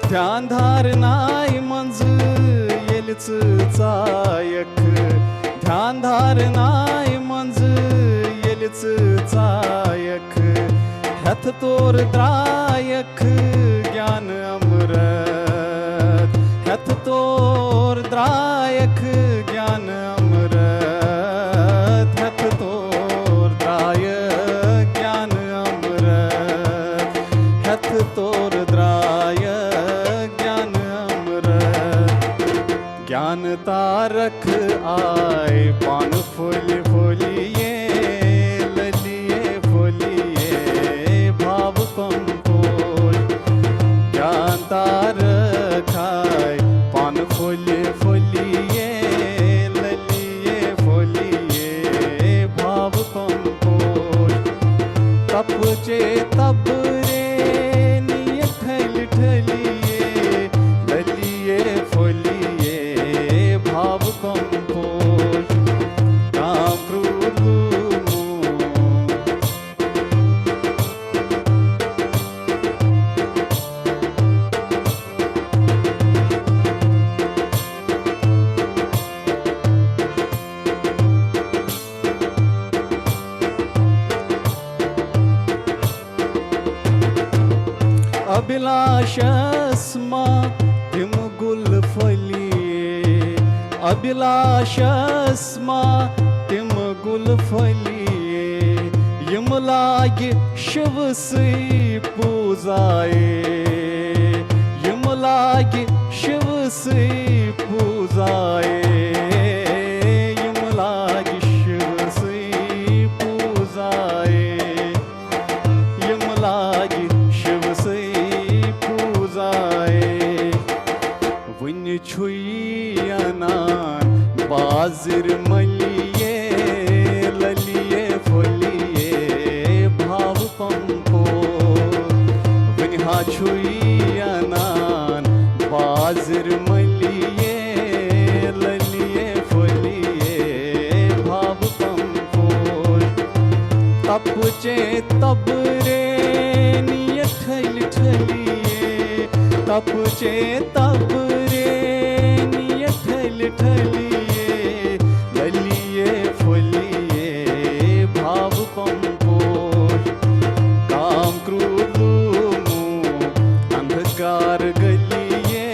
ध्यान धारनाय मंज येलच चायक ध्यान धारनाय मंज येलच चायक हथ तोर द्रायक ज्ञान अमृत हथ तोर द्रायक ज्ञान अमृत हथ तोर द्रायक ज्ञान अमृत हथ तोर द्रायक ज्ञान अमृत ज्ञान तारक आय पान फूल फूलिए ललिए फूलिए भाव पंपोष ज्ञान तारक आय पान फूल फूलिए ललिए फूलिए भाव पंपोष तपचे तब रे निये ठल ठलिए ललिए फलिए भाव कंपोष काम क्रोध मोह अभिलाषस्मा तिम गुल फलिए अभिलाषस्मा तिम गुल फलिए यम लागे शिव से पूजाए यम लागे शिव से पूजाए यम लागे शिव से पूजाए यम लागे शिव से पूजाए वन छुई अनान बाजिर मलिए ललिए फलिए भाव पंपो वनिहा छुई अनान बाजिर मलिए ललिए फलिए भाव पंपो तपचे तब रे निय ठल ठलिए तपचे तब रे निय ठल ठलिए ललिए फलिए भाव पंपोष काम क्रोध मोह अंधकार गलिए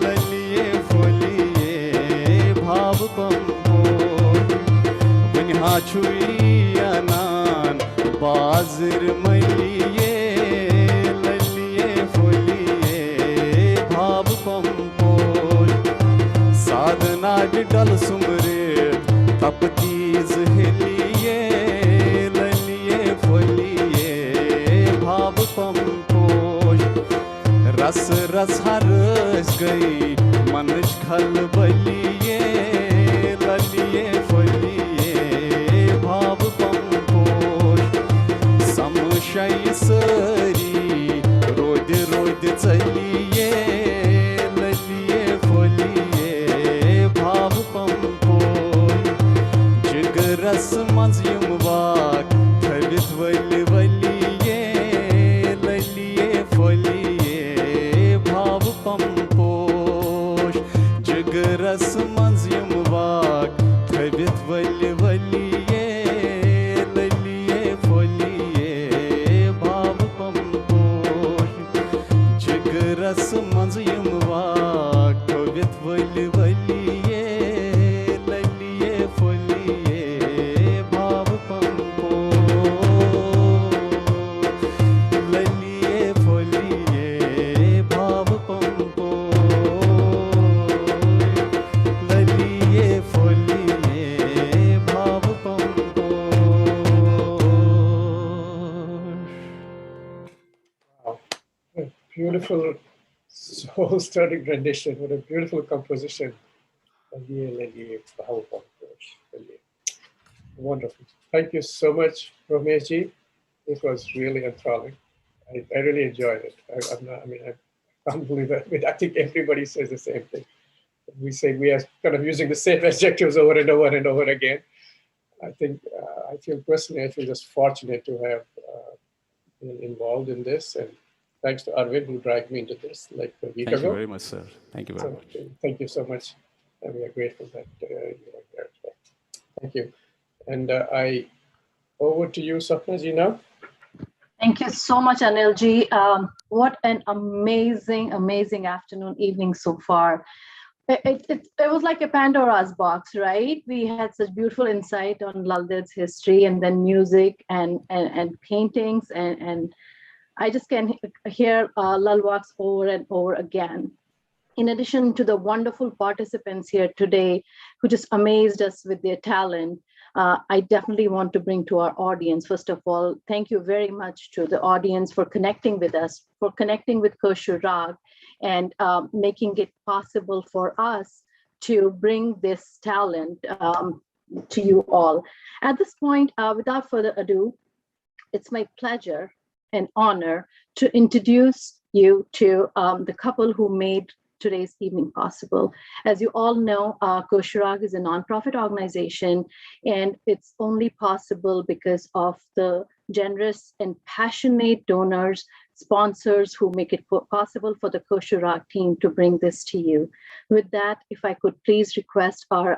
ललिए फलिए भाव पंपोष वनिहा छुई अनान बाजिर मलिए ललिए फलिए भाव पंपोष साधना विडल सुमरे तपतीज हिलिए ललिए फलिए भाव पंपोष रस रस हरस गई मनुष खल बलिए ललिए फलिए भाव पंपोष संशय सरी रोद रोद चलिए ललिए फलिए भाव पंपोष जिगरस मंज यम वाक थवित वलि वलिए ललिए फलिए भाव पंपोष जिगरस मंज यम वाक थवित वलि वलिए ललिए फलिए भाव पंपोष जिगरस मंज यम वाक थवित वलि वलिए ललिए फलिए भाव पंपोष ललिए फलिए भाव पंपोष ललिए फलिए भाव Wow. A beautiful soul-stirring rendition. What a beautiful composition. Wonderful. Thank you so much, Ramesh ji. This was really enthralling. I really enjoyed it. I can't believe it. I think everybody says the same thing. We say we are kind of using the same adjectives over and over and over again. I think I feel just fortunate to have been involved in this, and thanks to Arvind who dragged me into this like a week ago. Thank you very much, sir. Thank you very much. Thank you so much, and we are grateful that you are there today. Thank you, and over to you, Sapna ji now. Thank you so much, Anil ji. What an amazing afternoon, evening so far. It was like a Pandora's box, right? We had such beautiful insight on LAL Ded's history, and then music and paintings, and I just can hear LAL walks over and over again. In addition to the wonderful participants here today who just amazed us with their talent, I definitely want to bring to our audience, first of all, thank you very much to the audience for connecting with us, for connecting with Kosher Rag, and making it possible for us to bring this talent to you all. At this point, without further ado, it's my pleasure and honor to introduce you to the couple who made today's evening possible. As you all know, Kosher Rag is a nonprofit organization, and it's only possible because of the generous and passionate donors, sponsors who make it possible for the Kosher Rag team to bring this to you. With that, if I could please request our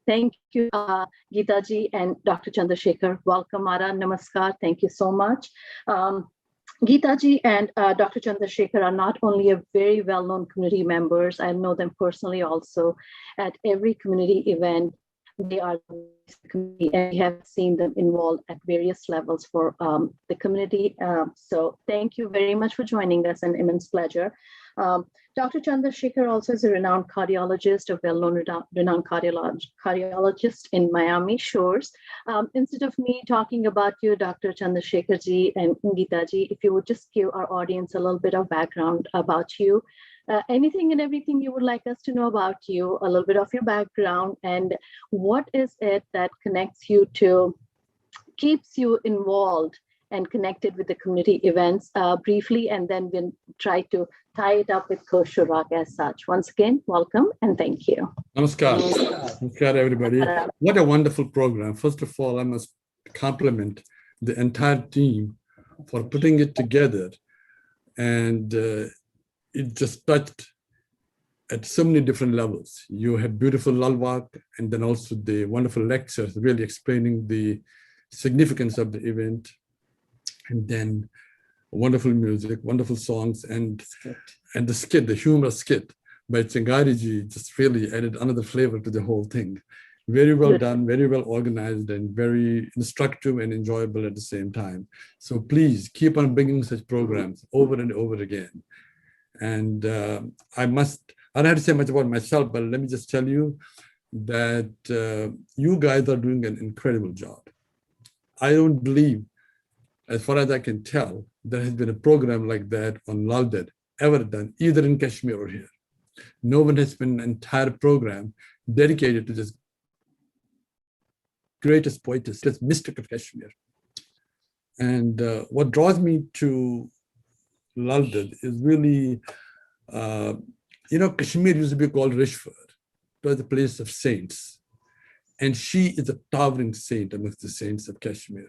thank you, Geeta ji and Dr. Chandrasekhar. Welcome, Ara. Namaskar. Thank you so much. Geeta ji and Dr. Chandrasekhar are not only a very well-known community members, I know them personally also. At every community event, they are the voice of the community, and we have seen them involved at various levels for the community. So thank you very much for joining us, an immense pleasure. Dr. Chandrasekhar also is a renowned cardiologist, a well-known renowned cardiologist in Miami Shores. Instead of me talking about you, Dr. Chandrasekhar ji and Geeta ji, if you would just give our audience a little bit of background about you, anything and everything you would like us to know about you, a little bit of your background, and what is it that connects you to, keeps you involved and connected with the community events briefly, and then we'll try to tie it up with Kosher Rock as such. Once again, welcome and thank you. Namaskar. Namaskar, everybody. What a wonderful program. First of all, I must compliment the entire team for putting it together. And it just touched at so many different levels. You had beautiful lalwak, and then also the wonderful lectures really explaining the significance of the event. And then wonderful music, wonderful songs, and the skit, the humorous skit by Chingariji just really added another flavor to the whole thing. Very well done, very well organized, and very instructive and enjoyable at the same time. So please keep on bringing such programs over and over again. And I don't have to say much about myself, but let me just tell you that you guys are doing an incredible job. I don't believe, as far as I can tell, there has been a program like that on LAL DED ever done, either in Kashmir or here. No one has been an entire program dedicated to this greatest poetess, this mystic of Kashmir. And what draws me to LAL DED is really, Kashmir used to be called Rishwar. It was a place of saints. And she is a towering saint amongst the saints of Kashmir.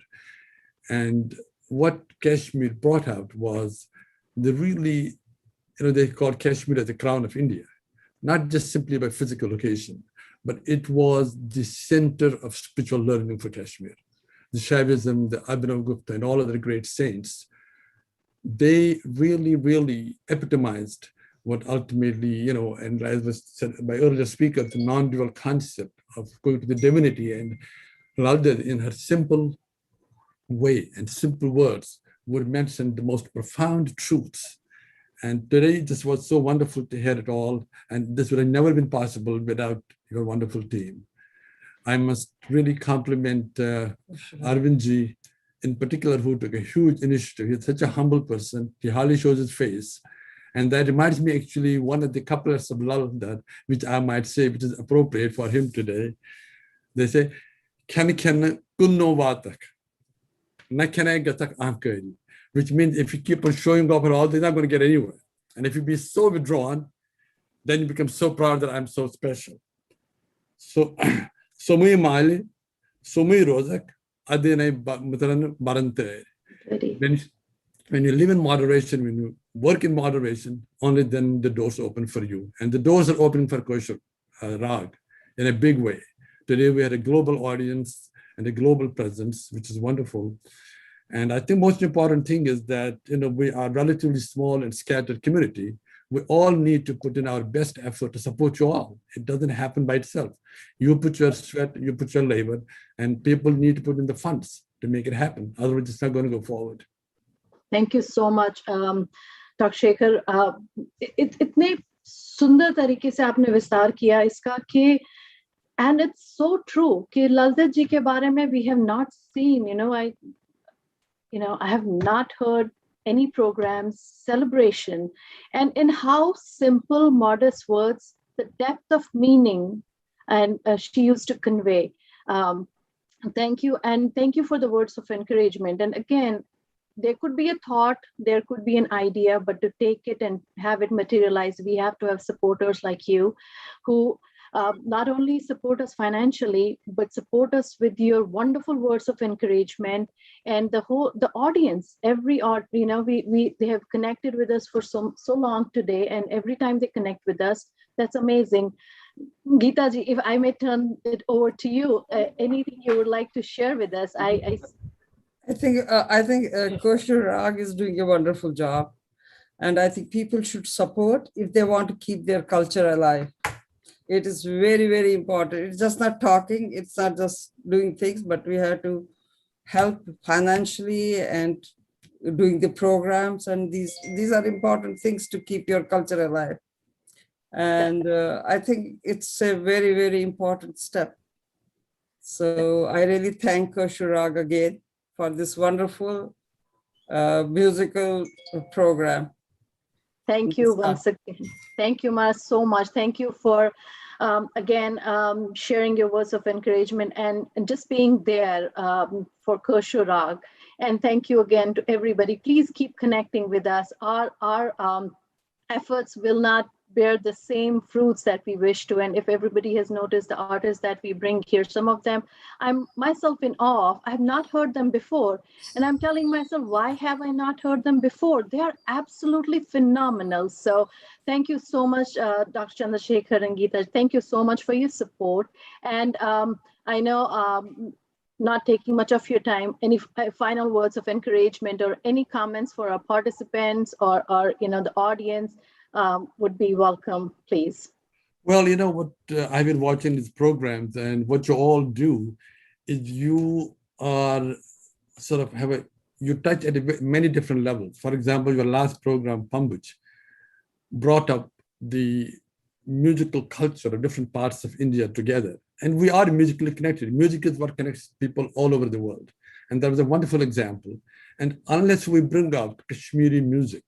And what Kashmir brought out was the really, they called Kashmir as the crown of India, not just simply by physical location, but it was the center of spiritual learning for Kashmir. The Shaivism, the Abhinav Gupta, and all other great saints, they really, really epitomized what ultimately, and as was said by earlier speakers, the non-dual concept of going to the divinity. And LAL DED, in her simple way and simple words, would mention the most profound truths. And today, this was so wonderful to hear it all. And this would have never been possible without your wonderful team. I must really compliment Arvind ji, in particular, who took a huge initiative. He's such a humble person. He hardly shows his face. And that reminds me actually one of the couplets of LAL DED, which I might say, which is appropriate for him today. They say, which means if you keep on showing up at all, they're not going to get anywhere. And if you be so withdrawn, then you become so proud that I'm so special. So, when you live in moderation, when you work in moderation, only then the doors open for you. And the doors are opening for Kosher Rag in a big way. Today we had a global audience and a global presence, which is wonderful. And I think most important thing is that we are a relatively small and scattered community. We all need to put in our best effort to support you all. It doesn't happen by itself. You put your sweat, you put your labor, and people need to put in the funds to make it happen. Otherwise, it's not going to go forward. Thank you so much, Dr. Shekhar. इतने सुंदर तरीके से आपने विस्तार किया इसका कि, and it's so true कि LAL DED जी के बारे में we have not seen, I have not heard any programs, celebration, and in how simple, modest words, the depth of meaning, and she used to convey. Thank you, and thank you for the words of encouragement. And again, there could be a thought, there could be an idea, but to take it and have it materialize, we have to have supporters like you who not only support us financially, but support us with your wonderful words of encouragement. And the audience, they have connected with us for so long today, and every time they connect with us, that's amazing. Geeta ji, if I may turn it over to you, anything you would like to share with us? I think Kosher Rag is doing a wonderful job, and I think people should support if they want to keep their culture alive. It is very, very important. It's just not talking, it's not just doing things, but we have to help financially and doing the programs, and these are important things to keep your culture alive. And I think it's a very, very important step. So I really thank Kosher Rag again for this wonderful musical program. Thank you once again. Thank you, Mara, so much. Thank you for, again, sharing your words of encouragement and just being there for Kosher Rag. And thank you again to everybody. Please keep connecting with us. Our efforts will not bear the same fruits that we wish to. And if everybody has noticed the artists that we bring here, some of them I'm myself in awe of. I have not heard them before. And I'm telling myself, why have I not heard them before? They are absolutely phenomenal. So thank you so much, Dr. Chandrasekhar and Geeta. Thank you so much for your support. And I know not taking much of your time, any final words of encouragement or any comments for our participants or the audience would be welcome, please. Well, you know what, I've been watching these programs, and what you all do is you are sort of you touch at many different levels. For example, your last program, Pambuch, brought up the musical culture of different parts of India together. And we are musically connected. Music is what connects people all over the world. And that was a wonderful example. And unless we bring out Kashmiri music,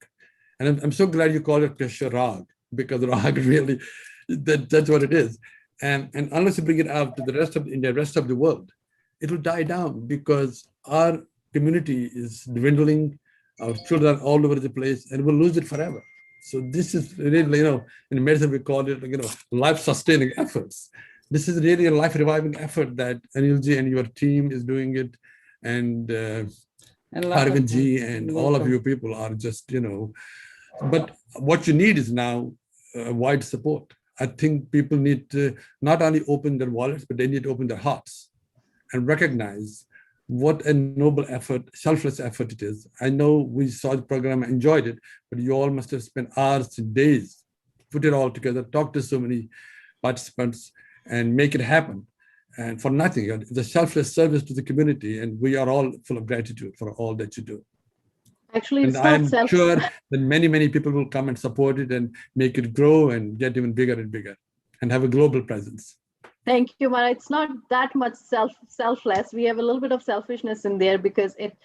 and I'm so glad you call it Kashmir Rag, because Rag really, that's what it is. And unless you bring it out to the rest of India, rest of the world, it will die down because our community is dwindling, our children are all over the place, and we'll lose it forever. So this is really, in medicine we call it, life-sustaining efforts. This is really a life-reviving effort that Anilji and your team is doing it, and Arvindji and all of you people are just, but what you need is now wide support. I think people need to not only open their wallets, but they need to open their hearts and recognize what a noble effort, selfless effort it is. I know we saw the program, enjoyed it, but you all must have spent hours and days, put it all together, talk to so many participants and make it happen. And for nothing, it's a selfless service to the community. And we are all full of gratitude for all that you do. Actually, and I am sure that many, many people will come and support it and make it grow and get even bigger and bigger and have a global presence. Thank you, Mara. It's not that much selfless. We have a little bit of selfishness in there because it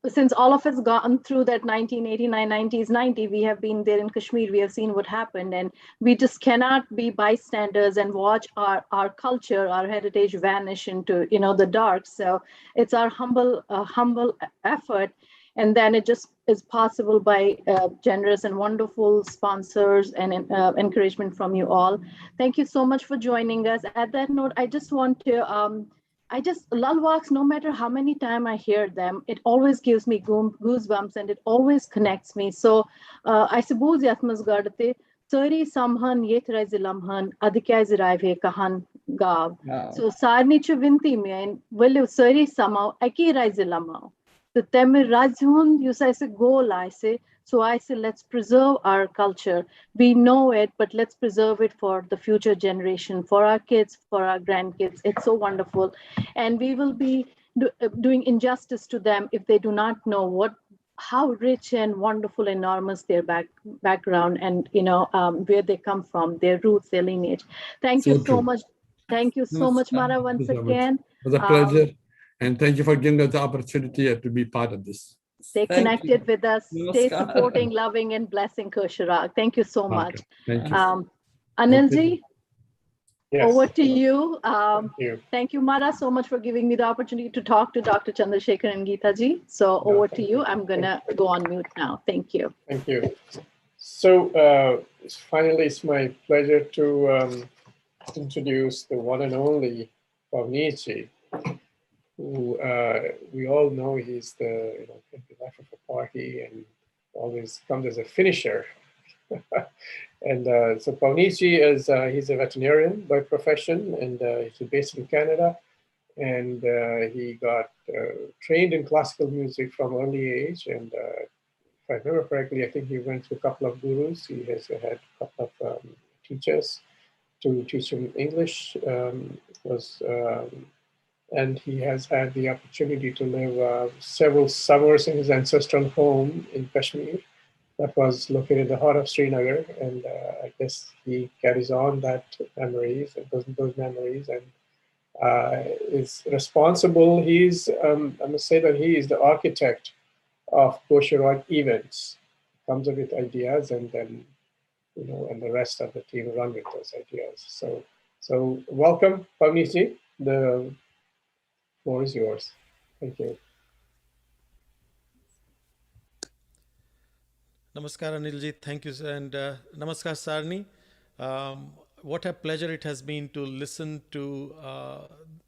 since all of us gone through that 1989, 90s, 90, we have been there in Kashmir. We have seen what happened, and we just cannot be bystanders and watch our culture, our heritage vanish into the dark. So it's our humble effort. And then it just is possible by generous and wonderful sponsors and encouragement from you all. Thank you so much for joining us. At that note, I just want to, LAL walks, no matter how many times I hear them, it always gives me goosebumps and it always connects me. So I suppose Yatmas Gardate, Sari Samhan Yetra Zilamhan, Adikya Ziraive Kahan Gav. So Sarni Chuvinti Main, Willu Sari Samau, Aki Raizilamau. The Temir Rajhun, you say, goal, I say. So I say, let's preserve our culture. We know it, but let's preserve it for the future generation, for our kids, for our grandkids. It's so wonderful. And we will be doing injustice to them if they do not know how rich and wonderful, enormous their background and, where they come from, their roots, their lineage. Thank you so much. Thank you so much, Mara, once again. It was a pleasure. And thank you for giving us the opportunity to be part of this. Stay connected with us. Stay supporting, loving, and blessing Kosher Rag. Thank you so much. Thank you. Anilji, Yes. over to you. Thank you. Thank you, Mara, so much for giving me the opportunity to talk to Dr. Chandrasekhar and Geeta ji. So over to you. I'm going to go on mute now. Thank you. Thank you. So finally, it's my pleasure to introduce the one and only Pavnici, who we all know he's the life of a party and always comes as a finisher. And so Pavnici is he's a veterinarian by profession, and he's based in Canada. and he got trained in classical music from early age. And if I remember correctly, I think he went through a couple of gurus. He has had a couple of teachers to teach him English. And he has had the opportunity to live several summers in his ancestral home in Kashmir that was located in the heart of Srinagar. And I guess he carries on that memories and those memories, and is responsible. I must say that he is the architect of Kosher Rock events. Comes up with ideas, and then and the rest of the team run with those ideas. So welcome, Pavniji. The floor is yours. Thank you. Namaskar, Anilji. Thank you. And Namaskar, Sarni. What a pleasure it has been to listen to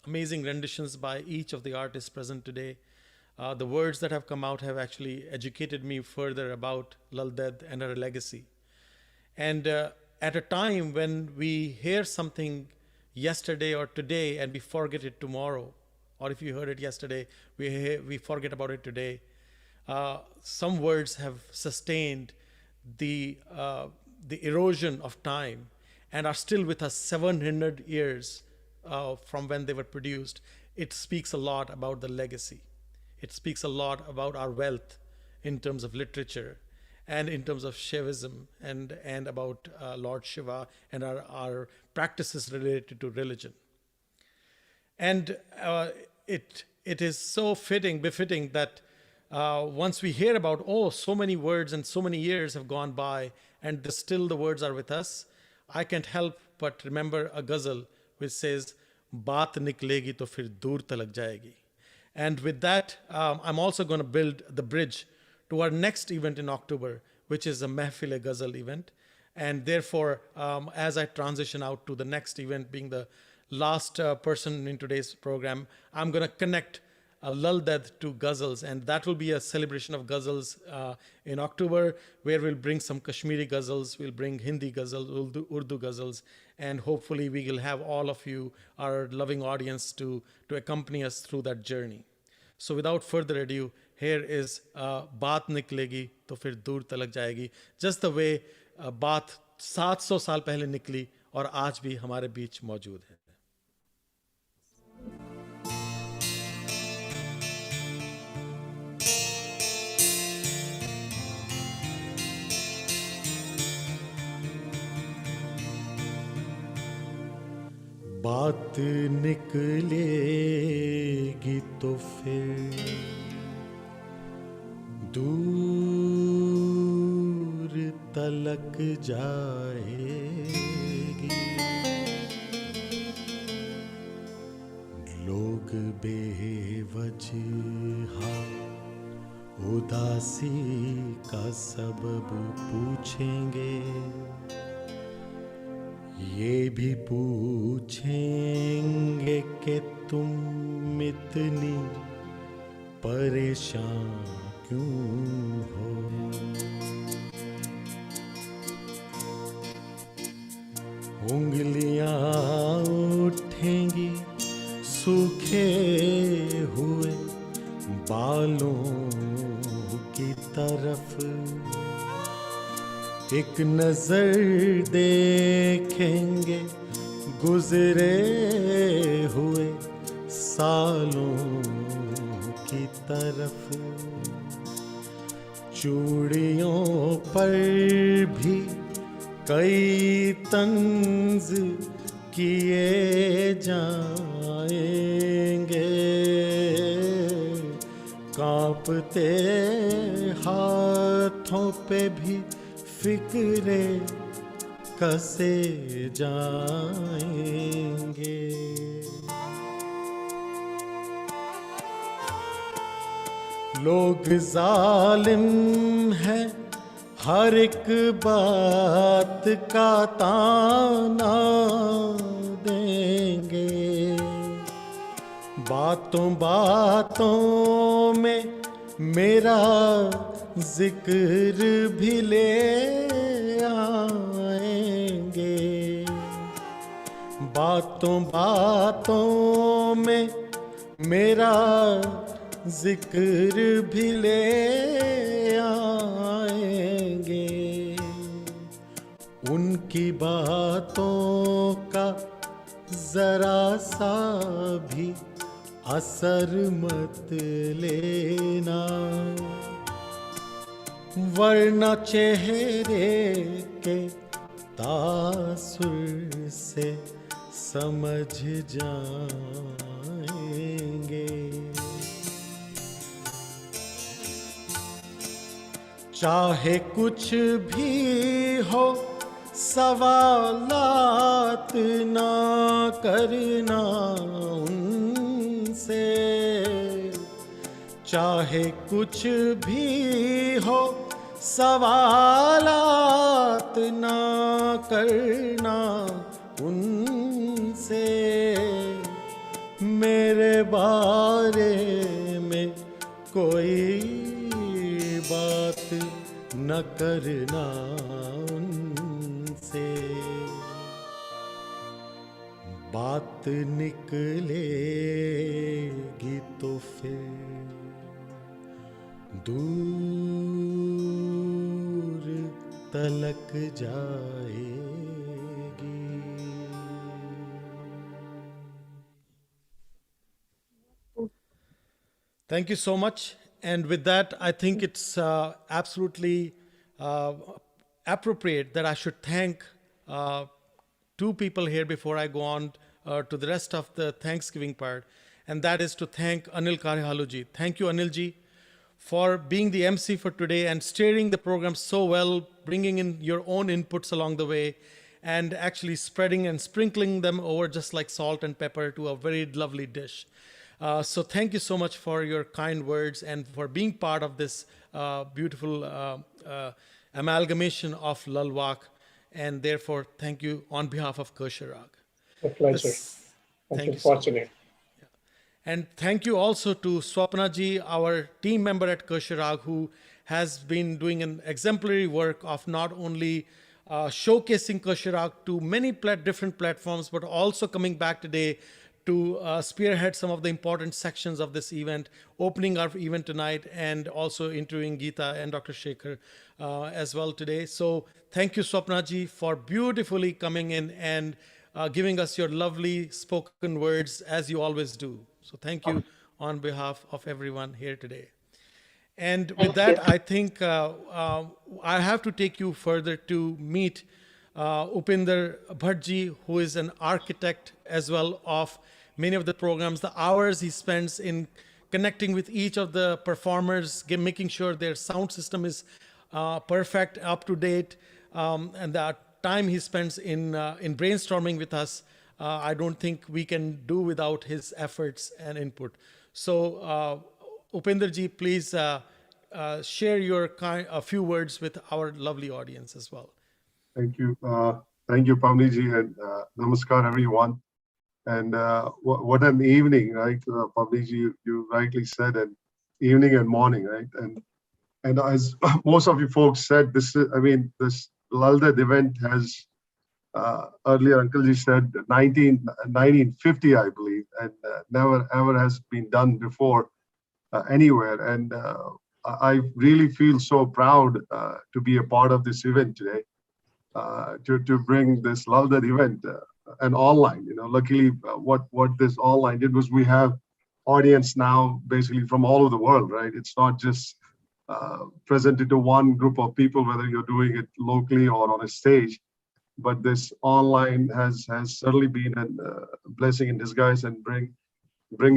amazing renditions by each of the artists present today. The words that have come out have actually educated me further about LAL DED and her legacy. And at a time when we hear something yesterday or today and we forget it tomorrow, or if you heard it yesterday, we forget about it today, some words have sustained the erosion of time and are still with us 700 years from when they were produced. It speaks a lot about the legacy. It speaks a lot about our wealth in terms of literature and in terms of Shaivism and about Lord Shiva and our practices related to religion. And it is so befitting that once we hear about, so many words and so many years have gone by and still the words are with us, I can't help but remember a ghazal which says, "Baat niklegi to fir dur talak jayegi." And with that, I'm also going to build the bridge to our next event in October, which is a Mehfil-e-Ghazal event. And therefore, as I transition out to the next event, being the last person in today's program, I'm going to connect LAL DED to ghazals, and that will be a celebration of ghazals in October, where we'll bring some Kashmiri ghazals, we'll bring Hindi ghazals, Urdu ghazals, and hopefully we will have all of you, our loving audience, to accompany us through that journey. So without further ado, here is Baat Niklegi to Fir Dur Talak Jayegi, just the way बात 700 साल पहले निकली और आज भी हमारे बीच मौजूद है. बात निकलेगी तो फिर दूर तलक जाएगी. लोग बेवजह उदासी का सबब पूछेंगे, ये भी पूछेंगे कि तुम इतनी परेशान क्यों हो. उंगलियां उठेंगी सूखे हुए बालों की तरफ, एक नजर देखेंगे गुजरे हुए सालों की तरफ. चूड़ियों पर भी कई तंज किए जाएंगे, कांपते हाथों पे भी फिक्रे कसे जाएंगे. लोग जालिम हैं, हर एक बात का ताना देंगे, बातों बातों में मेरा जिक्र भी ले आएंगे, बातों बातों में मेरा जिक्र भी ले आएंगे, उनकी बातों का जरा सा भी असर मत लेना, वरना चेहरे के तासुर से समझ जाएंगे। चाहे कुछ भी हो सवालात ना करना उनसे, चाहे कुछ भी हो सवालात ना करना उनसे, मेरे बारे में कोई बात न करना उनसे। बात निकलेगी तो फिर दूर तलक जाएगी। Thank you so much. And with that, I think it's absolutely appropriate that I should thank two people here before I go on to the rest of the Thanksgiving part. And that is to thank Anil Karihaluji. Thank you, Anilji, for being the MC for today and steering the program so well, bringing in your own inputs along the way, and actually spreading and sprinkling them over just like salt and pepper to a very lovely dish. So thank you so much for your kind words and for being part of this beautiful amalgamation of Lalwak. And therefore, thank you on behalf of Kosher Rag. A pleasure. Thank you. Fortunate. So and thank you also to Swapna ji, our team member at Kosher Rag, who has been doing an exemplary work of not only showcasing Kosher Rag to many different platforms, but also coming back today to spearhead some of the important sections of this event, opening our event tonight, and also interviewing Geeta and Dr. Shekhar as well today. So thank you, Swapna ji, for beautifully coming in and giving us your lovely spoken words, as you always do. So thank you on behalf of everyone here today. And with that, I think I have to take you further to meet Upinder Bhattji, who is an architect as well of many of the programs, the hours he spends in connecting with each of the performers, making sure their sound system is perfect, up to date, and the time he spends in brainstorming with us, I don't think we can do without his efforts and input. So Upinder ji, please share your a few words with our lovely audience as well. Thank you. Thank you, Pavni ji, and namaskar, everyone. And what an evening, right? Pavni ji, you rightly said, an evening and morning, right? And as most of you folks said, this LAL DED event has, earlier Uncle ji said, 1950, I believe, and never ever has been done before anywhere. And I really feel so proud to be a part of this event today, to bring this LAL DED event and online. Luckily, what this online did was we have audience now basically from all over the world, right? It's not just presented to one group of people, whether you're doing it locally or on a stage, but this online has certainly been a blessing in disguise, and bring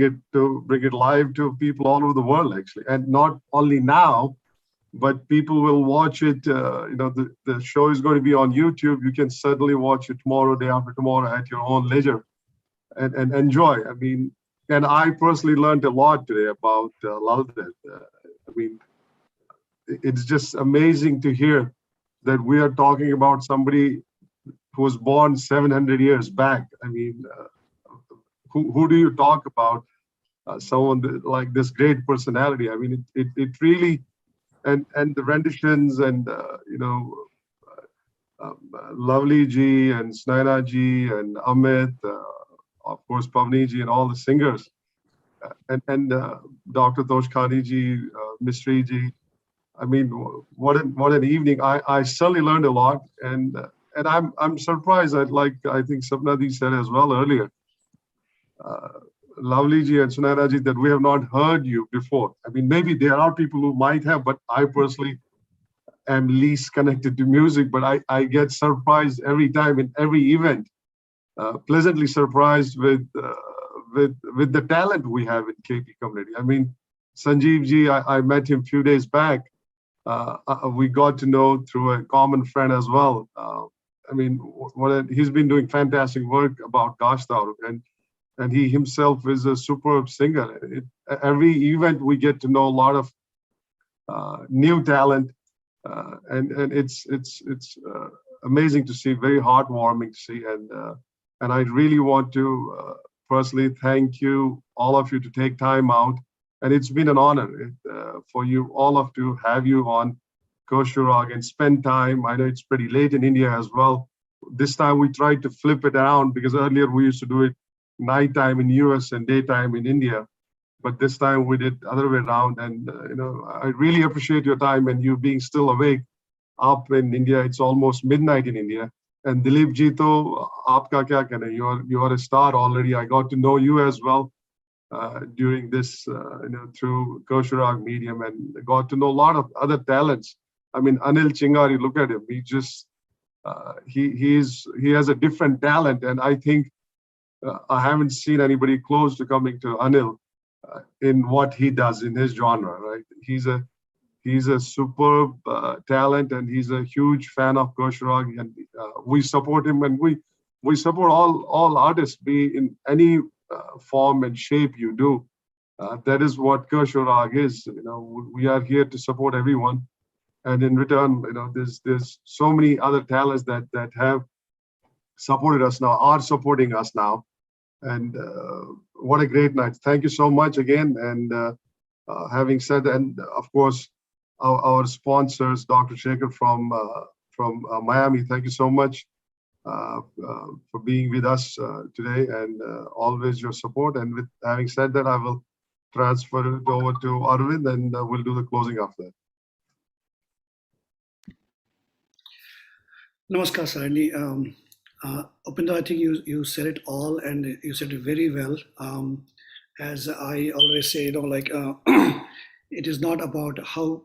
it live to people all over the world, actually. And not only now, but people will watch it. The show is going to be on YouTube. You can certainly watch it tomorrow, day after tomorrow, at your own leisure, and enjoy. And I personally learned a lot today about LAL DED. It's just amazing to hear that we are talking about somebody who was born 700 years back. Who do you talk about? Someone like this great personality. It really, and the renditions, and Lovely ji and Snaina ji and Amit, of course Pavni ji, and all the singers. and Dr. Toshkhani ji, Mistry ji. I mean, what an evening! I certainly learned a lot, and I'm surprised that, like I think Sapnadi said as well earlier, Lovely ji and Sunaina ji, that we have not heard you before. I mean, maybe there are people who might have, but I personally am least connected to music. But I get surprised every time in every event, pleasantly surprised with the talent we have in KP community. I mean, Sanjeev ji, I met him a few days back. We got to know through a common friend as well. I mean, he's been doing fantastic work about Gashtaur, and he himself is a superb singer. Every event we get to know a lot of new talent, and it's amazing to see, very heartwarming to see, and I really want to personally thank you, all of you, to take time out. And it's been an honor for you all of to have you on Koshurag and spend time. I know it's pretty late in India as well. This time we tried to flip it around, because earlier we used to do it nighttime in US and daytime in India. But this time we did other way around. And I really appreciate your time and you being still awake up in India. It's almost midnight in India. And Dilip ji, to aapka kya kehna? You are a star already. I got to know you as well. During this, through Koshurag medium, and got to know a lot of other talents. I mean, Anil Chingari, look at him. He just, he has a different talent, and I think I haven't seen anybody close to coming to Anil in what he does in his genre. Right? He's a superb talent, and he's a huge fan of Koshurag, and we support him, and we support all artists, be in any form and shape you do. That is what Koshurag is. We are here to support everyone, and in return, there's so many other talents that have supported us now, are supporting us now, and what a great night! Thank you so much again. And having said that, and of course, our sponsors, Dr. Shekhar from Miami. Thank you so much. For being with us today, and always your support. And with having said that, I will transfer it over to Arvind, and we'll do the closing after that. Namaskar, Sarani. Upinder, I think you said it all, and you said it very well. As I always say, it is not about how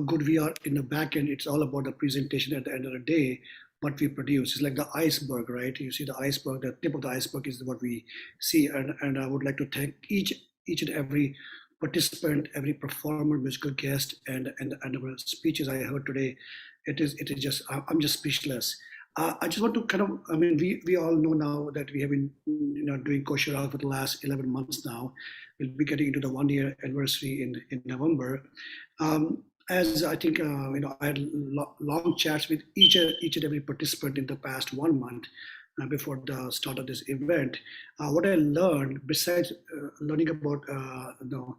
good we are in the back end. It's all about the presentation at the end of the day. What we produce is like the iceberg, right? You see the iceberg, the tip of the iceberg is what we see. And I would like to thank each and every participant, every performer, musical guest, and the speeches I heard today. It is just, I'm just speechless. I just want to kind of, I mean, we all know now that we have been doing Koshurag for the last 11 months now. We'll be getting into the 1-year anniversary in November. As I think, I had long chats with each and every participant in the past 1 month before the start of this event. What I learned, besides learning about LAL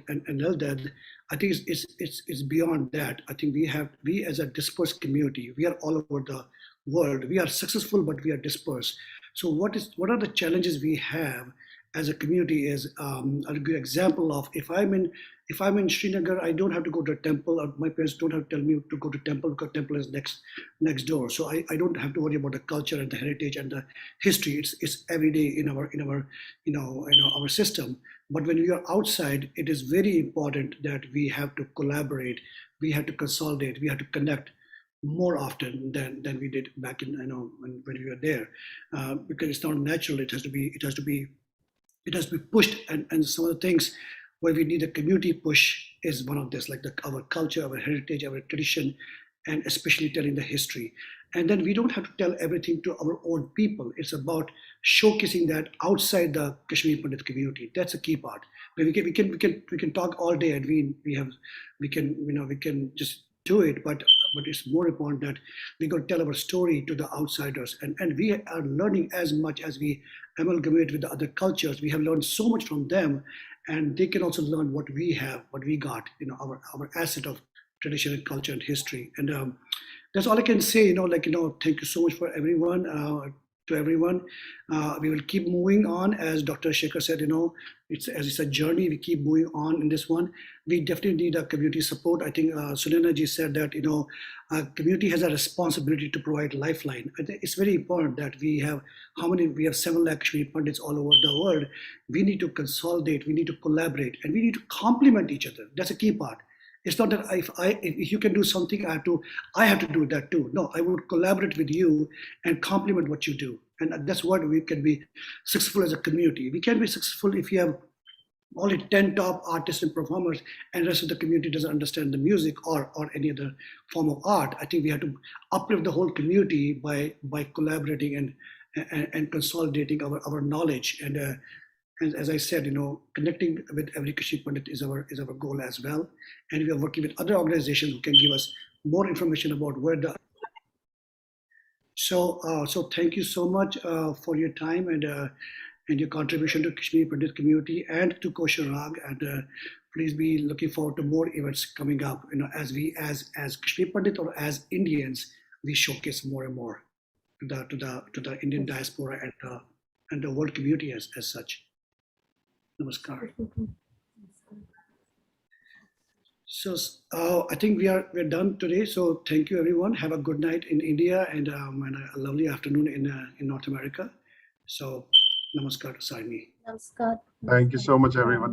and LAL Dead, I think it's beyond that. I think we as a dispersed community, we are all over the world. We are successful, but we are dispersed. So what are the challenges we have as a community? Is a good example of if I'm in Srinagar, I don't have to go to a temple, or my parents don't have to tell me to go to temple because temple is next door. So I don't have to worry about the culture and the heritage and the history. It's every day in our system. But when we are outside, it is very important that we have to collaborate, we have to consolidate, we have to connect more often than we did back in when we were there, because it's not natural. It has to be pushed, and some of the things where we need a community push is one of this, like our culture, our heritage, our tradition, and especially telling the history. And then we don't have to tell everything to our own people. It's about showcasing that outside the Kashmir Pandit community. That's a key part. But we can talk all day, and we can just do it, but it's more important that we got to tell our story to the outsiders, and we are learning as much as we amalgamate with the other cultures. We have learned so much from them, and they can also learn what we have, what we got, our asset of tradition and culture and history. And that's all I can say. Thank you so much for everyone. to everyone. We will keep moving on, as Dr. Shekhar said. It's a journey. We keep moving on in this one. We definitely need a community support. I think Sunena ji said that community has a responsibility to provide lifeline. I think it's very important that we have 7 lakh Kashmiri Pandits all over the world. We need to consolidate. We need to collaborate, and we need to complement each other. That's a key part. It's not that if you can do something, I have to do that too. No, I would collaborate with you and complement what you do. And that's what we can be successful as a community. We can be successful if you have only 10 top artists and performers and the rest of the community doesn't understand the music or any other form of art. I think we have to uplift the whole community by collaborating and consolidating our knowledge. And as I said, connecting with every Kashmiri Pandit is our goal as well. And we are working with other organizations who can give us more information about where the. So thank you so much for your time and your contribution to Kashmiri Pandit community and to Kosher Rag. And please be looking forward to more events coming up. As we as Kashmiri Pandit or as Indians, we showcase more and more to the Indian diaspora and the world community as such. Namaskar. So I think we're done today. So thank you, everyone. Have a good night in India and a lovely afternoon in North America. So namaskar to Sarni. Namaskar. Thank you so much, everyone.